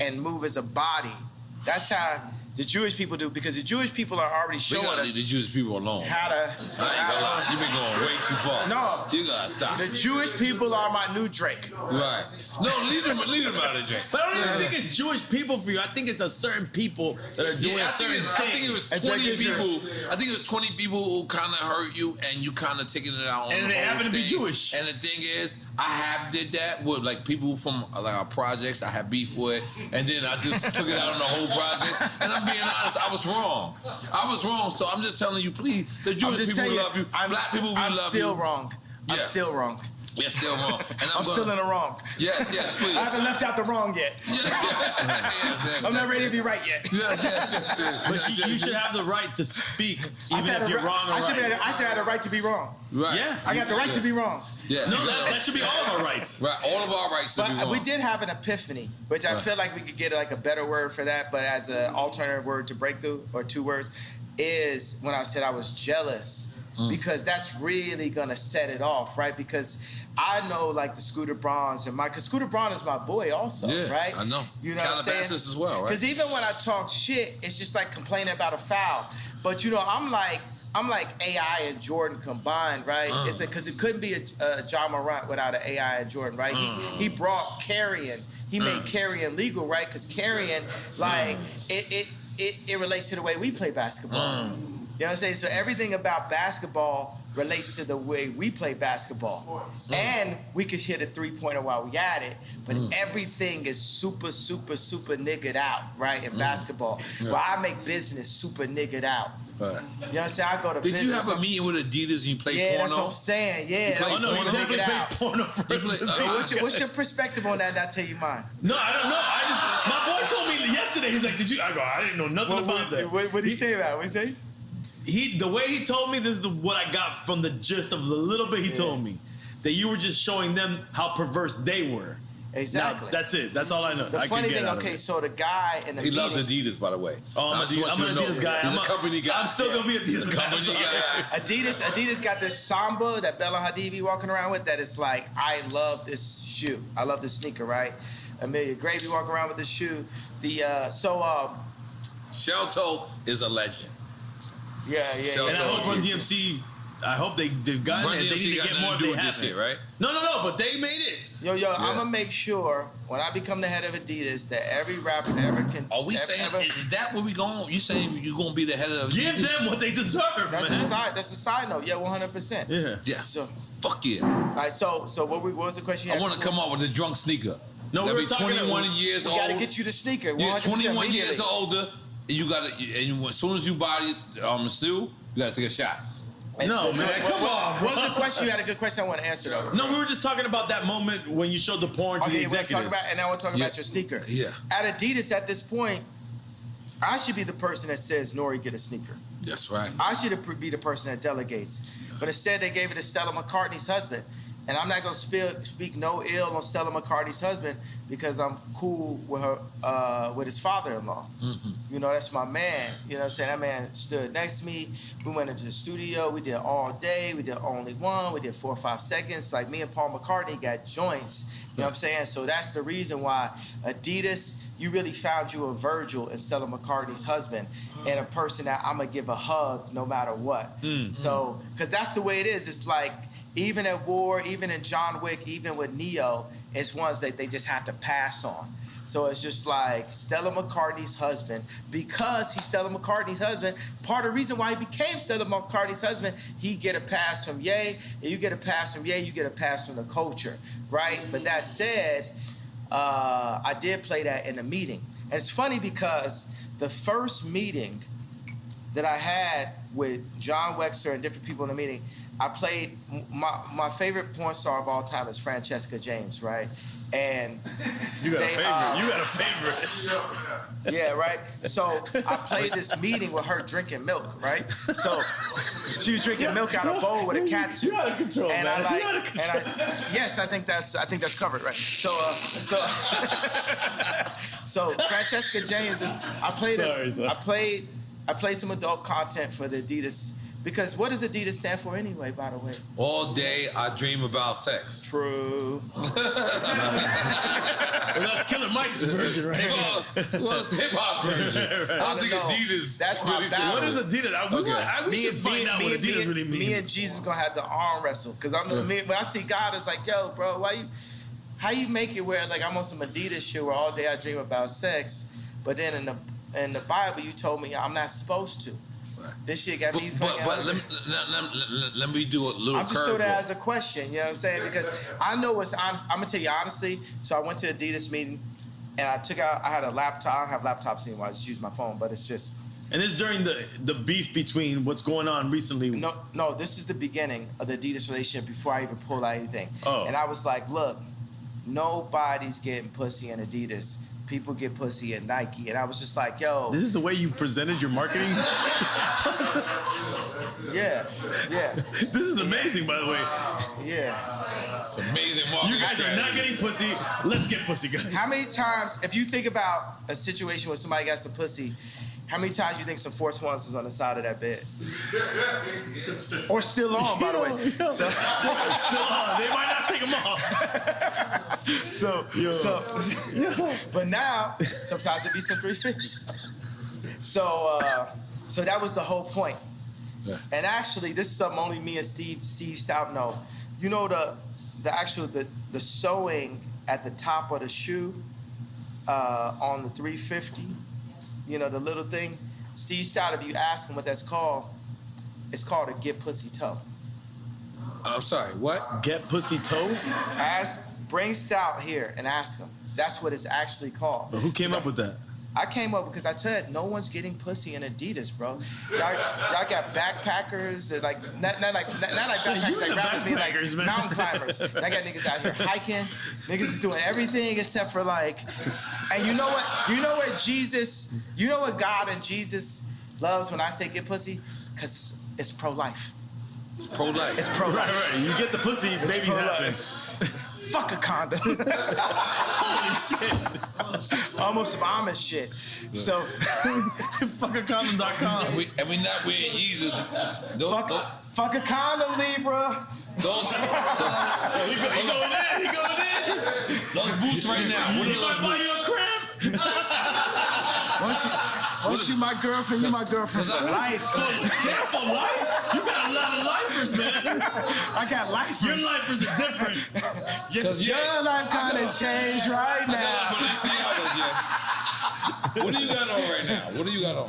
and move as a body, that's how the Jewish people do, because the Jewish people are already showing us. Leave the Jewish people alone. How to. I ain't gonna lie. You've been going way too far. No. You gotta stop. The Jewish people are my new Drake. Right. No, leave them out of Drake. But I don't even think it's Jewish people for you. I think it's a certain people that are doing a certain thing. I think it was 20 people. I think it was 20 people who kind of hurt you, and you kind of taking it out on and the they whole happen to be Jewish. And the thing is, I have did that with like people from like our projects I have beef with, and then I just took it out on the whole project. And I'm I'm being honest. I was wrong. So I'm just telling you, please. The Jewish people will love you. Black people will love you. I'm still wrong. I'm still wrong. You're still wrong. And I'm still in the wrong. Yes, please. I haven't left out the wrong yet. Yes. I'm not ready to be right yet. Yes. But you should have the right to speak, even if you're wrong or right. I should have the right to be wrong. Right. Yeah. I got the right to be wrong. Yeah. No, that should be all of our rights. Right. All of our rights to be wrong. We did have an epiphany, which I feel like we could get like a better word for that, but as an alternative word to breakthrough, or 2 words, is when I said I was jealous. Because that's really gonna set it off, right? Because I know like the Scooter Brauns because Scooter Braun is my boy also, right? I know. You know what I'm saying? Calabasas as well, right? Because even when I talk shit, it's just like complaining about a foul. But you know, I'm like AI and Jordan combined, right? It's because it couldn't be a John Morant without an AI and Jordan, right? He brought carrying. He made carrying legal, right? Because carrying, like, it relates to the way we play basketball. You know what I'm saying? So everything about basketball relates to the way we play basketball. And we could hit a 3-pointer while we at it, but everything is super niggered out, right, in basketball. Well, I make business super niggered out. Right. You know what I'm saying? I go to business. Did you have a meeting with Adidas and you played porno? Yeah, that's what I'm saying. Yeah. You definitely played porno for What's your perspective on that? And I'll tell you mine. No, I don't know. My boy told me yesterday, he's like, I didn't know nothing about that. What did he say about it? What did he say? The way he told me, this is what I got from the gist of the little bit he told me, that you were just showing them how perverse they were. Exactly. Now, that's it. That's all I know. The funny thing, okay, so the guy in the He loves Adidas, by the way. Oh, I'm an Adidas guy. He's a company guy. I'm still gonna be Adidas guy. Adidas got this Samba that Bella Hadid be walking around with that is like, I love this shoe. I love this sneaker, right? Amelia Gravy walking around with this shoe. Shelto is a legend. Yeah. And I hope Run DMC, I hope they've gotten it. They need to get more. They have it, right? No, but they made it. Yo, I'm gonna make sure when I become the head of Adidas that every rapper ever can. Are we saying is that where we going? You saying you gonna be the head of Adidas? Give them what they deserve, that's man. That's a side note. Yeah, 100%. Yeah. Yes. So, fuck yeah. All right. So what was the question? I want to come up with a drunk sneaker. No, we're talking 21 years old. We gotta get you the sneaker. Yeah, 21 years or older. You gotta, and as soon as you buy it, still, you gotta take a shot. No, man, come on, bro. What was the question? You had a good question I want to answer, though. No, we were just talking about that moment when you showed the porn to the executives. And now we're talking about your sneaker. Yeah. At Adidas, at this point, I should be the person that says, Nori, get a sneaker. That's right. I should be the person that delegates. But instead, they gave it to Stella McCartney's husband. And I'm not going to speak no ill on Stella McCartney's husband because I'm cool with her, with his father-in-law. Mm-hmm. You know, that's my man. You know what I'm saying? That man stood next to me. We went into the studio. We did all day. We did only one. We did 4 or 5 seconds. Like me and Paul McCartney got joints. You know what I'm saying? So that's the reason why Adidas, you really found you a Virgil in Stella McCartney's husband and a person that I'm going to give a hug no matter what. Mm-hmm. So, because that's the way it is. It's like, even at war, even in John Wick, even with Neo, it's ones that they just have to pass on. So it's just like Stella McCartney's husband, because he's Stella McCartney's husband, part of the reason why he became Stella McCartney's husband, he get a pass from Ye, and you get a pass from Ye, you get a pass from the culture, right? But that said, I did play that in a meeting. And it's funny because the first meeting that I had with John Wexler and different people in the meeting, I played, my favorite porn star of all time is Francesca James, right? And you got a favorite. Yeah, right? So I played this meeting with her drinking milk, right? So she was drinking milk out of a bowl with a catsuit. You out of control, and man. Yes, I think that's covered, right? So Francesca James is, I played some adult content for the Adidas. Because what does Adidas stand for anyway, by the way? All day I dream about sex. True. Well, that's Killer Mike's version, right? Well, it's the hip-hop version. Right. I don't think Adidas. That's my battle. What is Adidas? We should find out what Adidas really means. Me and Jesus gonna have to arm wrestle. Because when I see God, it's like, yo, bro, how you make it where like I'm on some Adidas shit where all day I dream about sex, but then in the Bible you told me I'm not supposed to. This shit got me. But let me do a little. I'm just throw that as a question. You know what I'm saying? Because I know what's honest. I'm gonna tell you honestly. So I went to the Adidas meeting. and I took out. I had a laptop. I don't have laptops anymore. I just use my phone. But it's just. And this is during the beef between what's going on recently. No. This is the beginning of the Adidas relationship before I even pulled out anything. Oh. And I was like, look, nobody's getting pussy in Adidas. People get pussy at Nike. And I was just like, yo. This is the way you presented your marketing? Yeah. This is amazing, by the way. Yeah. It's amazing marketing. You guys are not getting pussy. Let's get pussy, guys. How many times, if you think about a situation where somebody got some pussy, how many times you think some Force Ones was on the side of that bed? Or still on, by the way. So, still on. They might not take them off. But now, sometimes it be some 350s. So that was the whole point. Yeah. And actually, this is something only me and Steve Stout know. You know the sewing at the top of the shoe on the 350. You know, the little thing. Steve Stout, if you ask him what that's called, it's called a get pussy toe. I'm sorry, what? Get pussy toe? Bring Stout here and ask him. That's what it's actually called. But who came up with that? I came up because I said no one's getting pussy in Adidas, bro. Y'all got backpackers that like not like backpackers like rappers mean like mountain climbers. I got niggas out here hiking. Niggas is doing everything except for like. And you know what? You know what Jesus? You know what God and Jesus loves when I say get pussy? Cause it's pro-life. It's pro-life. It's pro-life. Right. You get the pussy, it's babies happen. Fuck a condom. Holy shit. Almost some Amish shit. Yeah. So, fuckacondom.com. And we not wearing Yeezys. Fuck a condom, Libra. He going in. Those boots right now. What are those buy you a crib? Once you my girlfriend, you my girlfriend for life. For life? You got a lot of lifers, man. I got lifers. Your lifers are different. Your life kind of changed right now. What do you got on right now? What do you got on?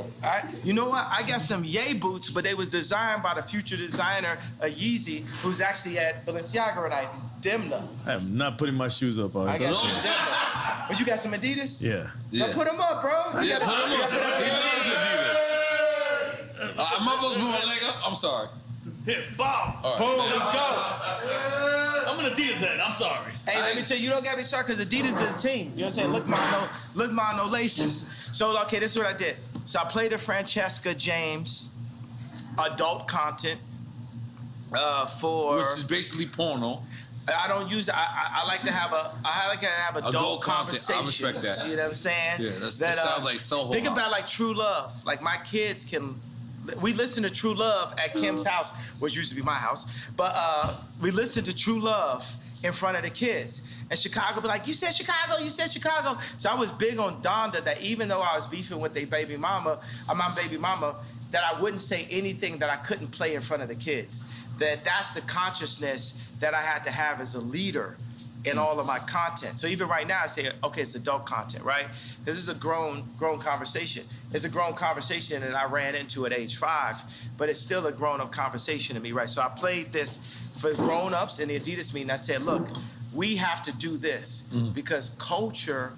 You know what? I got some Ye boots, but they was designed by the future designer, Yeezy, who's actually at Balenciaga tonight, Demna. I am not putting my shoes up. I got some Demna. But you got some Adidas? Yeah. Now put them up, bro. Put them up. I'm not supposed to put my leg up? I'm sorry. Here, bomb. Right. Boom, let's go. I'm an Adidas head. I'm sorry. Hey, let me tell you, you don't gotta be sorry because Adidas is a team. You know what I'm saying? Look, ma, no laces. So, okay, this is what I did. So I played a Francesca James adult content for... Which is basically porno. I don't use it. I like to have adult conversations. I respect that. You know what I'm saying? Yeah, that sounds like Soho Think House. about like True Love. Like my kids can... We listen to True Love at Kim's house, which used to be my house. But we listen to True Love in front of the kids. And Chicago be like, you said Chicago. So I was big on Donda that even though I was beefing with my baby mama, that I wouldn't say anything that I couldn't play in front of the kids. That's the consciousness that I had to have as a leader in all of my content. So even right now, I say, okay, it's adult content, right? This is a grown conversation. It's a grown conversation that I ran into at age 5, but it's still a grown-up conversation to me, right? So I played this for grown-ups in the Adidas meeting. I said, look, we have to do this because culture,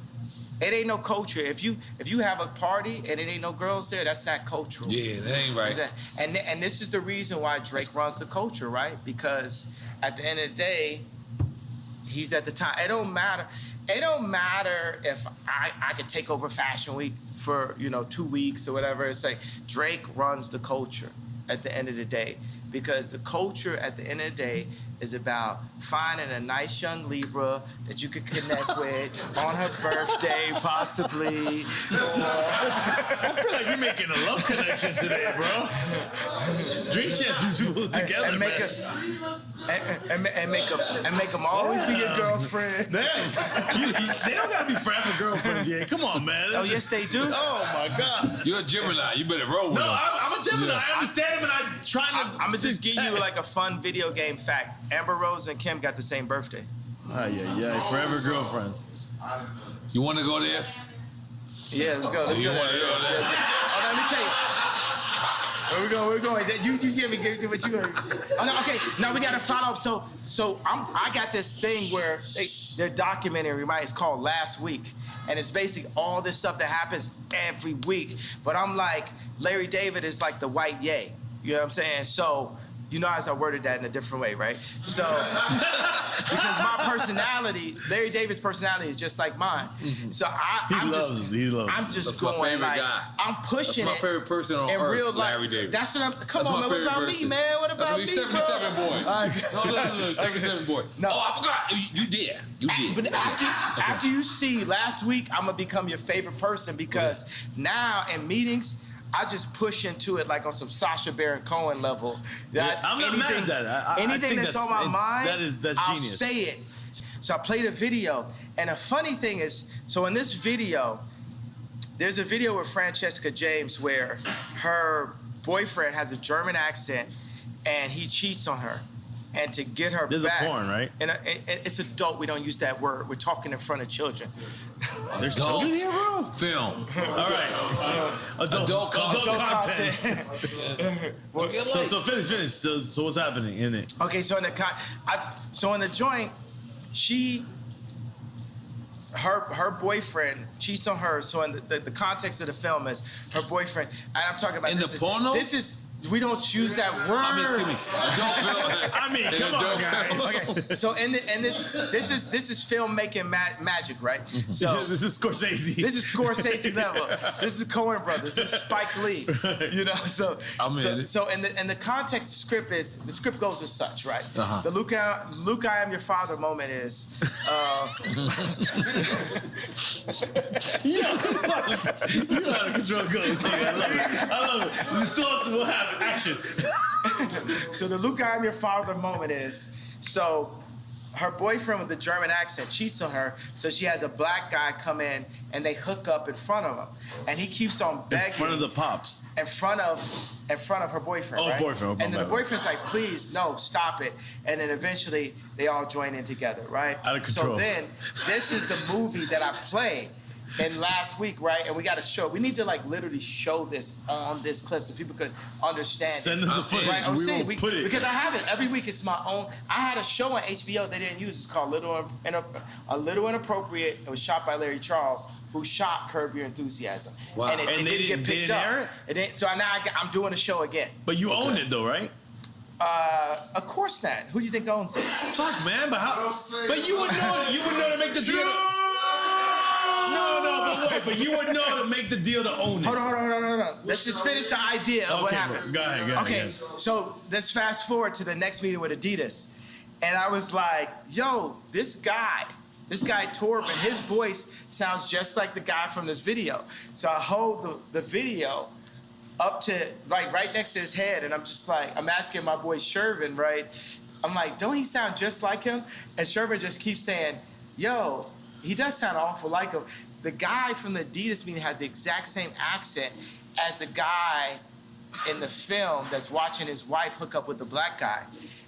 it ain't no culture. If you have a party and it ain't no girls there, that's not cultural. Yeah, that ain't right. And this is the reason why Drake runs the culture, right? Because at the end of the day, he's at the top. It don't matter. It don't matter if I could take over Fashion Week for 2 weeks or whatever. It's like Drake runs the culture at the end of the day. Because the culture at the end of the day is about finding a nice young Libra that you could connect with on her birthday, possibly. I feel like we're making a love connection today, bro. Dream Champs do together, and make them always be your girlfriend. Damn, they don't gotta be forever girlfriends, yeah. Come on, man. Oh yes, they do. Oh my God. You're a Gemini. You better roll with them. No, I'm a Gemini. Yeah. I understand him, and I'm trying to. I'm gonna just give you like a fun video game fact. Amber Rose and Kim got the same birthday. Yeah. Forever girlfriends. You want to go there? Yeah, let's go. You want to go there? Oh, let me tell you. Where we going? You hear me? Give what you heard. Oh no, okay. Now we gotta follow up. So I got this thing where their documentary, right? It's called Last Week, And it's basically all this stuff that happens every week. But I'm like, Larry David is like the white Ye. You know what I'm saying? So, you know, as I worded that in a different way, right? So, because my personality, Larry David's personality is just like mine. So I'm just going like, I'm pushing That's my favorite person on in earth, real life. Larry David. That's what I'm, come on, man, what about me, man? What about me, That's 77 bro? boys. No, 77 boys. No. Oh, I forgot. You did. But after you see last week, I'm gonna become your favorite person because now in meetings, I just push into it like on some Sacha Baron Cohen level. That's I'm not mad at that. Anything that's on my mind, that's I'll genius. say it. So I played a video, and a funny thing is, so in this video, there's a video with Francesca James where her boyfriend has a German accent, and he cheats on her. And to get her There's back. a porn, right? And it's adult. We don't use that word. We're talking in front of children. There's children here, bro? Film. All right. Adult content. So finish. So what's happening in it? Okay, so in the joint, her boyfriend cheats on her. So in the context of the film is her boyfriend, and I'm talking about In the porno? This is. We don't use that word. I mean, excuse me. I mean, come on, guys. Okay, so this is filmmaking magic, right? So this is Scorsese. This is Scorsese level. This is Coen Brothers. This is Spike Lee. You know, so in the context, the script goes as such, right? The Luke, I am your father moment is. You know how to control good. I love it. The source will have action. So the Luke, I am your father moment is, so her boyfriend with the German accent cheats on her, so she has a black guy come in and they hook up in front of him. And he keeps on begging. In front of the pops. In front of her boyfriend, right? Boyfriend. And then the boyfriend's like, please, no, stop it. And then eventually they all join in together, right? Out of control. So then, this is the movie that I played. And last week, right, and we got to show. We need to like literally show this on this clip so people could understand. Send us the footage. Right? We will put it because I have it every week. It's my own. I had a show on HBO they didn't use. It's called A Little Inappropriate. It was shot by Larry Charles, who shot Curb Your Enthusiasm. Wow. And it didn't get picked up. So now I'm doing a show again. But you own it though, right? Of course not. Who do you think owns it? Fuck, man. But how? But you would know. You would know to make the deal. No, but you would know to make the deal to own it. Hold on. Let's just finish the idea of what happened. Go ahead. Okay, so let's fast forward to the next meeting with Adidas. And I was like, yo, this guy Torben, his voice sounds just like the guy from this video. So I hold the video up to, like, right next to his head, and I'm just like, I'm asking my boy Shervin, right? I'm like, don't he sound just like him? And Shervin just keeps saying, yo, he does sound awful like him. The guy from the Adidas meeting has the exact same accent as the guy in the film that's watching his wife hook up with the black guy.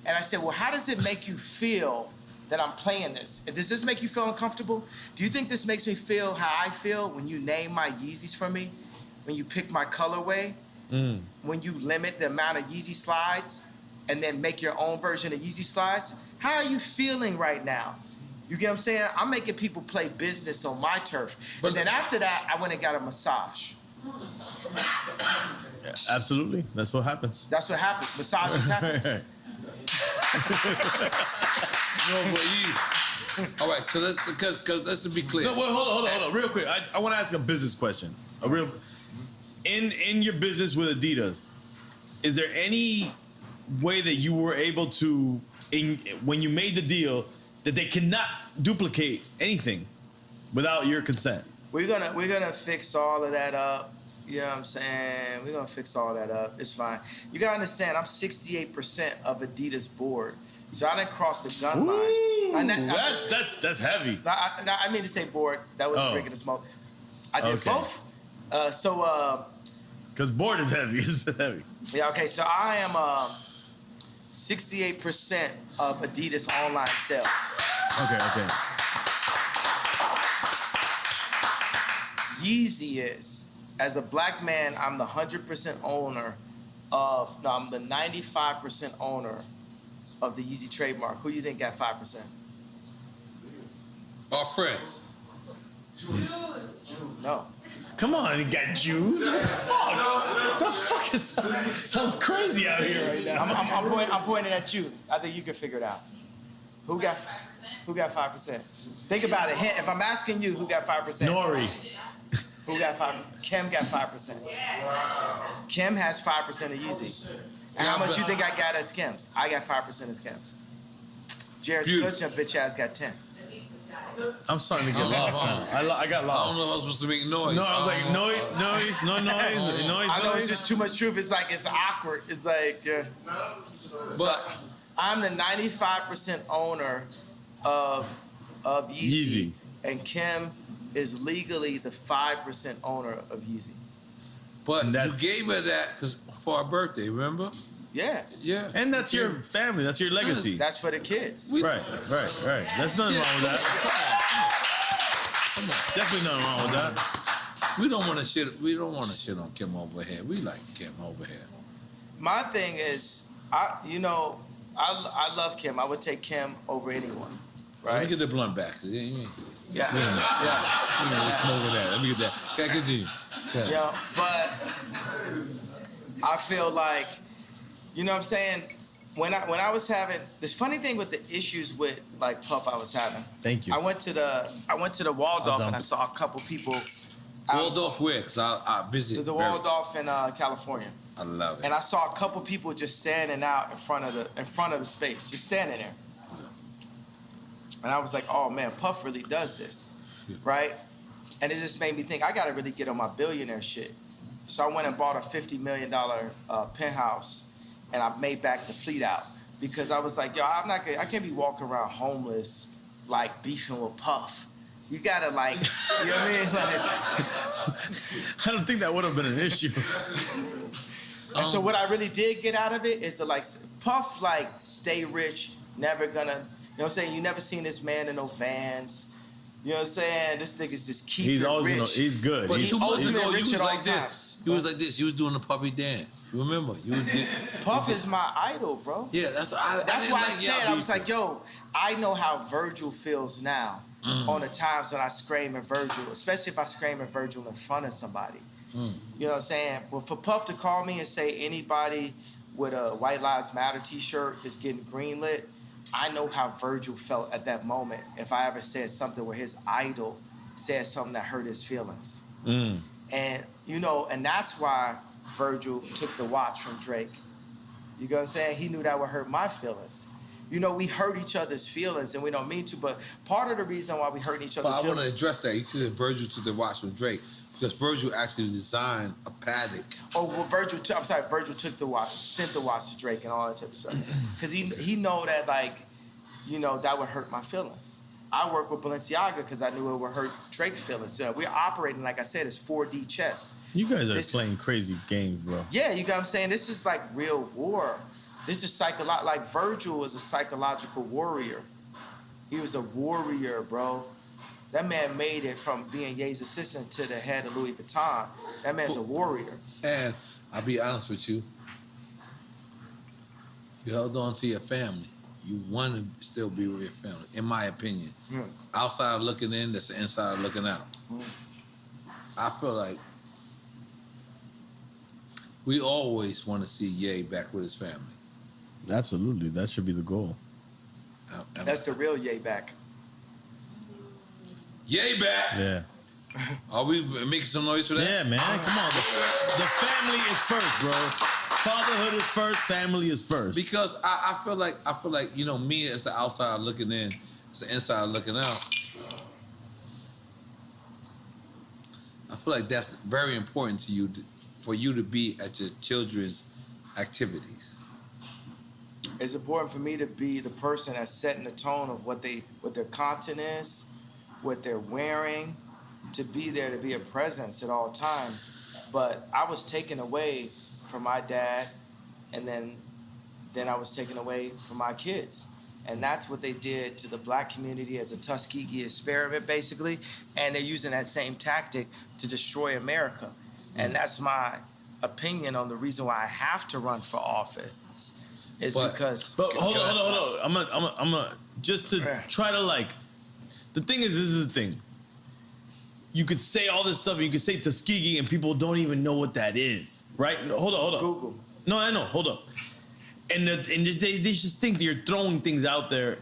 And I said, well, how does it make you feel that I'm playing this? Does this make you feel uncomfortable? Do you think this makes me feel how I feel when you name my Yeezys for me? When you pick my colorway? When you limit the amount of Yeezy slides and then make your own version of Yeezy slides? How are you feeling right now? You get what I'm saying? I'm making people play business on my turf. But then after that, I went and got a massage. Absolutely. That's what happens. That's what happens. Massages happen. No, but all right, so because let's be clear. No, wait, hold on. Real quick. I want to ask a business question. In your business with Adidas, is there any way that you were able to, when you made the deal, that they cannot duplicate anything without your consent? We're gonna fix all of that up. You know what I'm saying? We're gonna fix all that up. It's fine. You gotta understand, I'm 68% of Adidas board, so I didn't cross the gun line. That's heavy. I mean to say board. That was drinking the smoke. I did both. Because board is heavy. It's heavy. Yeah. Okay. So I am 68% of Adidas online sales. Okay. Yeezy is, as a black man, I'm the 100% owner of, no, I'm the 95% owner of the Yeezy trademark. Who do you think got 5%? Our friends. No. Come on, you got Jews. What the fuck? The fuck is sounds crazy out here right now. I'm pointing at you. I think you can figure it out. Who got 5%? Think about it. If I'm asking you, who got 5%? Nori. Who got 5%? Kim got 5%. Kim has 5% of Yeezy. And how much you think I got as Kim's? I got 5% as Kim's. Jared's Kushner bitch ass got 10. I'm starting to get lost now. I got lost. I don't know if I was supposed to make noise. No, I was like, noise. I know it's just too much truth. It's like, it's awkward. It's like, But I'm the 95% owner of Yeezy. And Kim is legally the 5% owner of Yeezy. But you gave her that for her birthday, remember? Yeah. Yeah. And that's your family. That's your legacy. That's for the kids. Right. There's nothing wrong with that. Come on. Definitely nothing wrong with that. We don't want to shit. We don't want to shit on Kim over here. We like Kim over here. My thing is, I love Kim. I would take Kim over anyone. Right. Let me get the blunt back. Yeah. Let's smoke with that. Let me get that. Okay, continue. Yeah, but I feel like, you know what I'm saying? When I was having this funny thing with the issues with like Puff I was having. Thank you. I went to the Waldorf and I saw a couple people. Waldorf where? Cause I visit the Waldorf in California. I love it. And I saw a couple people just standing out in front of the space, just standing there. And I was like, oh man, Puff really does this, right? And it just made me think, I gotta really get on my billionaire shit. So I went and bought a $50 million penthouse, and I made back the fleet out because I was like, yo, I can't be walking around homeless, like beefing with Puff. You gotta like, you know what I mean? Like, I don't think that would have been an issue. And so what I really did get out of it is to like, Puff like stay rich, never gonna, you know what I'm saying? You never seen this man in no Vans. You know what I'm saying? This nigga's just keep He's it always rich. He's good. But He's 2 months ultimate ago, rich you was at all like this. times. You was like this. You was doing the puppy dance. You remember? Puff is my idol, bro. Yeah, that's why I said, I was like, yo, I know how Virgil feels now on the times when I scream at Virgil, especially if I scream at Virgil in front of somebody. You know what I'm saying? But for Puff to call me and say anybody with a White Lives Matter t-shirt is getting greenlit, I know how Virgil felt at that moment if I ever said something where his idol said something that hurt his feelings. And, you know, and that's why Virgil took the watch from Drake. You know what I'm saying? He knew that would hurt my feelings. You know, we hurt each other's feelings and we don't mean to, but part of the reason why we hurt each other's feelings... But I want to address that. You said Virgil took the watch from Drake because Virgil actually designed a paddock. Oh, well, Virgil took the watch, sent the watch to Drake and all that type of stuff. Because he know that, like, you know, that would hurt my feelings. I work with Balenciaga because I knew it would hurt Drake's feelings. So we're operating, like I said, it's 4D chess. You guys are playing crazy games, bro. Yeah, you know what I'm saying? This is like real war. This is like Virgil was a psychological warrior. He was a warrior, bro. That man made it from being Ye's assistant to the head of Louis Vuitton. That man's a warrior. And I'll be honest with you. You held on to your family. You want to still be with your family, in my opinion. Outside looking in, that's the inside looking out. I feel like we always want to see Ye back with his family. Absolutely. That should be the goal. That's the real Ye back. Ye back! Yeah. Are we making some noise for that? Yeah, man. Come on. The family is first, bro. Fatherhood is first. Family is first. Because I feel like, you know, me as the outside looking in, as the inside looking out, I feel like that's very important to you, for you to be at your children's activities. It's important for me to be the person that's setting the tone of what their content is, what they're wearing, to be there, to be a presence at all times. But I was taken away from my dad, and then I was taken away from my kids. And that's what they did to the black community as a Tuskegee experiment, basically. And they're using that same tactic to destroy America. And that's my opinion on the reason why I have to run for office. But hold on. I'm gonna just to try to, like, the thing is, this is the thing. you could say all this stuff, and you could say Tuskegee, and people don't even know what that is, right? No, hold on. Google. No, I know. Hold up. And they just think that you're throwing things out there,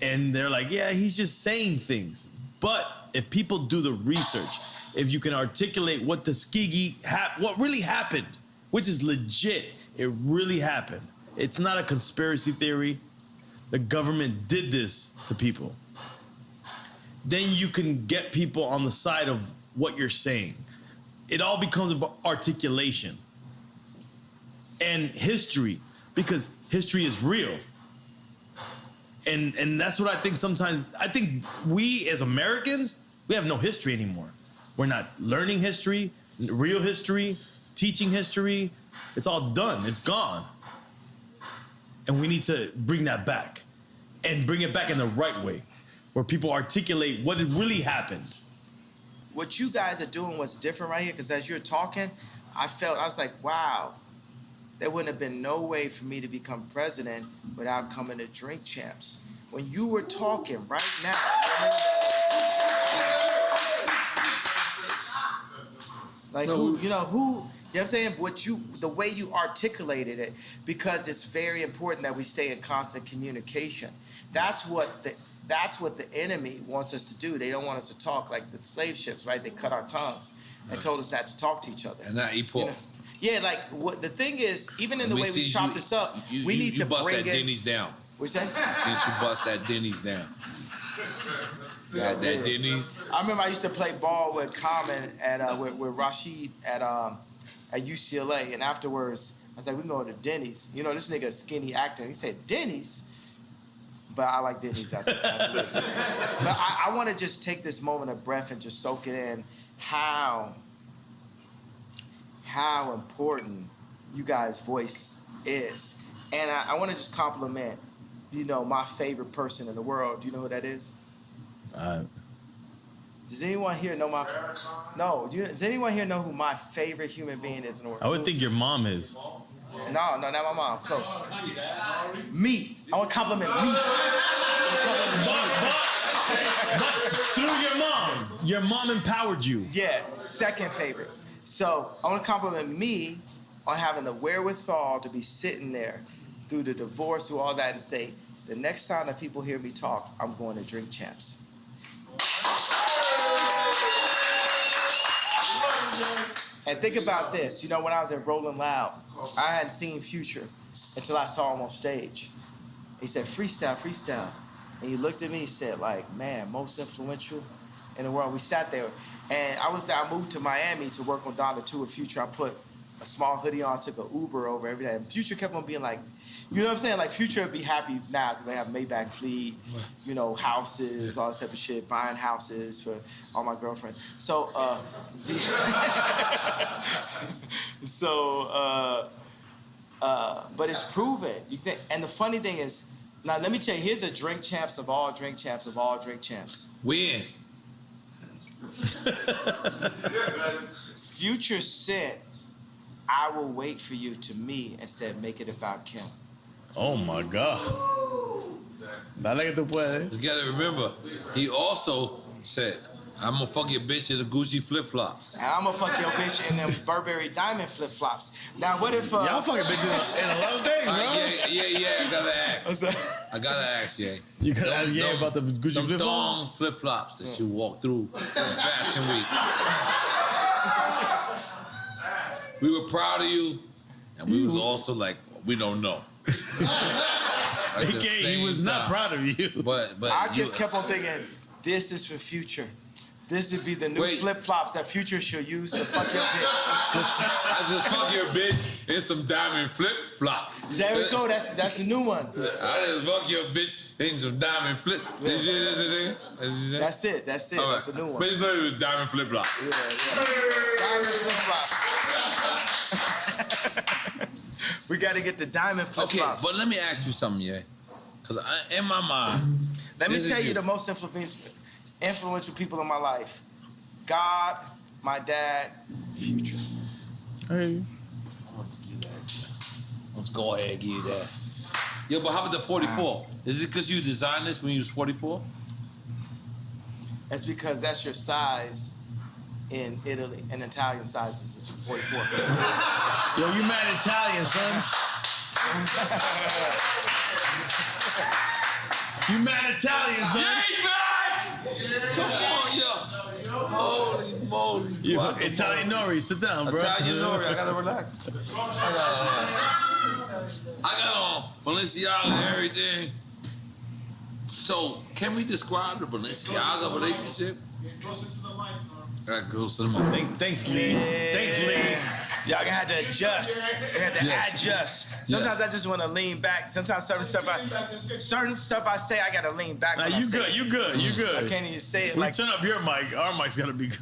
and they're like, yeah, he's just saying things. But if people do the research, if you can articulate what Tuskegee, what really happened, which is legit, it really happened. It's not a conspiracy theory. The government did this to people. Then you can get people on the side of what you're saying. It all becomes about articulation and history, because history is real. And that's what I think sometimes. I think we as Americans, we have no history anymore. We're not learning history, real history, teaching history. It's all done. It's gone. And we need to bring that back, and bring it back in the right way, where people articulate what really happened. What you guys are doing was different right here, because as you're talking, I was like, wow, there wouldn't have been no way for me to become president without coming to Drink Champs. When you were talking right now, like who, you know what I'm saying? The way you articulated it, because it's very important that we stay in constant communication. That's what the enemy wants us to do. They don't want us to talk like the slave ships, right? They cut our tongues and told us not to talk to each other. And not eat pork. You know? Yeah, like what the thing is, even in the way we chop this up, we need to bust bring that Denny's down. What's that? Since you bust that Denny's down. Got that Denny's. I remember I used to play ball with Common with Rashid at UCLA, and afterwards I was like, we can go to Denny's. You know, this nigga skinny actor. He said Denny's, but I like Denny's after that. But I want to just take this moment of breath and just soak it in how important you guys' voice is, and I want to just compliment, my favorite person in the world. Do you know who that is? Does anyone here know my? No. Does anyone here know who my favorite human being is in the world? I would think your mom is. No, not my mom. Close. Me. I want to compliment me. But through your mom empowered you. Yeah, second favorite. So I want to compliment me on having the wherewithal to be sitting there through the divorce, through all that, and say, the next time that people hear me talk, I'm going to Drink Champs. And think about this. When I was at Rolling Loud, I hadn't seen Future until I saw him on stage. He said, freestyle, freestyle. And he looked at me and said, man, most influential in the world. We sat there. And I moved to Miami to work on Donda 2 with Future. I put a small hoodie on, took an Uber over every day. And Future kept on being like, you know what I'm saying? Like, Future would be happy now because they have Maybach fleet, houses, all this type of shit, buying houses for all my girlfriends. So, but it's proven. And the funny thing is, now let me tell you, here's a Drink Champs of all Drink Champs of all Drink Champs. When? Future said, I will wait for you to me, and said, make it about Kim. Oh my God. Dale que tú puedes. You gotta remember, he also said, I'm gonna fuck your bitch in the Gucci flip-flops. And I'm gonna fuck your bitch in them Burberry diamond flip-flops. Now what if... Y'all fucking bitches in a lot of things, bro. Yeah, I gotta ask. I gotta ask, yeah. You gotta ask Ye about the Gucci flip-flops? Thong flip-flops that you walk through in Fashion Week. We were proud of you, and we was also like, we don't know. He was not proud of you. But I just kept on thinking, this is for Future. This would be the new flip-flops that Future should use to fuck your bitch. I just fuck your bitch in some diamond flip-flops. There we go. That's the new one. I just fuck your bitch in some diamond flip. That's it. That's the new one. Bitch know it was diamond flip-flops. Yeah. Diamond flip-flops. We got to get the diamond flip-flops. Okay, but let me ask you something, yeah. Because in my mind... Let me tell you the most influential people in my life. God, my dad, Future. Hey. Let's go ahead and give you that. Yo, but how about the 44? Is it because you designed this when you was 44? That's because that's your size in Italy, and Italian sizes is 44. Yo, you mad Italian, son? You mad Italian, son? Come on, yo. Holy moly. Italian Nori, sit down, bro. Italian Nori, I gotta relax. I got on Balenciaga and everything. So, can we describe the Balenciaga relationship? Get closer to the mic, I got close to the mic. Thanks, Lee. Thanks, Lee. Y'all gonna have to adjust. You have to adjust. Sometimes I just want to lean back. Sometimes certain stuff I say, I gotta lean back. Nah, you good. You good. You good. I can't even say it We like. turn up your mic. Our mic's gotta be good.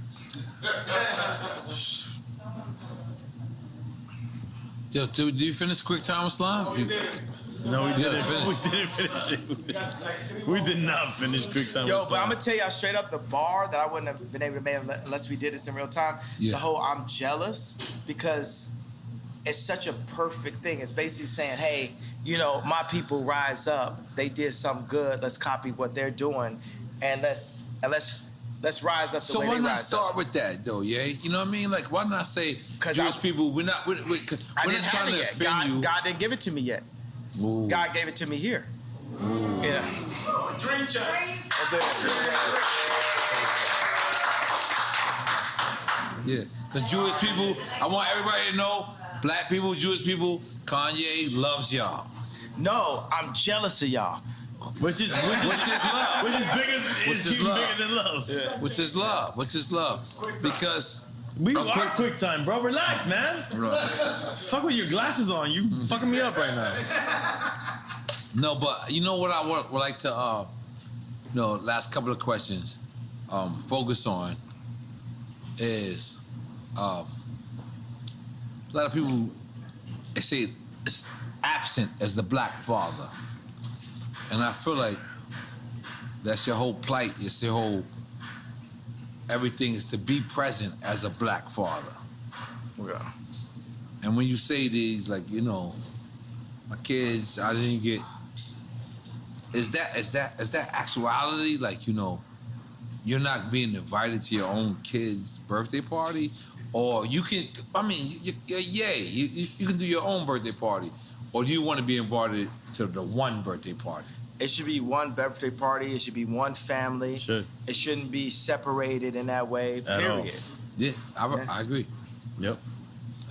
Yo, do you finish quick time with slime? No, we didn't. finish. We didn't finish it. We did not finish quick time. Yo, but I'm gonna tell y'all straight up, the bar that I wouldn't have been able to make unless we did this in real time. Yeah. The whole I'm jealous because it's such a perfect thing. It's basically saying, hey, you know, my people rise up. They did something good. Let's copy what they're doing, and let's rise up. So why not start with that though, yeah? You know what I mean? Like, why not say Jewish people? We're not trying to offend you. God didn't give it to me yet. Ooh. God gave it to me here. Ooh. Yeah. Dream chat. Yeah, because Jewish people, I want everybody to know, black people, Jewish people, Kanye loves y'all. No, I'm jealous of y'all. Which is love. Which is bigger. Bigger than love. Yeah. Which is love. Because we are quick time, bro. Relax, man. Right. Fuck with your glasses on. You fucking me up right now. No, but you know what I would like to, last couple of questions, focus on is a lot of people, they say it's absent as the black father. And I feel like that's your whole plight. It's your whole, everything is to be present as a black father. Yeah. And when you say these, like, you know, my kids, I didn't get, is that actuality? Like, you know, you're not being invited to your own kid's birthday party? Or you can, I mean, you can do your own birthday party. Or do you want to be invited to the one birthday party? It should be one birthday party. It should be one family. Should. It shouldn't be separated in that way, period. Yeah, I agree. Yep.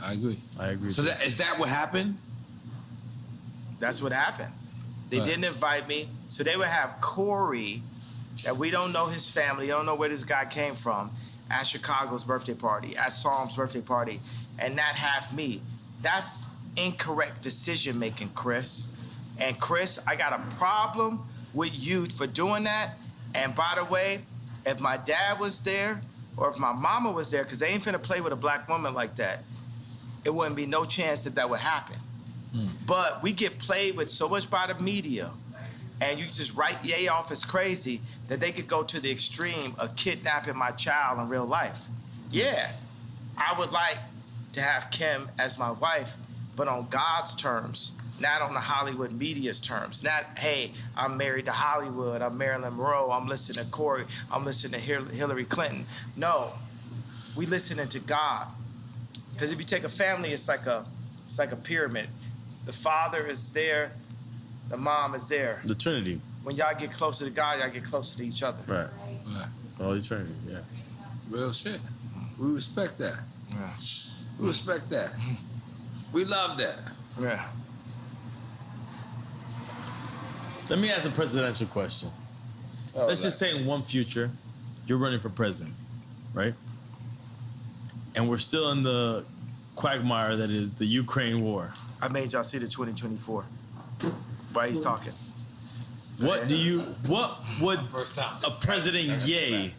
I agree. So is that what happened? That's what happened. They didn't invite me. So they would have Corey, that we don't know his family, don't know where this guy came from, at Chicago's birthday party, at Psalm's birthday party, and not have me. That's incorrect decision making, Chris. And Chris, I got a problem with you for doing that. And by the way, if my dad was there or if my mama was there, because they ain't finna play with a black woman like that, it wouldn't be no chance that would happen. But we get played with so much by the media, and you just write Ye off as crazy that they could go to the extreme of kidnapping my child in real life. Yeah, I would like to have Kim as my wife, but on God's terms, not on the Hollywood media's terms. Not, hey, I'm married to Hollywood, I'm Marilyn Monroe, I'm listening to Corey, I'm listening to Hillary Clinton. No, we listening to God. Because if you take a family, it's like a pyramid. The father is there, the mom is there. The Trinity. When y'all get closer to God, y'all get closer to each other. Right. Holy Trinity, yeah. Real shit. We respect that. Yeah. We respect that. We love that. Yeah. Let me ask a presidential question. Let's just say in one future, you're running for president, right? And we're still in the quagmire that is the Ukraine war. I made y'all see the 2024. Why he's talking. What would a President Ye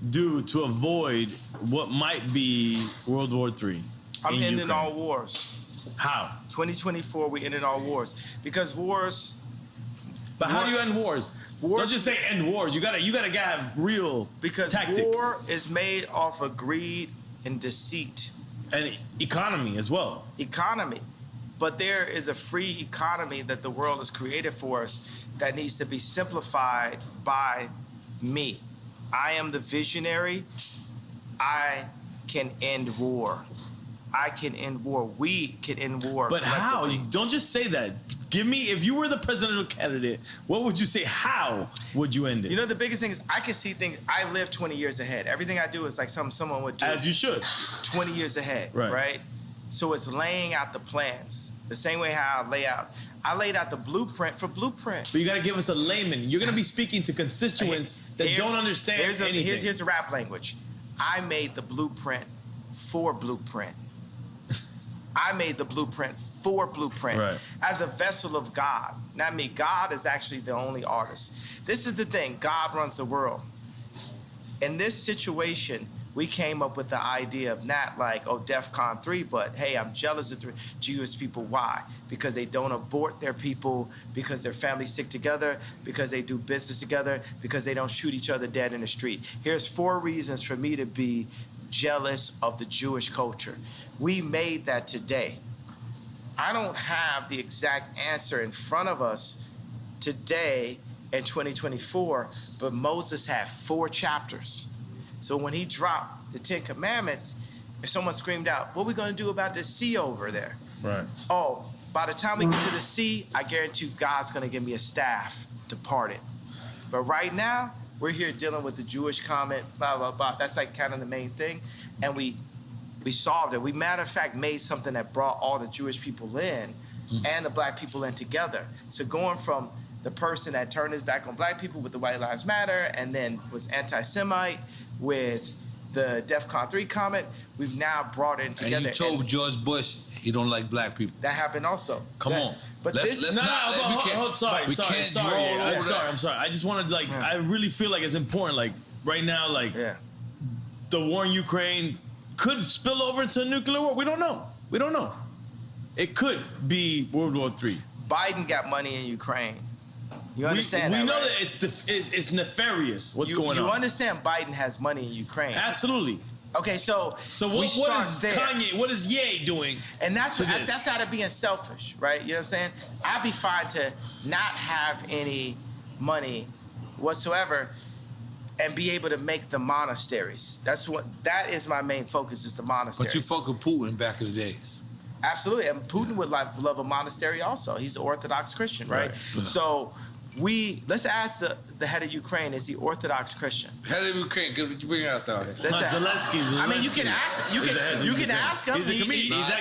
do to avoid what might be World War III? I'm ending Ukraine? all wars. How? 2024, we ended all wars. Because wars... But how do you end wars? Don't just say end wars. You gotta have real tactic. War is made off of greed and deceit. And economy as well. Economy. But there is a free economy that the world has created for us that needs to be simplified by me. I am the visionary. I can end war. I can end war. We can end war. But how? Don't just say that. Give me, if you were the presidential candidate, what would you say? How would you end it? You know, the biggest thing is I can see things. I live 20 years ahead. Everything I do is like someone would do. As you should. 20 years ahead, right? So it's laying out the plans. The same way how I laid out the blueprint for Blueprint. But you got to give us a layman. You're going to be speaking to constituents that don't understand anything. Here's the rap language. I made the blueprint for Blueprint. I made the blueprint for Blueprint as a vessel of God. Not me. God is actually the only artist. This is the thing. God runs the world. In this situation, we came up with the idea of not like, oh, DEFCON 3, but hey, I'm jealous of Jewish people. Why? Because they don't abort their people, because their families stick together, because they do business together, because they don't shoot each other dead in the street. Here's 4 reasons for me to be jealous of the Jewish culture. We made that today. I don't have the exact answer in front of us today in 2024, but Moses had 4 chapters. So when he dropped the 10 Commandments, if someone screamed out, what are we gonna do about this sea over there? Right. Oh, by the time we get to the sea, I guarantee you God's gonna give me a staff to part it. But right now, we're here dealing with the Jewish comment, blah, blah, blah. That's like kind of the main thing. And we solved it. We, matter of fact, made something that brought all the Jewish people in and the black people in together. So going from the person that turned his back on black people with the White Lives Matter and then was anti-Semite with the DEFCON 3 comment, we've now brought it in together. And you told George Bush he don't like black people. That happened also. Come on. But I'm sorry. I just wanted to, like, I really feel like it's important, like, right now, like, the war in Ukraine could spill over into a nuclear war. We don't know. It could be World War III. Biden got money in Ukraine. You understand we know that it's nefarious what's going on. You understand Biden has money in Ukraine. Absolutely. Okay, so what is Kanye, what is Ye doing? And that's out of being selfish, right? You know what I'm saying? I'd be fine to not have any money whatsoever and be able to make the monasteries. That is my main focus, is the monasteries. But you fuck with Putin back in the days. Absolutely, and Putin would love a monastery also. He's an Orthodox Christian, right? So let's ask the head of Ukraine, is he Orthodox Christian? Head of Ukraine, can you bring us out here? Zelensky. I mean, you can ask him. He's a comedian. You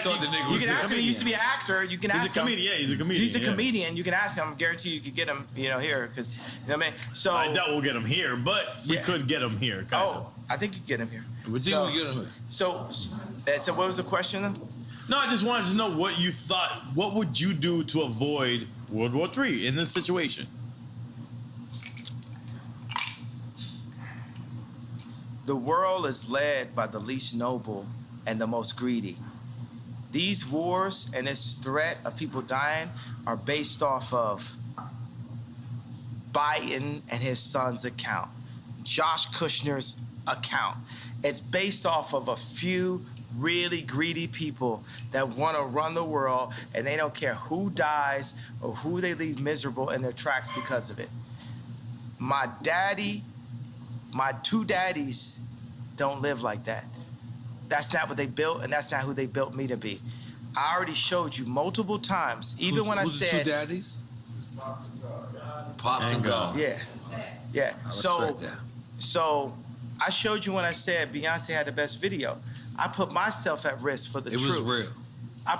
can ask him. He used to be an actor. You can ask him. He's a comedian. He's a comedian. You can ask him. I guarantee you could get him, here, because, you know what I mean? So I doubt we'll get him here, but we could get him here. I think you get him here. We think we get him here. So what was the question then? No, I just wanted to know what you thought. What would you do to avoid World War III in this situation? The world is led by the least noble and the most greedy. These wars and this threat of people dying are based off of Biden and his son's account, Josh Kushner's account. It's based off of a few really greedy people that want to run the world, and they don't care who dies or who they leave miserable in their tracks because of it. My 2 daddies don't live like that. That's not what they built, and that's not who they built me to be. I already showed you multiple times, even when I said— Who's the 2 daddies? Pops and God. Yeah. So I showed you when I said Beyonce had the best video. I put myself at risk for the truth. It was real. I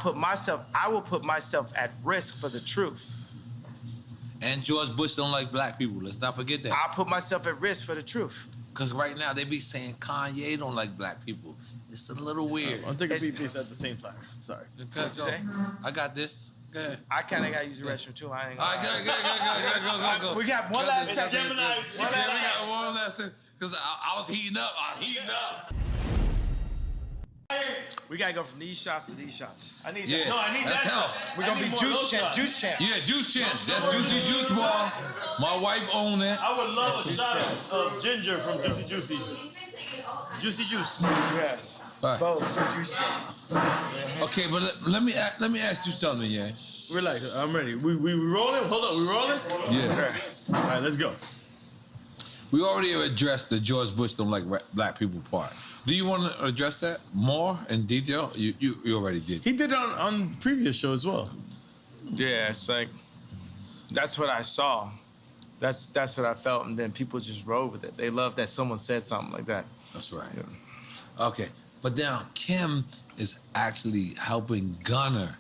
will put myself at risk for the truth. And George Bush don't like black people. Let's not forget that. I'll put myself at risk for the truth. Because right now they be saying Kanye don't like black people. It's a little weird. I'm taking a piece at the same time. Sorry. What'd you say? I got this. Go ahead. I kind of got to use the restroom too. I ain't gonna lie. Go. We got one last second. We got one last second. Because I was heating up. We gotta go from these shots to these shots. I need that. No, I need that's that. help. We're gonna be juice champs. Yeah, juice champs. That's Juicy Juice Bar. My wife owned that. I would love a shot of ginger from Juicy Juicy. Juicy Juice. Yes. Both juice champs. Okay, but let me ask you something, yeah. Relax, I'm ready. We rolling? Hold on, we rolling? Yeah. All right, let's go. We already addressed the George Bush don't like black people part. Do you want to address that more in detail? You already did. He did it on previous show as well. Yeah, it's like that's what I saw. That's what I felt, and then people just rode with it. They loved that someone said something like that. That's right. Yeah. Okay, but now Kim is actually helping Gunner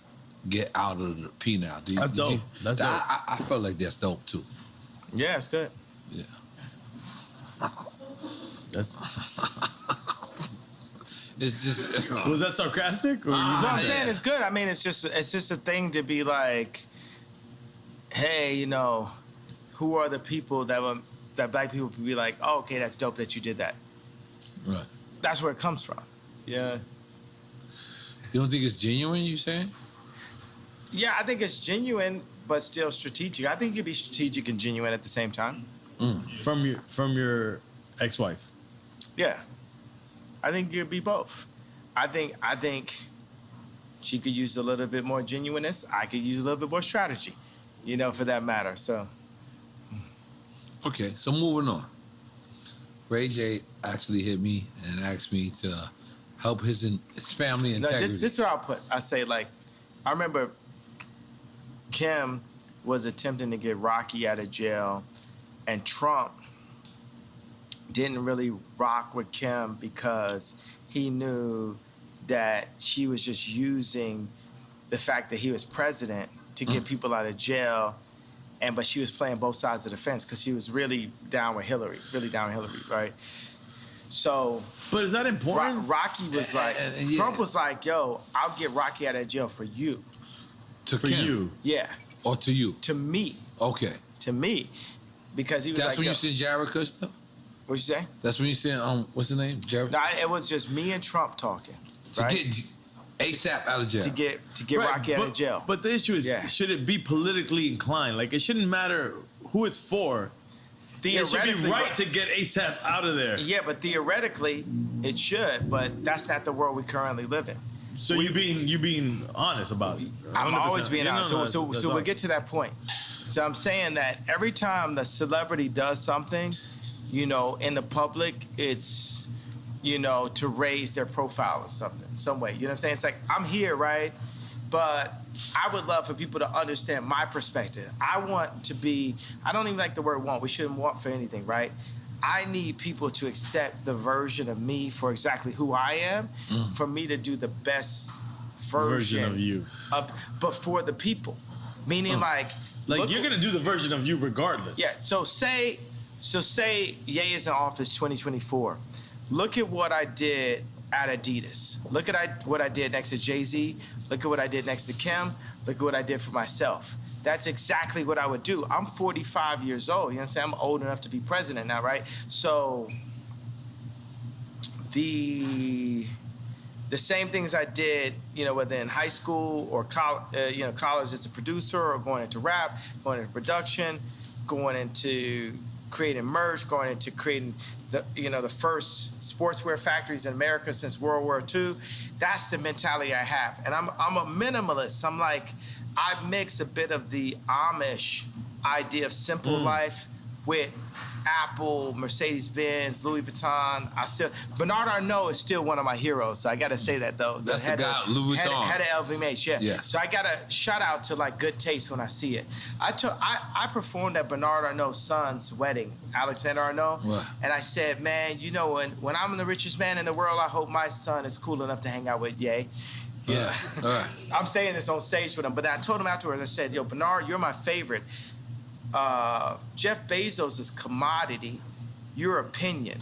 get out of the penal. That's dope. That's dope. I felt like that's dope too. Yeah, it's good. Yeah. That's. It's just. Was that sarcastic? Or No, I'm saying it's good. I mean, it's just a thing to be like, hey, you know, who are the people that black people would be like, oh, okay, that's dope that you did that. Right. That's where it comes from. Yeah. You don't think it's genuine? You saying? Yeah, I think it's genuine, but still strategic. I think you can be strategic and genuine at the same time. From your ex-wife. Yeah. I think you could be both. I think she could use a little bit more genuineness. I could use a little bit more strategy, you know, for that matter. So. Okay, so moving on. Ray J actually hit me and asked me to help his family integrity. No, this is what I'll put. I say, like, I remember Kim was attempting to get Rocky out of jail, and Trump didn't really rock with Kim because he knew that she was just using the fact that he was president to get people out of jail, but she was playing both sides of the fence because she was really down with Hillary, right? So, but is that important? Rocky was like, Trump was like, yo, I'll get Rocky out of jail for you. For you? Yeah. Or to you? To me. Okay. To me. Because he was That's like, when you seen Jared Kushner? What'd you say? That's when you seen, what's the name? Jared? No, it was just me and Trump talking. To get ASAP out of jail. To get Rocky out of jail. But the issue is, should it be politically inclined? Like, it shouldn't matter who it's for. It should be right to get ASAP out of there. Yeah, but theoretically, it should. But that's not the world we currently live in. So you being honest about it. I'm always being honest. So we'll get to that point. So I'm saying that every time the celebrity does something, you know, in the public, it's, you know, to raise their profile or something, some way. You know what I'm saying? It's like, I'm here, right? But I would love for people to understand my perspective. I want to be, I don't even like the word want. We shouldn't want for anything, right? I need people to accept the version of me for exactly who I am, for me to do the best version of you. But for the people. Meaning like you're gonna do the version of you regardless. Yeah, so say Ye is in office 2024. Look at what I did at Adidas. Look at what I did next to Jay-Z. Look at what I did next to Kim. Look at what I did for myself. That's exactly what I would do. I'm 45 years old. You know what I'm saying? I'm old enough to be president now, right? So the same things I did, you know, whether in high school or college as a producer, or going into rap, going into production, going into creating merch, going into creating the first sportswear factories in America since World War II. That's the mentality I have. And I'm a minimalist. I'm like, I mix a bit of the Amish idea of simple life with Apple, Mercedes-Benz, Louis Vuitton. Bernard Arnault is still one of my heroes, so I gotta say that though. That's the guy, Louis Vuitton. Head of LVMH, yeah. Yeah. So I gotta shout out to like good taste when I see it. I performed at Bernard Arnault's son's wedding, Alexander Arnault, Right. and I said, man, you know, when I'm the richest man in the world, I hope my son is cool enough to hang out with Ye. Yeah. All right. I'm saying this on stage with him, but I told him afterwards, I said, yo, Bernard, you're my favorite. Jeff Bezos is commodity, your opinion.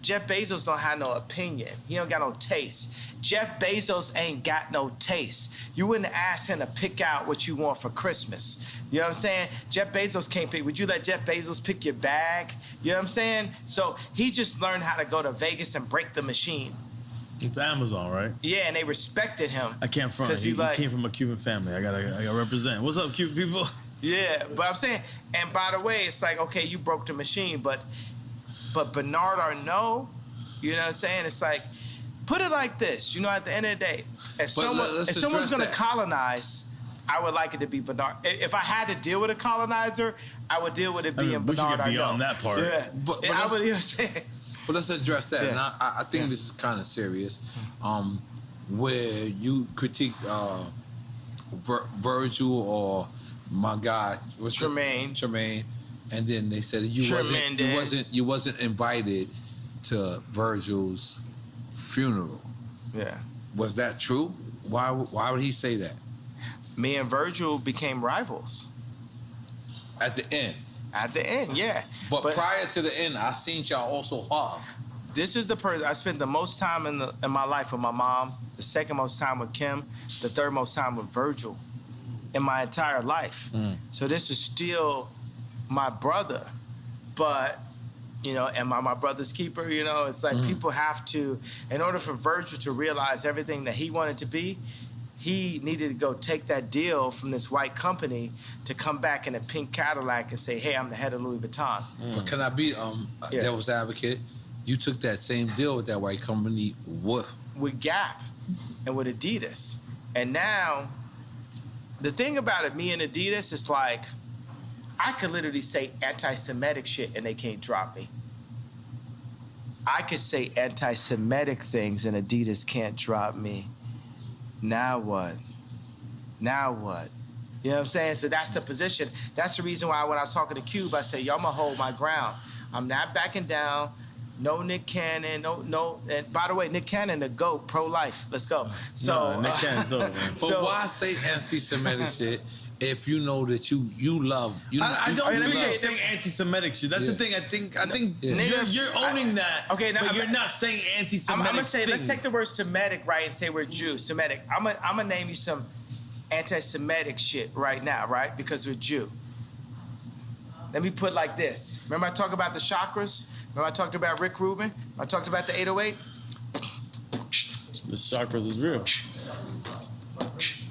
Jeff Bezos don't have no opinion. He don't got no taste. Jeff Bezos ain't got no taste. You wouldn't ask him to pick out what you want for Christmas. You know what I'm saying? Jeff Bezos can't pick. Would you let Jeff Bezos pick your bag? You know what I'm saying? So he just learned how to go to Vegas and break the machine. It's Amazon, right? Yeah, and they respected him. I can't front. He came from a Cuban family. I gotta represent. What's up, Cuban people? Yeah, but I'm saying, and by the way, it's like, okay, you broke the machine, but Bernard Arnault, you know what I'm saying? It's like, put it like this, you know, at the end of the day, if someone's gonna colonize, I would like it to be Bernard. If I had to deal with a colonizer, I would deal with it being Bernard Arnault. We should get beyond that part. Yeah, I would, you know what I'm saying? But let's address that. And I think this is kind of serious. Where you critiqued Virgil or my guy, what's Tremaine, and then they said you wasn't invited to Virgil's funeral. Yeah. Was that true? Why would he say that? Me and Virgil became rivals. At the end. At the end, yeah. But prior to the end, I seen y'all also hug. This is the person I spent the most time in my life with my mom, the second most time with Kim, the third most time with Virgil in my entire life. So this is still my brother, but, you know, am I my brother's keeper? You know, it's like people have to, in order for Virgil to realize everything that he wanted to be, he needed to go take that deal from this white company to come back in a pink Cadillac and say, hey, I'm the head of Louis Vuitton. But can I be devil's advocate? You took that same deal with that white company with Gap and with Adidas. And now, the thing about it, me and Adidas, is like, I could literally say anti-Semitic shit and they can't drop me. I could say anti-Semitic things and Adidas can't drop me. Now what? Now what? You know what I'm saying? So that's the position. That's the reason why when I was talking to Cube, I said, yo, I'm gonna hold my ground. I'm not backing down. No Nick Cannon, no. And by the way, Nick Cannon, the GOAT, pro-life. Let's go. So Nick Cannon's dope, man. But why say anti-Semitic shit if you know that you love? I don't think you're saying anti-Semitic shit. That's the thing. I think you're owning that. Okay, now, but you're not saying anti-Semitic. I'm gonna say, things. let's take the word Semitic, right, and say we're Jews. Semitic. I'm gonna name you some anti-Semitic shit right now, right? Because we're Jew. Let me put it like this. Remember I talked about the chakras? Remember I talked about Rick Rubin? I talked about the 808? The chakras is real.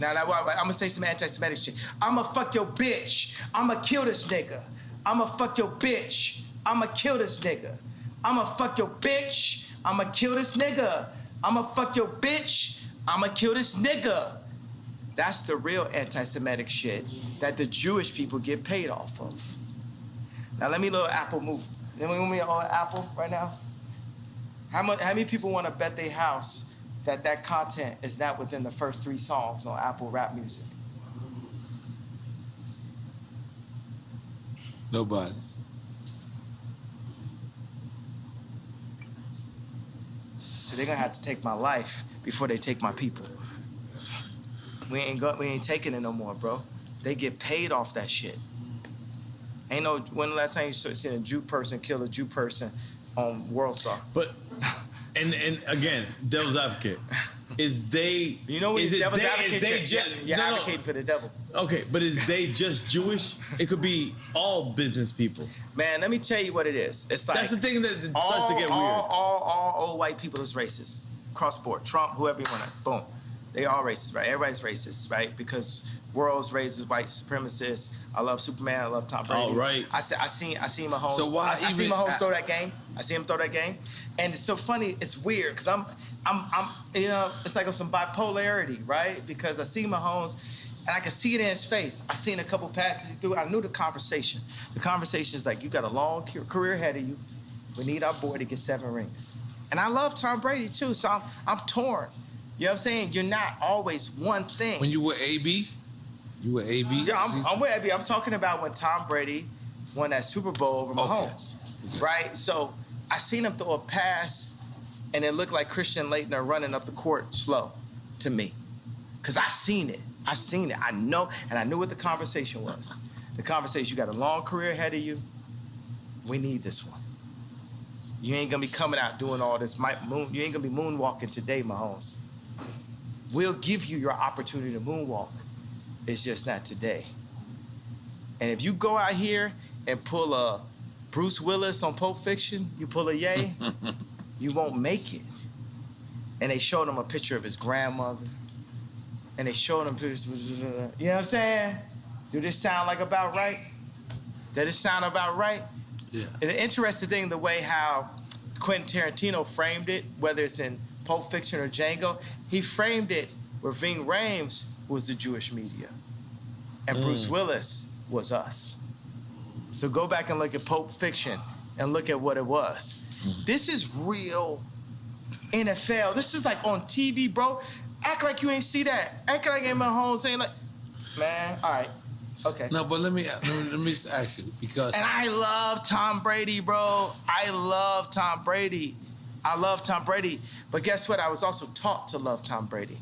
Now, I'm gonna say some anti-Semitic shit. I'ma fuck your bitch. I'ma kill this nigga. I'ma fuck your bitch. I'ma kill this nigga. I'ma fuck your bitch. I'ma kill this nigga. I'ma fuck your bitch. I'ma kill this nigga. That's the real anti-Semitic shit that the Jewish people get paid off of. Now let me little Apple move. Let me on Apple right now. How many people want to bet their house that content is not within the first 3 songs on Apple Rap Music? Nobody. So they're gonna have to take my life before they take my people. We ain't taking it no more, bro. They get paid off that shit. Ain't no, when the last time you seen a Jew person kill a Jew person on World Star? But, and again, devil's advocate. Is they, you know what, is it devil's they, advocate, is they just, you're advocating for the devil. Okay, but is they just Jewish? It could be all business people. Man, let me tell you what it is. It's like, that's the thing that starts to get weird. All old white people is racist. Cross board. Trump, whoever you want to, boom. They all racist, right? Everybody's racist, right? Because world's racist, white supremacists. I love Superman. I love Tom Brady. All right. I seen Mahomes. So why I seen Mahomes throw that game. I see him throw that game, and it's so funny. It's weird because I'm you know, it's like some bipolarity, right? Because I see Mahomes, and I can see it in his face. I seen a couple passes he threw. I knew the conversation. The conversation is like, you got a long career ahead of you. We need our boy to get 7 rings. And I love Tom Brady too, so I'm torn. You know what I'm saying? You're not always one thing. When you were AB? You were AB? Yeah, I'm with AB. I'm talking about when Tom Brady won that Super Bowl over Mahomes, right? So I seen him throw a pass, and it looked like Christian Laettner running up the court slow to me. Because I seen it. I know, and I knew what the conversation was. The conversation, you got a long career ahead of you. We need this one. You ain't going to be coming out doing all this. You ain't going to be moonwalking today, Mahomes. We'll give you your opportunity to moonwalk. It's just not today. And if you go out here and pull a Bruce Willis on Pulp Fiction, you pull a Ye, you won't make it. And they showed him a picture of his grandmother. And they showed him pictures, you know what I'm saying? Do this sound like about right? Does this sound about right? Yeah. And the interesting thing, the way how Quentin Tarantino framed it, whether it's in Pulp Fiction or Django, he framed it where Ving Rhames was the Jewish media. And Bruce Willis was us. So go back and look at Pulp Fiction and look at what it was. This is real NFL. This is like on TV, bro. Act like you ain't see that. Act like I ain't my home saying like, man, all right, okay. No, but let me just ask you because. And I love Tom Brady, bro. I love Tom Brady. But guess what? I was also taught to love Tom Brady.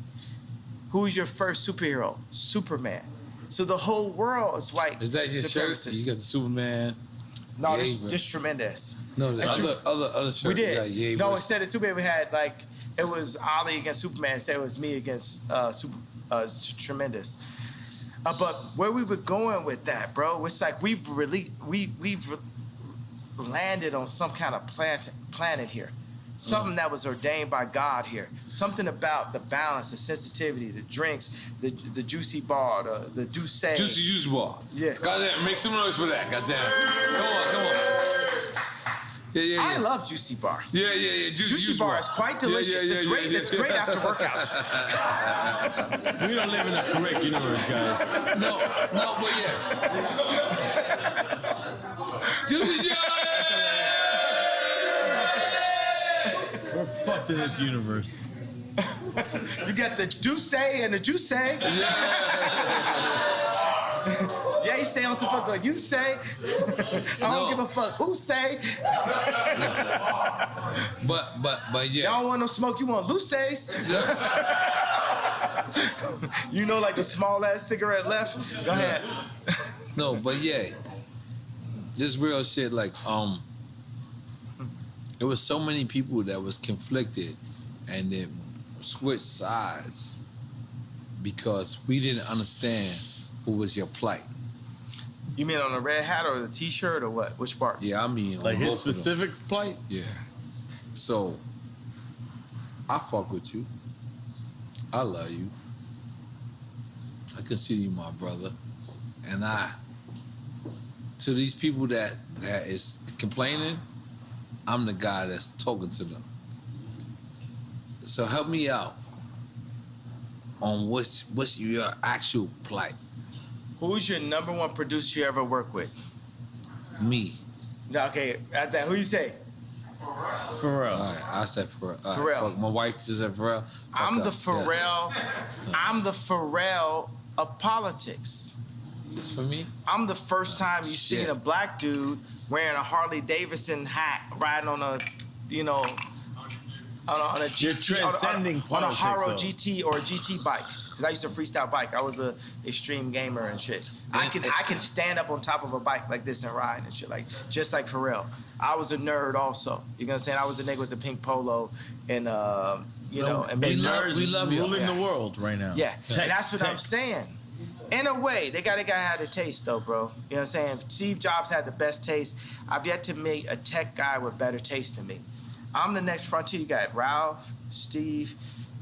Who's your first superhero? Superman. So the whole world is white. Is that your shirt? You got the Superman. No, this tremendous. No, the other shirt. We did. Yeah, no, instead of Superman, we had like it was Ali against Superman. Instead, it was me against Tremendous. But where we were going with that, bro, it's like we've landed on some kind of planet here. Something that was ordained by God here. Something about the balance, the sensitivity, the drinks, the juicy bar, the douce. Juicy bar. Yeah. Goddamn, make some noise for that. Goddamn. Come on. Yeah. I love juicy bar. Yeah. Juicy bar is quite delicious. It's great after workouts. We don't live in a correct universe, guys. No, but yeah. Juicy jar. We're fucked in this universe. You got the douce and the juice. Yeah, you stay on some fuck like you say. I don't give a fuck who say. But yeah. Y'all don't want no smoke, you want Luces. You know, like a small ass cigarette left. Go ahead. No, but yeah. This real shit, like, there was so many people that was conflicted and then switched sides because we didn't understand who was your plight. You mean on the red hat or the t-shirt or what? Which part? Yeah, I mean like his specific plight? Yeah. So, I fuck with you. I love you. I consider you my brother. And to these people that is complaining, I'm the guy that's talking to them. So help me out on what's your actual plight. Who's your number one producer you ever worked with? Me. No, okay, at that, who you say? Pharrell. All right, I said Pharrell. Pharrell. My wife just said Pharrell. I'm the Pharrell of politics. It's for me? I'm the first time you seen a black dude wearing a Harley Davidson hat, riding on a, on a GT, You're transcending on a politics, Haro though. GT or a GT bike. Cause I used to freestyle bike. I was a extreme gamer and shit. I can stand up on top of a bike like this and ride and shit, like just like Pharrell. I was a nerd also. You know what I'm saying? I was a nigga with the pink polo and and we love you. Ruling the world right now. Yeah, and that's what I'm saying. In a way, they gotta have a taste though, bro. You know what I'm saying? Steve Jobs had the best taste. I've yet to meet a tech guy with better taste than me. I'm the next frontier. You got Ralph, Steve,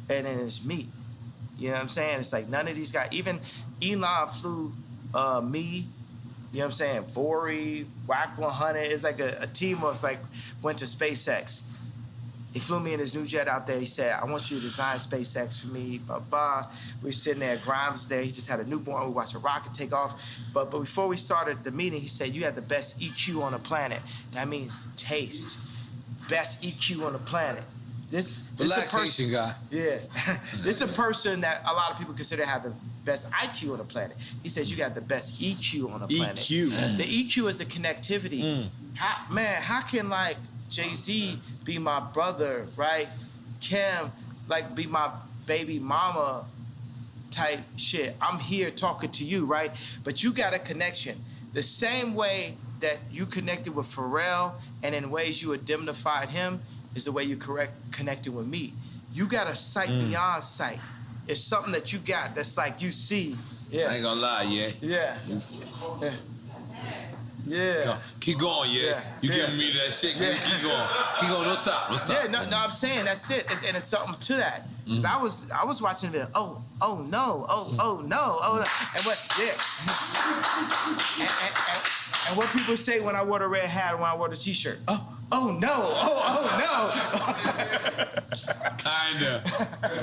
and then it's me. You know what I'm saying? It's like none of these guys, even Elon flew me, you know what I'm saying? Vori, Whack 100. It's like a team was like went to SpaceX. He flew me in his new jet out there. He said, I want you to design SpaceX for me, blah, blah. We were sitting there, Grimes was there. He just had a newborn. We watched a rocket take off. But before we started the meeting, he said, you had the best EQ on the planet. That means taste. Best EQ on the planet. This relaxation guy. Yeah. This is a person that a lot of people consider to have the best IQ on the planet. He says you got the best EQ on the planet. EQ. The EQ is the connectivity. How can like Jay-Z be my brother, right? Kim, like be my baby mama type shit. I'm here talking to you, right? But you got a connection. The same way that you connected with Pharrell and in ways you indemnified him is the way you connected with me. You got a sight beyond sight. It's something that you got that's like you see. Yeah. I ain't gonna lie, Yeah. Keep going, You giving me that shit, keep going. Keep going, don't stop. Yeah, no, I'm saying that's it. And it's something to that. Cause I was watching the video, oh no. And what, And what people say when I wore the red hat, when I wore the t-shirt, oh no, oh no. Kinda.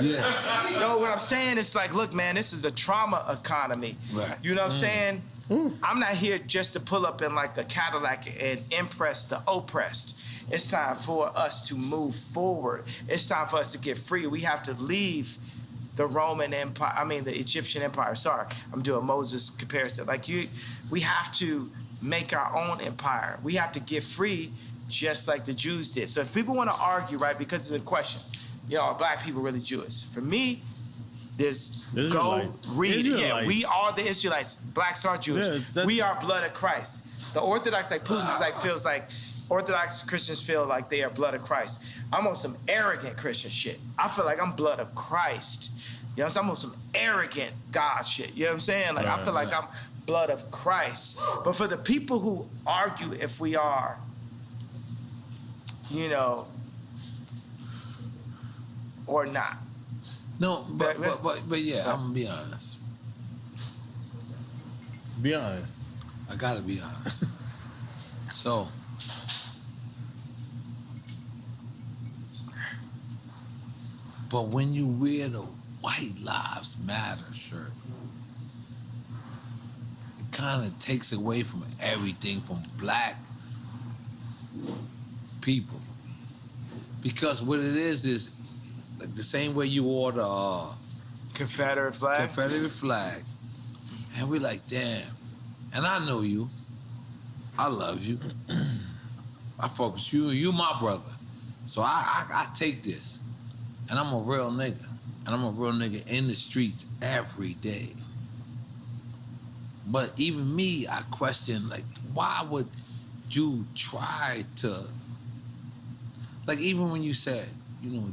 Yeah. No, what I'm saying is like, look, man, this is a trauma economy. Right. You know what I'm saying? I'm not here just to pull up in like a Cadillac and impress the oppressed. It's time for us to move forward. It's time for us to get free. We have to leave the Roman Empire, the Egyptian Empire. Sorry, I'm doing Moses comparison. We have to make our own empire. We have to get free just like the Jews did. So if people want to argue, right, because it's a question, are black people really Jewish? For me, Israelites. Go read it. Yeah, Israelites. we are the Israelites. Blacks are Jewish. Yeah, we are blood of Christ. The Orthodox, like Putin's, feels like Orthodox Christians feel like they are blood of Christ. I'm on some arrogant Christian shit. I feel like I'm blood of Christ. You know what I'm saying? I'm on some arrogant God shit. You know what I'm saying? I feel like I'm blood of Christ. But for the people who argue if we are, or not. No, but yeah, I'm gonna be honest. Be honest. I gotta be honest. So, but when you wear the White Lives Matter shirt, it kind of takes away from everything from black people. Because what it is like the same way you wore the Confederate flag. Confederate flag. And we're like, damn. And I know you. I love you. I fuck with you. You my brother. So I take this. And I'm a real nigga. And I'm a real nigga in the streets every day. But even me, I question, why would you try to... even when you said,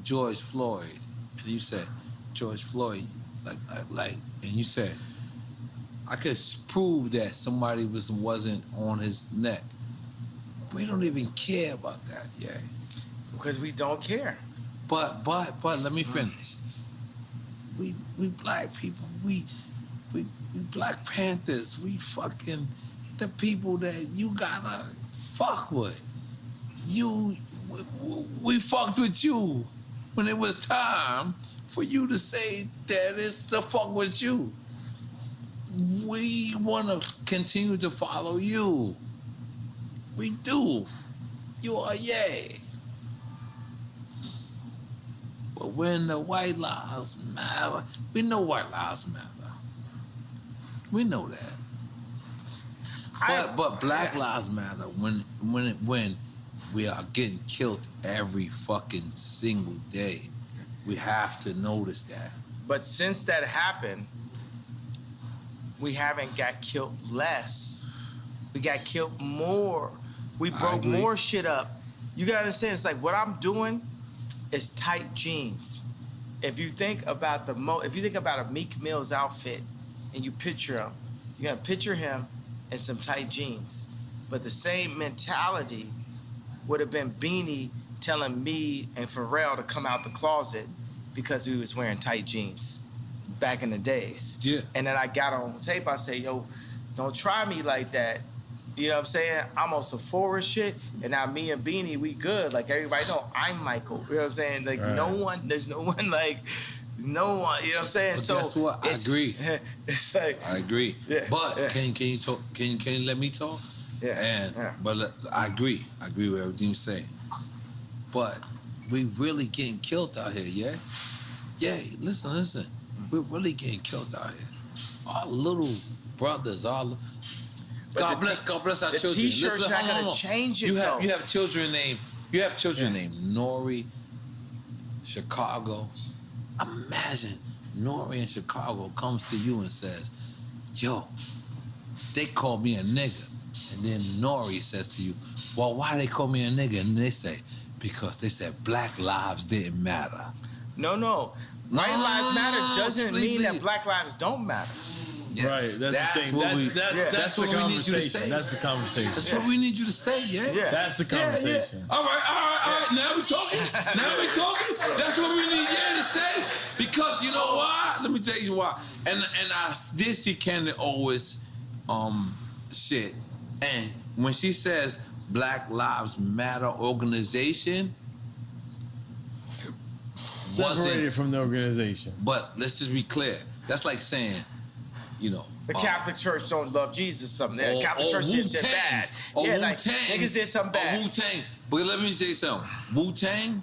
George Floyd, and you said, George Floyd, and you said, I could prove that somebody wasn't on his neck. We don't even care about that, yeah. Because we don't care. But let me finish. We black people, we Black Panthers, we fucking the people that you gotta fuck with. We fucked with you when it was time for you to say that it's to fuck with you. We want to continue to follow you. We do. You are yay. But when the White Lives Matter, we know White Lives Matter. We know that. But Black Lives Matter when we are getting killed every fucking single day. We have to notice that. But since that happened, we haven't got killed less. We got killed more. We broke more shit up. You gotta understand, it's like what I'm doing is tight jeans. If you think about a Meek Mill's outfit and you picture him, you're gonna picture him in some tight jeans. But the same mentality would have been Beanie telling me and Pharrell to come out the closet because we was wearing tight jeans back in the days. Yeah. And then I got on tape, I say, yo, don't try me like that. You know what I'm saying? I'm on Sephora shit, and now me and Beanie, we good. Like everybody know I'm Michael. You know what I'm saying? Like there's no one, you know what I'm saying? But so guess what? I agree. It's like I agree. Yeah, but yeah. Can you talk? Can you let me talk? Yeah. But I agree. I agree with everything you say. But we really getting killed out here, yeah? Yeah, listen. We're really getting killed out here. Our little brothers, God bless our the children. T-shirt's Listen, not hold gonna on. change it, You though. have children named Nori, Chicago. Imagine Nori in Chicago comes to you and says, yo, they call me a nigga. And then Nori says to you, well, why they call me a nigga? And they say, because they said black lives didn't matter. No. White lives matter doesn't mean that black lives don't matter. Yes. Right, that's the thing. That's the conversation. That's the conversation. That's what we need you to say, yeah? That's the conversation. Yeah. All right. Now we talking. That's what we need to say. Because you know why? Let me tell you why. And I did see Candace Owens shit. And when she says Black Lives Matter organization Separated from the organization. But let's just be clear. That's like saying, you know, the Catholic Church don't love Jesus or something. The Catholic Church did shit bad. Or Yeah, Wu-Tang. like, niggas did something bad. Or Wu-Tang. But let me tell you something. Wu-Tang,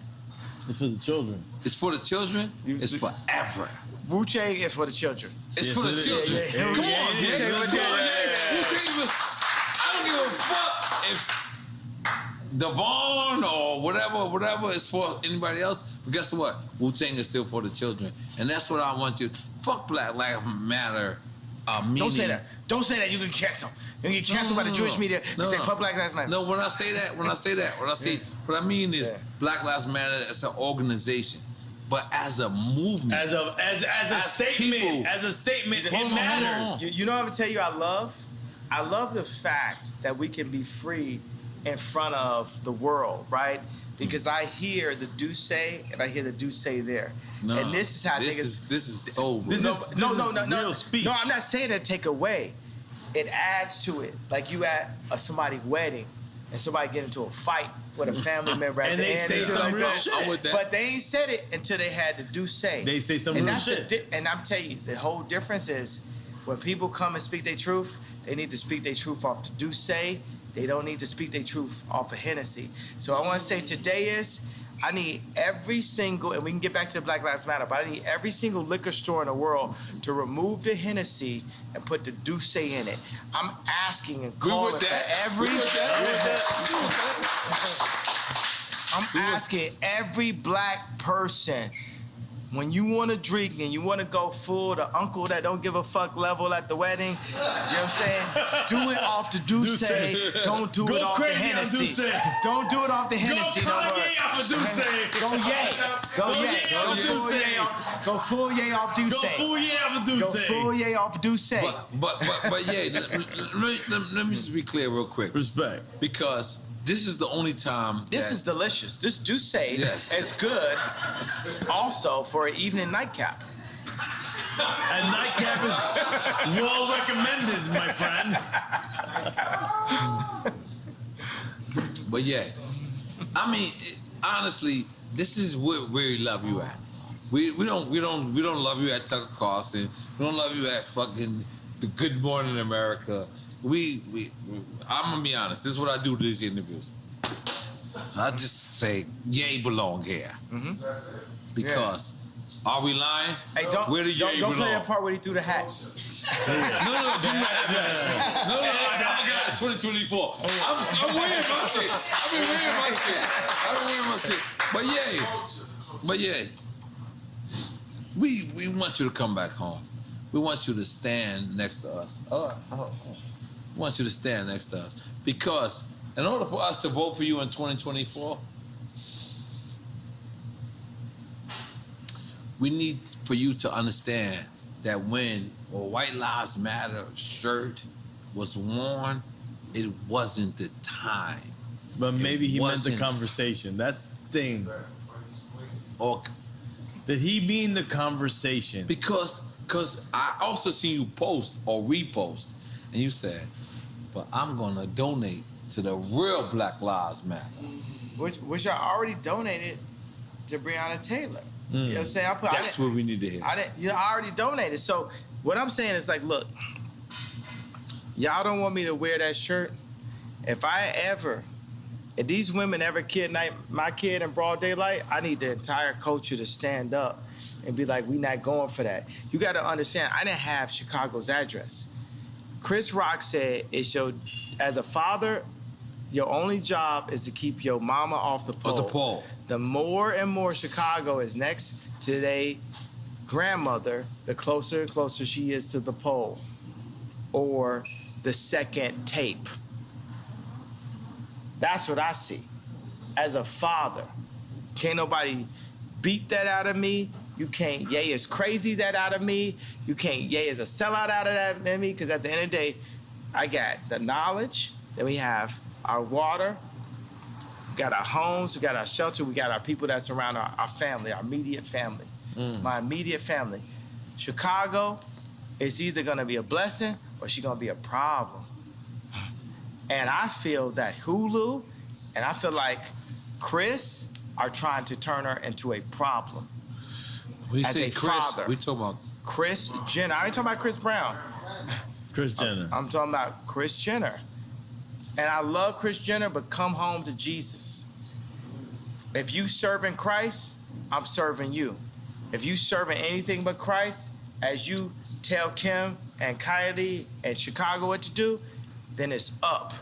it's for the children. It's for the children. It's forever. Wu-Tang is for the children. It's for the children. Yeah. Come on, Yeah, Jay. yeah, Let's go, yeah. Jay. I don't give a fuck if Devon or whatever is for anybody else. But guess what? Wu-Tang is still for the children. And that's what I want you. Fuck Black Lives Matter. Don't say that. Don't say that. You can cancel. You can get canceled by the Jewish media. You say fuck Black Lives Matter. No, when I say that, what I mean is Black Lives Matter as an organization, but as a movement, as a statement, as a statement, it matters. You know what I'm gonna tell you? I love the fact that we can be free in front of the world, right? Because I hear the do say and I hear the do say there. No, and this is how this is so this is real speech. No, I'm not saying that take away. It adds to it. Like you at somebody's wedding and somebody get into a fight with a family member at and the they end. say some real shit. But they ain't said it until they had to do say. They say some real shit. And I'm telling you, the whole difference is when people come and speak their truth, they need to speak their truth off the do say. They don't need to speak their truth off of Hennessy. So I want to say today is, I need every single, and we can get back to the Black Lives Matter, but I need every single liquor store in the world to remove the Hennessy and put the Douce in it. I'm asking and calling for every... I'm asking every black person, when you want to drink and you want to go full the uncle that don't give a fuck level at the wedding, you know what I'm saying? Do it off the Douce. Don't do it off the Hennessy. Don't do it off the Hennessy. Go Kanye off of Douce. Go yay. Go yay. Go full yay off Douce. Go full yay off of Douce. Go full yay off Douce. But yeah, let me just be clear real quick. Respect. Because this is the only time. This is delicious. This Douce is good also for an evening nightcap. And nightcap is well recommended, my friend. But yeah, I mean, honestly, this is where we love you at. We don't love you at Tucker Carlson. We don't love you at fucking the Good Morning America. I'm gonna be honest. This is what I do to these interviews. I just say, Ye belong here. Mm-hmm. Because are we lying? Hey, don't play that part where he threw the hat. No, I got it. 2024. I'm wearing my shit. I've been wearing my shit. But yeah, we want you to come back home. We want you to stand next to us. We want you to stand next to us. Because in order for us to vote for you in 2024, we need for you to understand that when a White Lives Matter shirt was worn, it wasn't the time. But maybe he meant the conversation. That's the thing. Or did he mean the conversation? Because I also seen you post or repost, and you said, but I'm gonna donate to the real Black Lives Matter. Which I already donated to Breonna Taylor. You know what I'm saying? That's what we need to hear. I already donated. So what I'm saying is like, look, y'all don't want me to wear that shirt. If these women ever kidnap my kid in broad daylight, I need the entire culture to stand up and be like, we not going for that. You got to understand, I didn't have Chicago's address. Chris Rock said, as a father, your only job is to keep your mama off the pole. The more and more Chicago is next to their grandmother, the closer and closer she is to the pole or the second tape. That's what I see. As a father, can't nobody beat that out of me. You can't Ye is crazy that out of me. You can't Ye is a sellout out of that in me, because at the end of the day, I got the knowledge, then we have our water, we got our homes, we got our shelter, we got our people that surround our family, our immediate family. My immediate family. Chicago is either gonna be a blessing or she's gonna be a problem. And I feel that Hulu and I feel like Chris are trying to turn her into a problem. When you as say a Chris, father. we talking about Kris Jenner. I ain't talking about Chris Brown. Kris Jenner. I'm talking about Kris Jenner. And I love Kris Jenner, but come home to Jesus. If you serving Christ, I'm serving you. If you serving anything but Christ, as you tell Kim and Kylie and Chicago what to do, then it's up.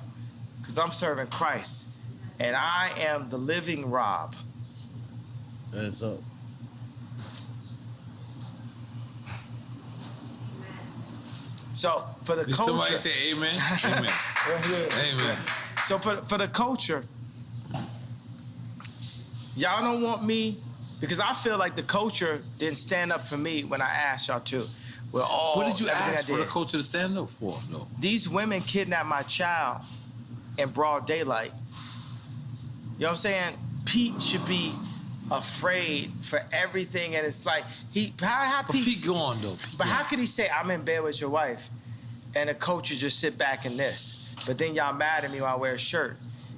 Because I'm serving Christ. And I am the living Rob. And it's up. So for the Did culture. somebody say amen? Amen. Amen. So for the culture, y'all don't want me, because I feel like the culture didn't stand up for me when I asked y'all to. We're all. What did you everything ask I for the did. culture to stand up for? No. These women kidnapped my child in broad daylight. You know what I'm saying? Pete should be afraid for everything, and it's like how But Pete gone though. But how could he say I'm in bed with your wife, and the coach just sit back in this? But then y'all mad at me when I wear a shirt.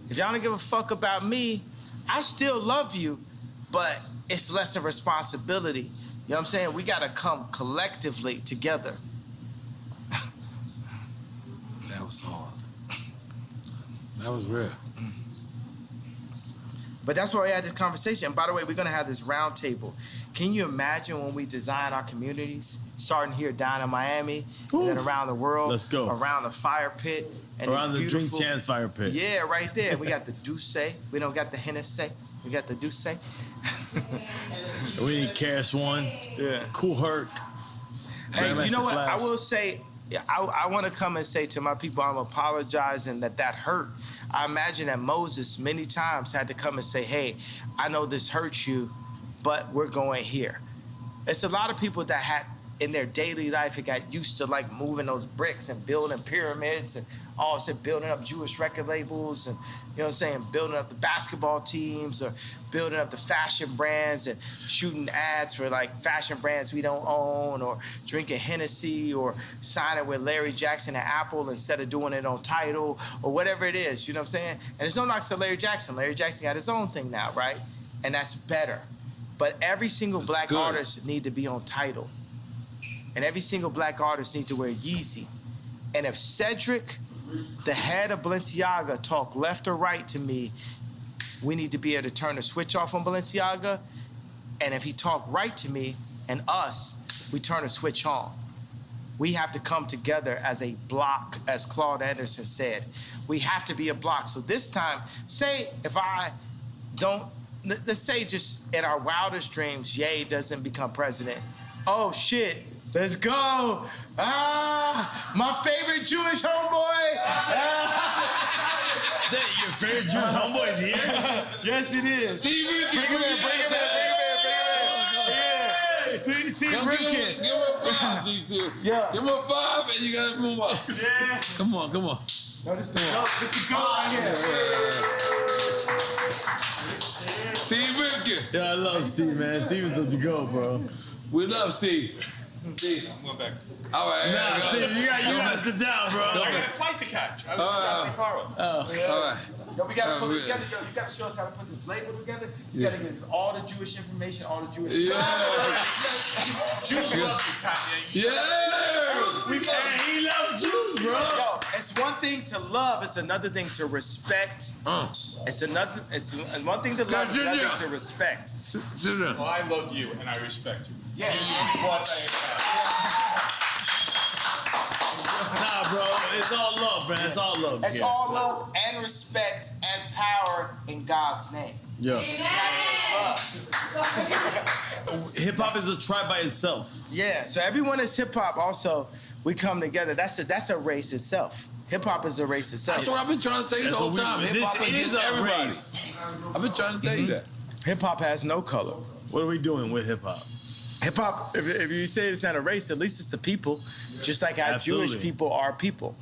If y'all don't give a fuck about me, I still love you, but it's less of responsibility. You know what I'm saying? We gotta come collectively together. That was hard. That was real. But that's why we had this conversation. And by the way, we're gonna have this round table. Can you imagine when we design our communities, starting here down in Miami, and then around the world, Let's go. around the fire pit, and Around the these Drink beautiful- Champs fire pit. Yeah, right there. We got the Douce. We don't got the Hennessy. We got the Douce. We need Karis One. Yeah. Cool Herc. Hey, you know what? Flash. I will say, I want to come and say to my people, I'm apologizing that hurt. I imagine that Moses many times had to come and say, hey, I know this hurts you, but we're going here. It's a lot of people that had in their daily life, it got used to like moving those bricks and building pyramids and also building up Jewish record labels and, you know what I'm saying, building up the basketball teams or building up the fashion brands and shooting ads for like fashion brands we don't own or drinking Hennessy or signing with Larry Jackson and Apple instead of doing it on Tidal or whatever it is, you know what I'm saying? And it's no knocks to Larry Jackson. Larry Jackson got his own thing now, right? And that's better. But every single black good. artist need to be on Tidal. And every single black artist need to wear Yeezy. And if Cedric, the head of Balenciaga, talk left or right to me, we need to be able to turn the switch off on Balenciaga. And if he talk right to me and us, we turn the switch on. We have to come together as a block, as Claude Anderson said. We have to be a block. So this time, say if I don't, let's say just in our wildest dreams, Ye doesn't become president. Oh shit. Let's go. My favorite Jewish homeboy. Your favorite Jewish homeboy is here? Yes, it is. Steve Rifkin. Bring him in. Steve Rifkin. Give him a 5, these two. Yeah. Give him a 5 and you gotta move up. Yeah. Come on. No, this is the goat. This is the goat right here. Steve Rifkin. Yeah, I love Steve, man. Steve is the go, bro. We love Steve. Steve. I'm going back. All right. Nah, Steve, you gotta sit down, bro. I got a flight to catch. I was driving the car up. All right. Yo, we gotta put it together. Yo, you gotta show us how to put this label together. You gotta give us all the Jewish information, all the Jewish stuff. Jews love you, Kanye. Yeah. Hey, he loves Jews, bro. Yo, it's one thing to love, it's another thing to respect. It's one thing to love, it's another thing to respect. Sit down. Well, I love you and I respect you. Yeah. Nah, bro, it's all love, man. It's all love. It's all love and respect and power in God's name. Yeah. Love. Hip hop is a tribe by itself. Yeah, so everyone is hip hop. Also, we come together. That's a race itself. Hip hop is a race itself. That's what I've been trying to tell you the whole time. Hip hop This is against a everybody. race. I've been trying to tell you that. Hip hop has no color. What are we doing with hip hop? Hip hop, if you say it's not a race, at least it's a people. Just like how Absolutely. Jewish people are people.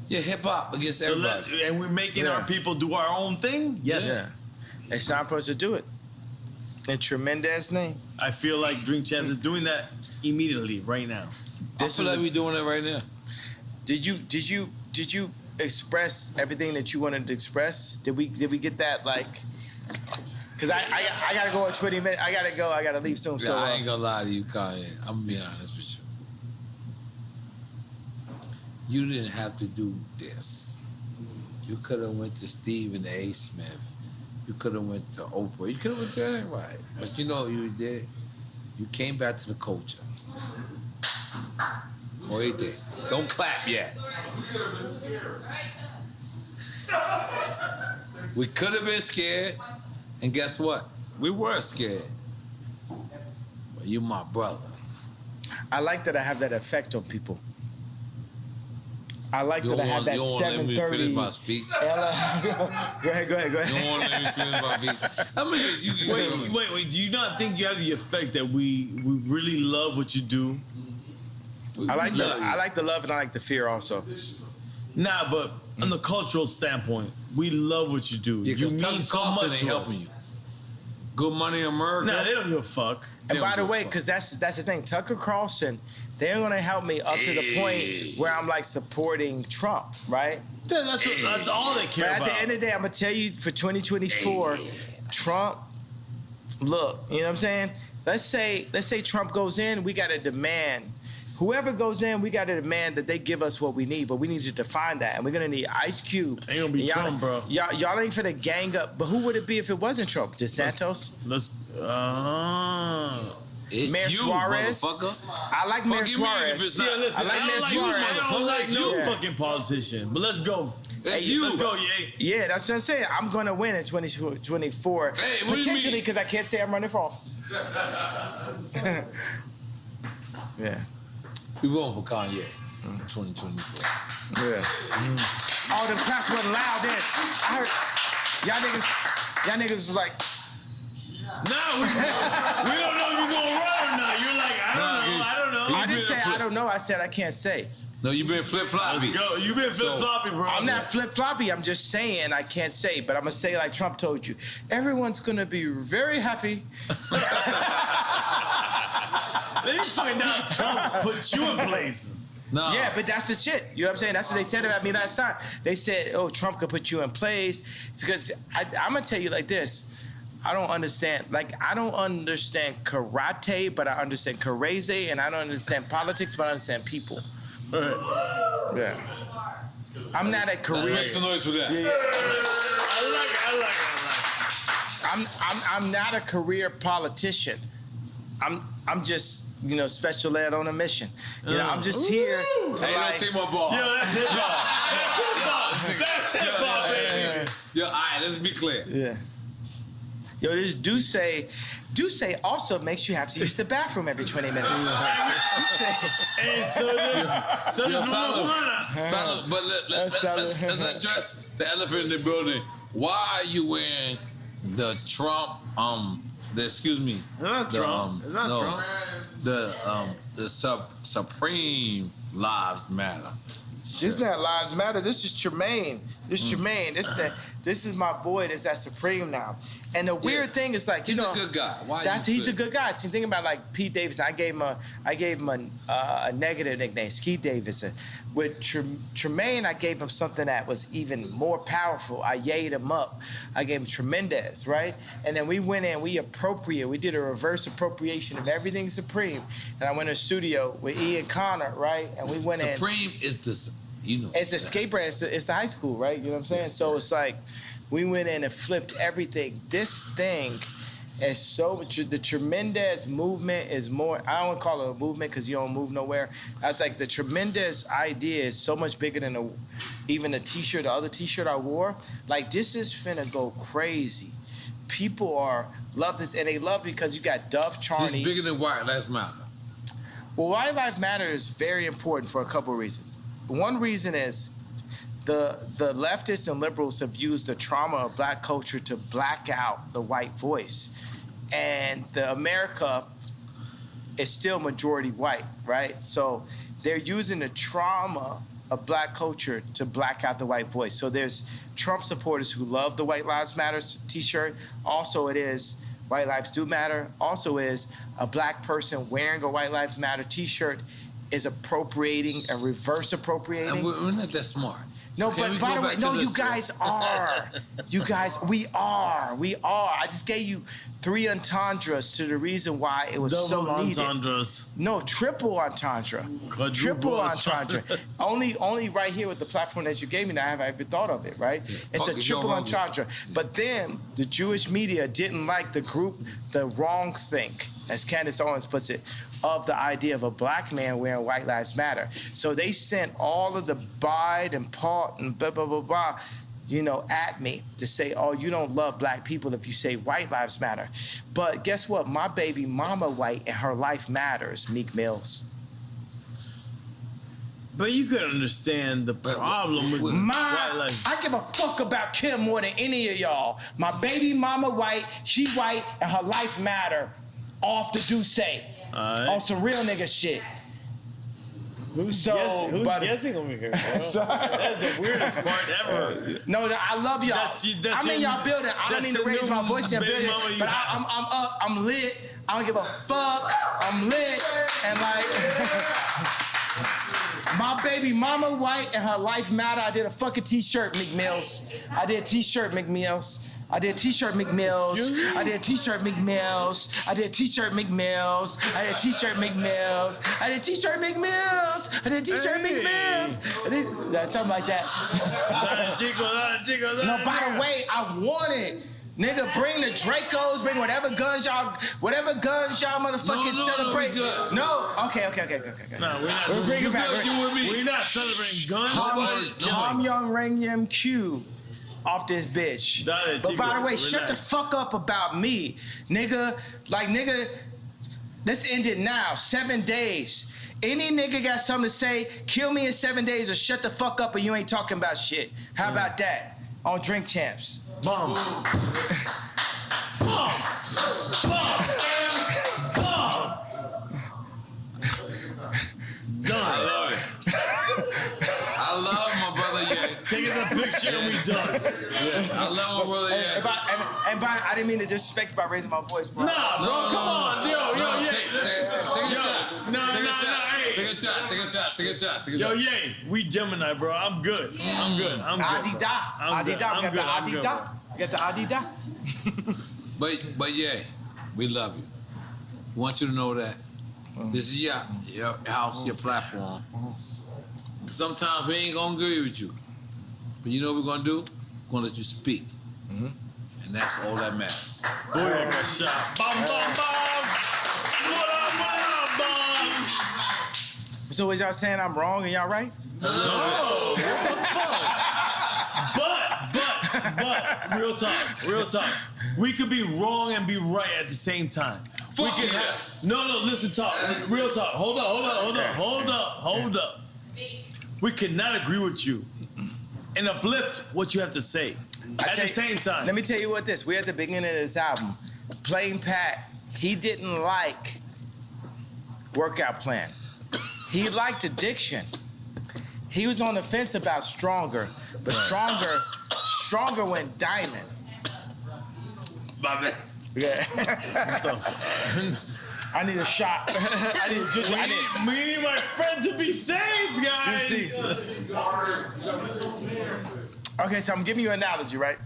Yeah, hip hop against So everybody. and we're making our people do our own thing? Yes. Yeah. It's time for us to do it. In tremendous name. I feel like Drink Champs is doing that immediately, right now. I feel like we're doing it right now. Did you express everything that you wanted to express? Did we get that, like? Because I gotta go in 20 minutes. I gotta leave soon. Yeah, So I ain't gonna lie to you, Kanye. I'm gonna be honest with you. You didn't have to do this. You could have went to Stephen A. Smith. You could have went to Oprah. You could have went to anybody. But you know what you did? You came back to the culture. Oh, he did. Don't clap yet. We could have been scared. And guess what? We were scared. But you my brother. I like that I have that effect on people. I like that I have that 7:30. You don't want to let me finish my speech? Go ahead. You don't want to let me finish my speech? I mean, wait. Do you not think you have the effect that we really love what you do? I like the love and I like the fear also. Nah, but on the cultural standpoint, we love what you do. Yeah, you mean so much to helping you. Good Money in America. Nah, they don't give a fuck. And by the way, because that's the thing, Tucker Carlson, they're gonna help me up to the point where I'm like supporting Trump, right? That's all they care about. But at the end of the day, I'm gonna tell you for 2024, Trump. Look, you know what I'm saying? Let's say Trump goes in, we gotta demand. Whoever goes in, we got to demand that they give us what we need, but we need to define that. And we're going to need Ice Cube. Ain't going to be Trump, bro. Y'all ain't finna gang up. But who would it be if it wasn't Trump? DeSantos? It's Mayor you, Suarez? motherfucker. I like Mayor Suarez. Yeah, listen, I like Mayor Suarez. I don't like no fucking politician. But let's go. It's you. Let's go, Ye. Yeah, that's what I'm saying. I'm going to win in 2024. Hey, what do you potentially, mean? because I can't say I'm running for office. Yeah. We voting for Kanye in 2024. Yeah. All them claps wasn't loud then. I heard y'all niggas was like, no, we don't know if you're gonna run or not. You're like, I don't know. I didn't say I don't know. I said I can't say. No, you been flip-floppy. Let's go. You been flip-floppy, bro. I'm not flip-floppy. I'm just saying I can't say, but I'm gonna say like Trump told you. Everyone's gonna be very happy. Let me find out Trump put you in place. No. Yeah, but that's the shit. You know what I'm saying? That's what they said about me last time. They said, oh, Trump could put you in place. It's because I'm going to tell you like this. I don't understand karate, but I understand karate, and I don't understand politics, but I understand people. Yeah. I'm not a career. Let's make some noise for that. Yeah. I like it. I'm not a career politician. I'm just, special ed on a mission. I'm just here to Hey, don't take my ball. Yo, that's hip hop. That's hip hop, baby. Yo, all right, let's be clear. Yeah. Yo, this Duce also makes you have to use the bathroom every 20 minutes. And so does marijuana. Salud, but let's address the elephant in the building. Why are you wearing the Trump, excuse me. Not Trump. It's not Trump. The Supreme Lives Matter. This is not Lives Matter. This is Tremaine. Tremaine. This is my boy that's at Supreme now. And the weird thing is like, he's a good guy. Why? He's a good guy. So you think about like Pete Davidson. I gave him a negative nickname, Ski Davidson. With Tremaine, I gave him something that was even more powerful. I yayed him up. I gave him Tremendous, right? And then we went in, we did a reverse appropriation of everything Supreme. And I went in the studio with Ian Connor, right? And we went Supreme is this, it's a skate brand. It's the high school, right? You know what I'm saying? So it's like, we went in and flipped everything. This thing is so, the Tremendous movement is more, I don't want to call it a movement because you don't move nowhere. I was like, the Tremendous idea is so much bigger than even the other t-shirt I wore. Like, this is finna go crazy. People love this, and they love it because you got Duff Charney. It's bigger than White Lives Matter. Well, White Lives Matter is very important for a couple of reasons. One reason is, the leftists and liberals have used the trauma of black culture to black out the white voice. And America is still majority white, right? So they're using the trauma of black culture to black out the white voice. So there's Trump supporters who love the White Lives Matter t-shirt. Also it is White Lives Do Matter. Also is a black person wearing a White Lives Matter t-shirt is appropriating and reverse appropriating. And we're not that smart. No, So can we but by go the way, back to no, you this? guys are. You guys, we are. I just gave you 3 entendres to the reason why it was so Double needed. entendres. No, triple entendre. Quadruple Triple entendre. entendre. only right here with the platform that you gave me now have I ever thought of it, right? It's Fuck a it, triple yo, entendre. But then the Jewish media didn't like the wrong think, as Candace Owens puts it, of the idea of a black man wearing White Lives Matter. So they sent all of the Bide and Paul and blah, blah, blah, blah, at me to say, oh, you don't love black people if you say White Lives Matter. But guess what? My baby mama white and her life matters, Meek Mills. But you could understand the problem with white life. I give a fuck about Kim more than any of y'all. My baby mama white, she white, and her life matter. Off the Duce. Right. On some real nigga shit. Who's guessing over here, bro? That's the weirdest part ever. No, I love y'all. I'm in y'all building. I don't mean to raise my voice in your building, but I'm up. I'm lit. I don't give a fuck. I'm lit. And like, my baby mama white and her life matter. I did a fucking t-shirt, McMills. I did a t-shirt, McMills. I did t-shirt McMills. I did t-shirt McMills. I did t-shirt McMills. I did t-shirt McMills. I did t-shirt McMills. I did t-shirt McMills. That's something like that. No, by the way, I want it. Nigga, bring the Dracos, bring whatever guns y'all motherfucking celebrate. No, okay. No, we're not. We're not celebrating guns. Tom Young Ring Yim Q. Off this bitch. But by the way, shut the fuck up about me. Nigga, let's end it now. 7 days. Any nigga got something to say, kill me in 7 days or shut the fuck up or you ain't talking about shit. How about that? On Drink Champs. Bomb. Done. I love my brother, yeah. Taking the picture and we done. Yeah, I love my brother, yeah. And I didn't mean to disrespect you by raising my voice, bro. Nah, bro, come on. Yo, Take a shot. Take a shot. Yo, yay, we Gemini, bro. I'm good. I'm good. Adida. We got the Adida. But yeah, we love you. We want you to know that this is your house, your platform. Sometimes we ain't gonna agree with you, but you know what we're gonna do? We're gonna let you speak, and that's all that matters. Boy, I got shot. Bum, bum, bum. What up? So was y'all saying I'm wrong and y'all right? No, what the fuck? But, real talk. We could be wrong and be right at the same time. Fuck yeah. No, listen, talk. Real talk. Hold up. We cannot agree with you and uplift what you have to say at the same time. Let me tell you what this. We're at the beginning of this album. Plain Pat, he didn't like Workout Plan. He liked Addiction. He was on the fence about Stronger, but Stronger went diamond. My man. Yeah. I need a shot. We need my friend to be saved, guys. Okay, so I'm giving you an analogy, right?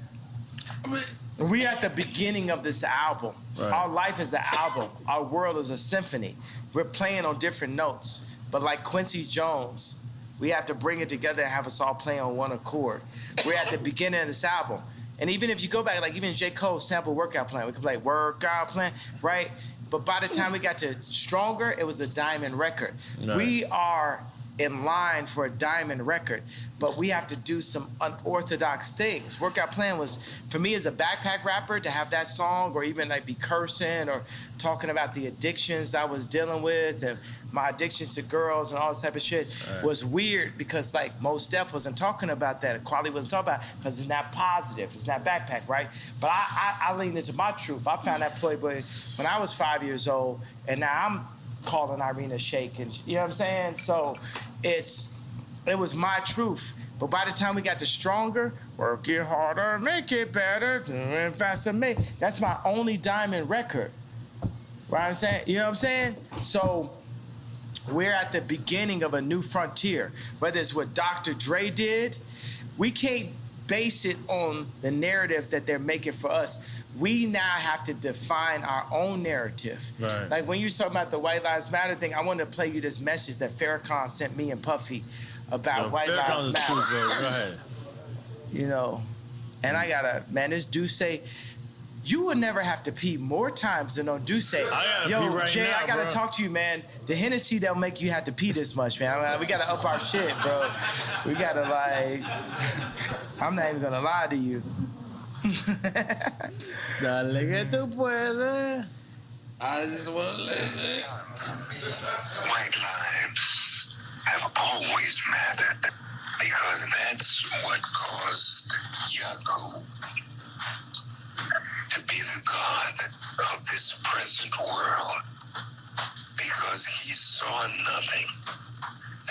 We're at the beginning of this album. Right. Our life is an album. Our world is a symphony. We're playing on different notes. But like Quincy Jones, we have to bring it together and have us all play on one accord. We're at the beginning of this album. And even if you go back, like even J. Cole sample Workout Plan, we could play Workout Plan, right? But by the time we got to Stronger, it was a diamond record. No. We are in line for a diamond record, but we have to do some unorthodox things. Workout Plan was, for me as a backpack rapper, to have that song or even like be cursing or talking about the addictions I was dealing with and my addiction to girls and all this type of shit was weird because like Mos Def wasn't talking about that. Quality wasn't talking about it because it's not positive. It's not backpack, right? But I leaned into my truth. I found that Playboy when I was 5 years old, and now I'm calling Irina Shayk, and you know what I'm saying? So it was my truth. But by the time we got to Stronger, work it harder, make it better, faster, that's my only diamond record. Right? I'm saying, you know what I'm saying? So we're at the beginning of a new frontier. Whether it's what Dr. Dre did, we can't base it on the narrative that they're making for us. We now have to define our own narrative. Right. Like when you're talking about the White Lives Matter thing, I wanted to play you this message that Farrakhan sent me and Puffy about White Lives Matter. True, bro. Go ahead. You know, and I gotta, man, this Duce, you would never have to pee more times than on Duce. I gotta pee right Jay, now, I gotta bro. talk to you, man. The Hennessy don't make you have to pee this much, man. We gotta up our shit, bro. We gotta like, I'm not even gonna lie to you. Dale que tú puedes. I just want to listen. White lives have always mattered because that's what caused Yaku to be the god of this present world, because he saw nothing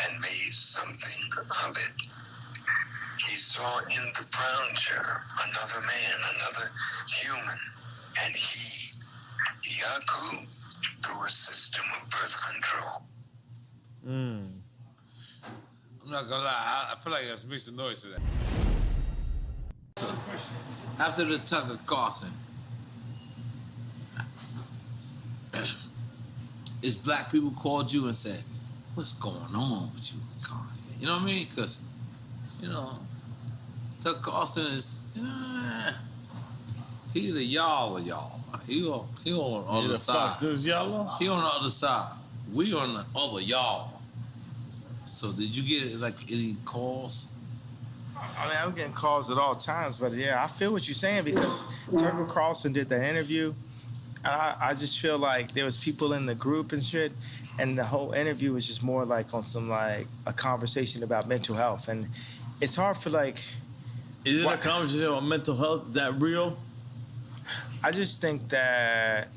and made something of it. He saw in the brown chair another man, another human, and he, Yaku, through a system of birth control. I'm not gonna lie, I feel like I made some noise for that. So, after the Tucker Carlson, is black people called you and said, what's going on with you, Kanye? You know what I mean? Because, you know, Tucker Carlson is, he the y'all of y'all. He on the other side. Fox News y'all? He on the other side. We on the other y'all. So did you get like any calls? I mean, I'm getting calls at all times, but yeah, I feel what you're saying because Tucker Carlson did that interview. And I just feel like there was people in the group and shit, and the whole interview was just more like on some like a conversation about mental health. And it's hard for like... Is it a conversation about mental health? Is that real? I just think that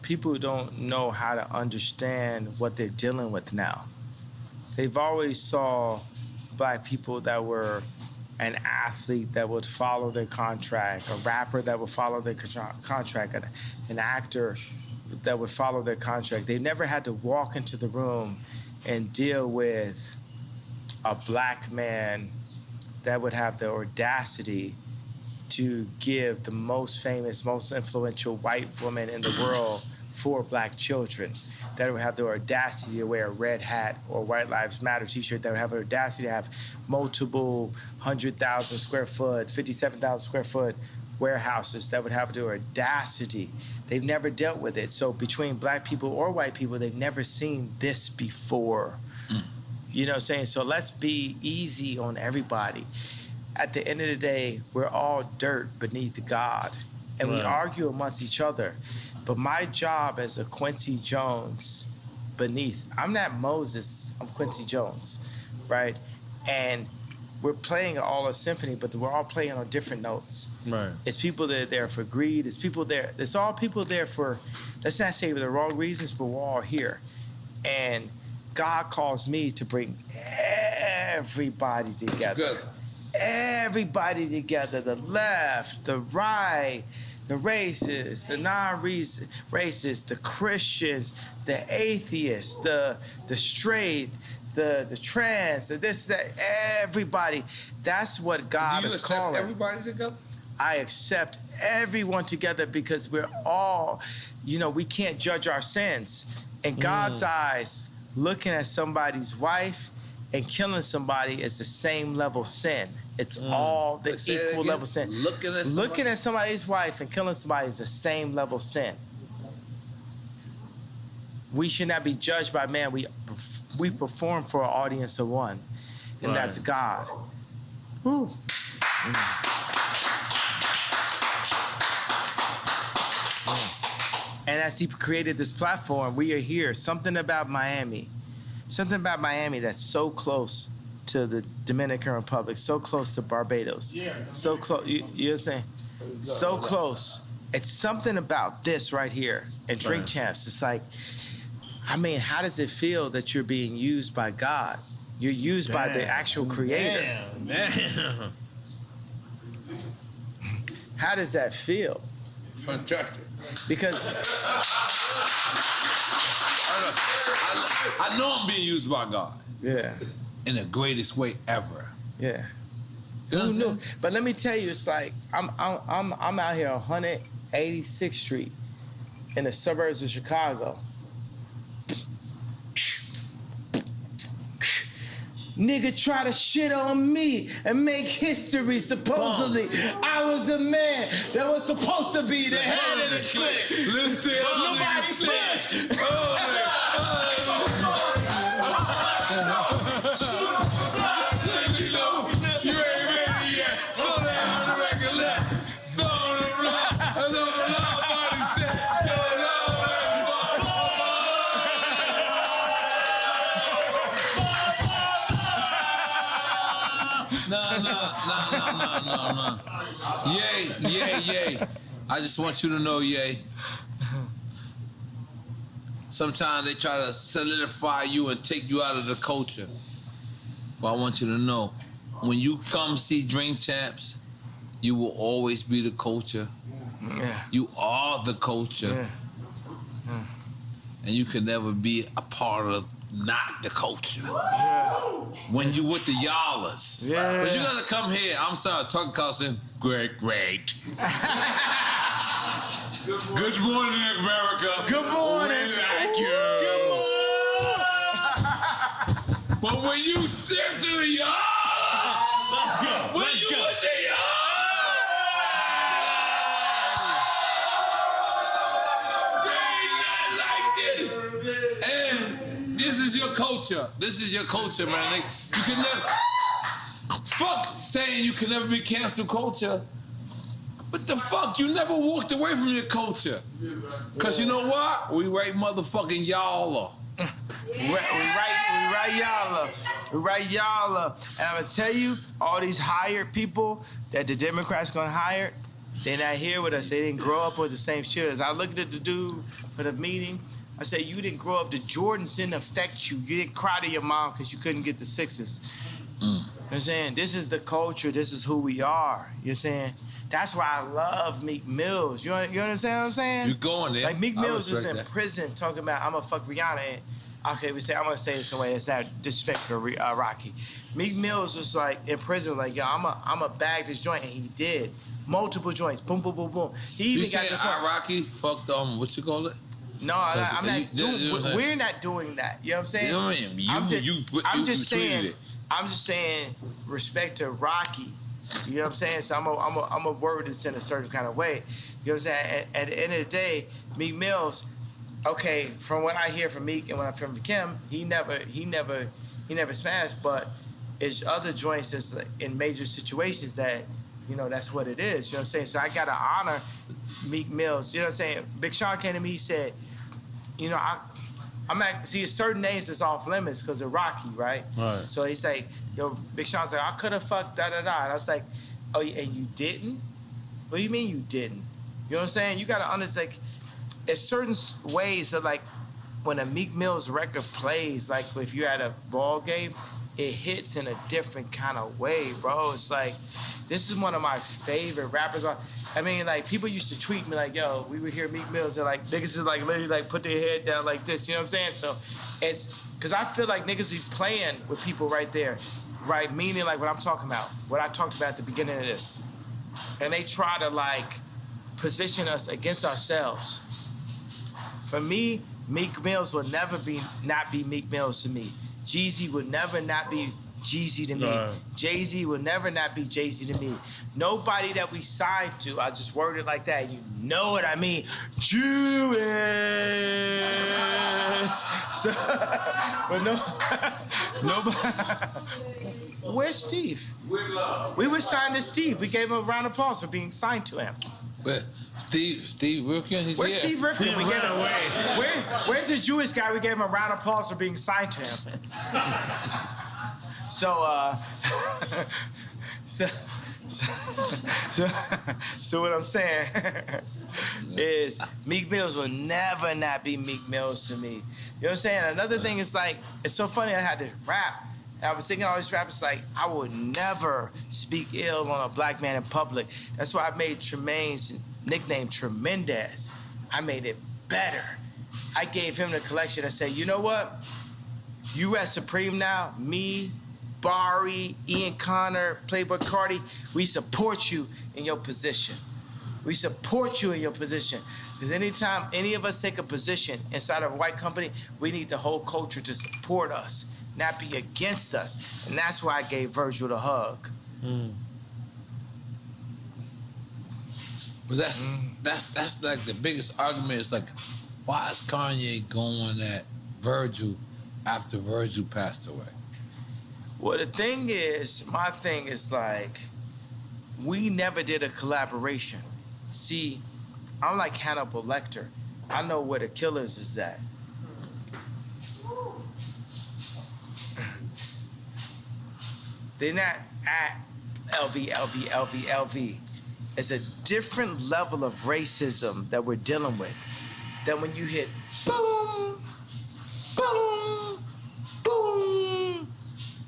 people don't know how to understand what they're dealing with now. They've always saw black people that were an athlete that would follow their contract, a rapper that would follow their contract, an actor that would follow their contract. They never had to walk into the room and deal with a black man that would have the audacity to give the most famous, most influential white woman in the world 4 black children, that would have the audacity to wear a red hat or White Lives Matter t-shirt, that would have the audacity to have multiple 100,000 square foot, 57,000 square foot warehouses, that would have the audacity. They've never dealt with it. So between black people or white people, they've never seen this before. You know what I'm saying? So let's be easy on everybody. At the end of the day, we're all dirt beneath God, and we argue amongst each other. But my job as a Quincy Jones beneath, I'm not Moses, I'm Quincy Jones, right? And we're playing all a symphony, but we're all playing on different notes. Right. It's people that are there for greed. It's people there. It's all people there for, let's not say for the wrong reasons, but we're all here. And God calls me to bring everybody together. Everybody together, the left, the right, the racists, the non-racists, the Christians, the atheists, the straight, the trans, the this, that, everybody. That's what God is calling. Do you accept everybody together? I accept everyone together because we're all, we can't judge our sins. In God's eyes, looking at somebody's wife and killing somebody is the same level sin. It's all the equal level sin. Looking at somebody's wife and killing somebody is the same level sin. We should not be judged by man. We perform for an audience of one, and that's God. Woo. And as he created this platform, we are here. Something about Miami that's so close to the Dominican Republic, so close to Barbados, so close. You know what I'm saying? So close. It's something about this right here and Drink Champs. It's like, I mean, how does it feel that you're being used by God? You're used by the actual Creator. Damn. How does that feel? Fantastic. Because I know I'm being used by God. yeah, in the greatest way ever. Yeah. You know Who what I'm knew? saying? But let me tell you, it's like I'm out here on 186th Street in the suburbs of Chicago. Nigga try to shit on me and make history. Supposedly, I was the man that was supposed to be the head of the clique. Listen, Nobody said. You ain't ready yet. Slow down on the record left. Slow on the rock. That's all the loud body said. Yo, No. Yay. I just want you to know, Yay. Sometimes they try to solidify you and take you out of the culture. But I want you to know, when you come see Drink Champs, you will always be the culture. Yeah. You are the culture. Yeah. And you can never be a part of not the culture. Yeah. When you with the y'allers. Yeah. But you gotta come here. I'm sorry, talking cussing. Great. Good morning, America. Good morning. Thank you. Good morning. But when you step to the yard, Let's go. with the yard, they ain't nothing like this. And this is your culture. This is your culture, man. You can never. Fuck saying you can never be cancel culture. What the fuck? You never walked away from your culture. Cause you know what? We right motherfucking y'all. We right y'all up. And I'm gonna tell you, all these hired people that the Democrats gonna hire, they're not here with us. They didn't grow up with the same shit. As I looked at the dude for the meeting, I said, you didn't grow up, the Jordans didn't affect you. You didn't cry to your mom because you couldn't get the sixes. You know what I'm saying? This is the culture, this is who we are. You know what I'm saying? That's why I love Meek Mills. You understand what I'm saying? You going there. Like Meek Mills is respect in that. prison talking about I'm gonna fuck Rihanna. And okay, I'm gonna say this in a way that's not disrespectful to Rocky. Meek Mills was like in prison, like yo, I'm a bag this joint, and he did multiple joints, boom. He You even got saying to the point. Rocky fucked what you call it? No, I'm not you know what I'm saying? we're not doing that. You know what I'm saying? You know what I mean? I'm you just tweeted saying. it. I'm just saying respect to Rocky. You know what I'm saying? So I'm a word this in a certain kind of way. You know what I'm saying? At the end of the day, Meek Mills, okay, from what I hear from Meek and when I hear from Kim, he never smashed, but it's other joints that's like in major situations that, you know, that's what it is. You know what I'm saying? So I gotta honor Meek Mills. You know what I'm saying? Big Sean came to me, he said, you know, I'm at, see, certain names is off limits because of Rocky, right? Right. So he's like, yo, Big Sean's like, I could have fucked da-da-da. And I was like, oh, and you didn't? What do you mean you didn't? You know what I'm saying? You got to understand, like, there's certain ways that, like, when a Meek Mill's record plays, like, if you're at a ball game, it hits in a different kind of way, bro. It's like, this is one of my favorite rappers. I mean, like, people used to tweet me like, yo, we would hear Meek Mills and, like, niggas is, like, literally, like, put their head down like this, you know what I'm saying? So it's, because I feel like niggas be playing with people right there, right? Meaning, like, what I'm talking about, what I talked about at the beginning of this. And they try to, like, position us against ourselves. For me, Meek Mills will never not be Meek Mills to me. Jeezy would never not be Jeezy to me. Jay-Z will never not be Jay-Z to me. Nobody that we signed to, I just worded like that, you know what I mean. Jewish. So, but nobody. Where's Steve? We were signed to Steve. We gave him a round of applause for being signed to him. Where? Steve Rifkin? He's Where's here. Steve Rifkin? We gave him, where's the Jewish guy? We gave him a round of applause for being signed to him. So what I'm saying is Meek Mills will never not be Meek Mills to me. You know what I'm saying? Another thing is like, it's so funny I had this rap. And I was thinking all these rappers like, I would never speak ill on a black man in public. That's why I made Tremaine's nickname Tremendous. I made it better. I gave him the collection and said, you know what? You at Supreme now, me, Bari, Ian Connor, Playboy Cardi, we support you in your position. We support you in your position. Because anytime any of us take a position inside of a white company, we need the whole culture to support us, not be against us. And that's why I gave Virgil the hug. But that's like the biggest argument is like, why is Kanye going at Virgil after Virgil passed away? Well, the thing is, my thing is like, we never did a collaboration. See, I'm like Hannibal Lecter. I know where the killers is at. They're not at LV. It's a different level of racism that we're dealing with than when you hit boom, boom, boom.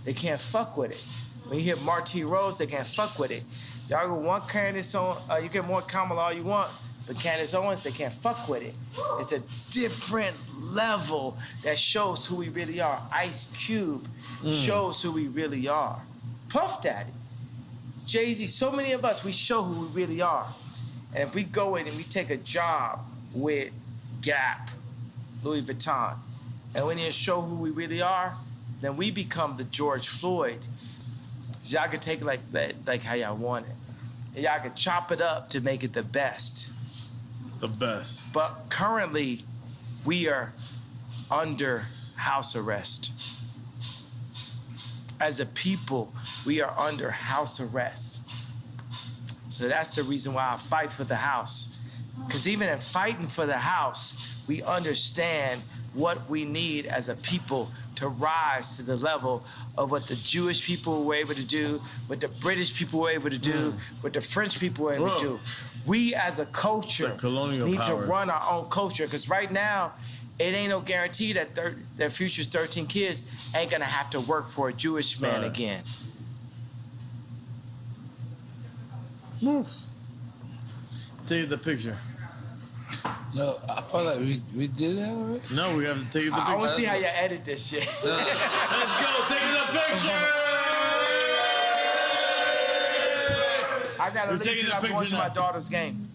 They can't fuck with it. When you hit Marty Rose, they can't fuck with it. Y'all go one Candace Owens, you get more Kamala all you want, but Candace Owens, they can't fuck with it. It's a different level that shows who we really are. Ice Cube shows who we really are. Puff Daddy, Jay-Z, so many of us, we show who we really are. And if we go in and we take a job with Gap, Louis Vuitton, and we need to show who we really are, then we become the George Floyd. Y'all can take it like how y'all want it. And y'all can chop it up to make it the best. The best. But currently, we are under house arrest. As a people, we are under house arrest. So that's the reason why I fight for the house. Because even in fighting for the house, we understand what we need as a people to rise to the level of what the Jewish people were able to do, what the British people were able to do, what the French people were able to do. We as a culture need to run our own culture, because right now, it ain't no guarantee that their future's 13 kids ain't gonna have to work for a Jewish man again. Take the picture. No, I felt like we did that already. No, we have to take the picture. I want to see how you edit this shit. Let's go, take the picture! I gotta leave because I'm going to my daughter's game.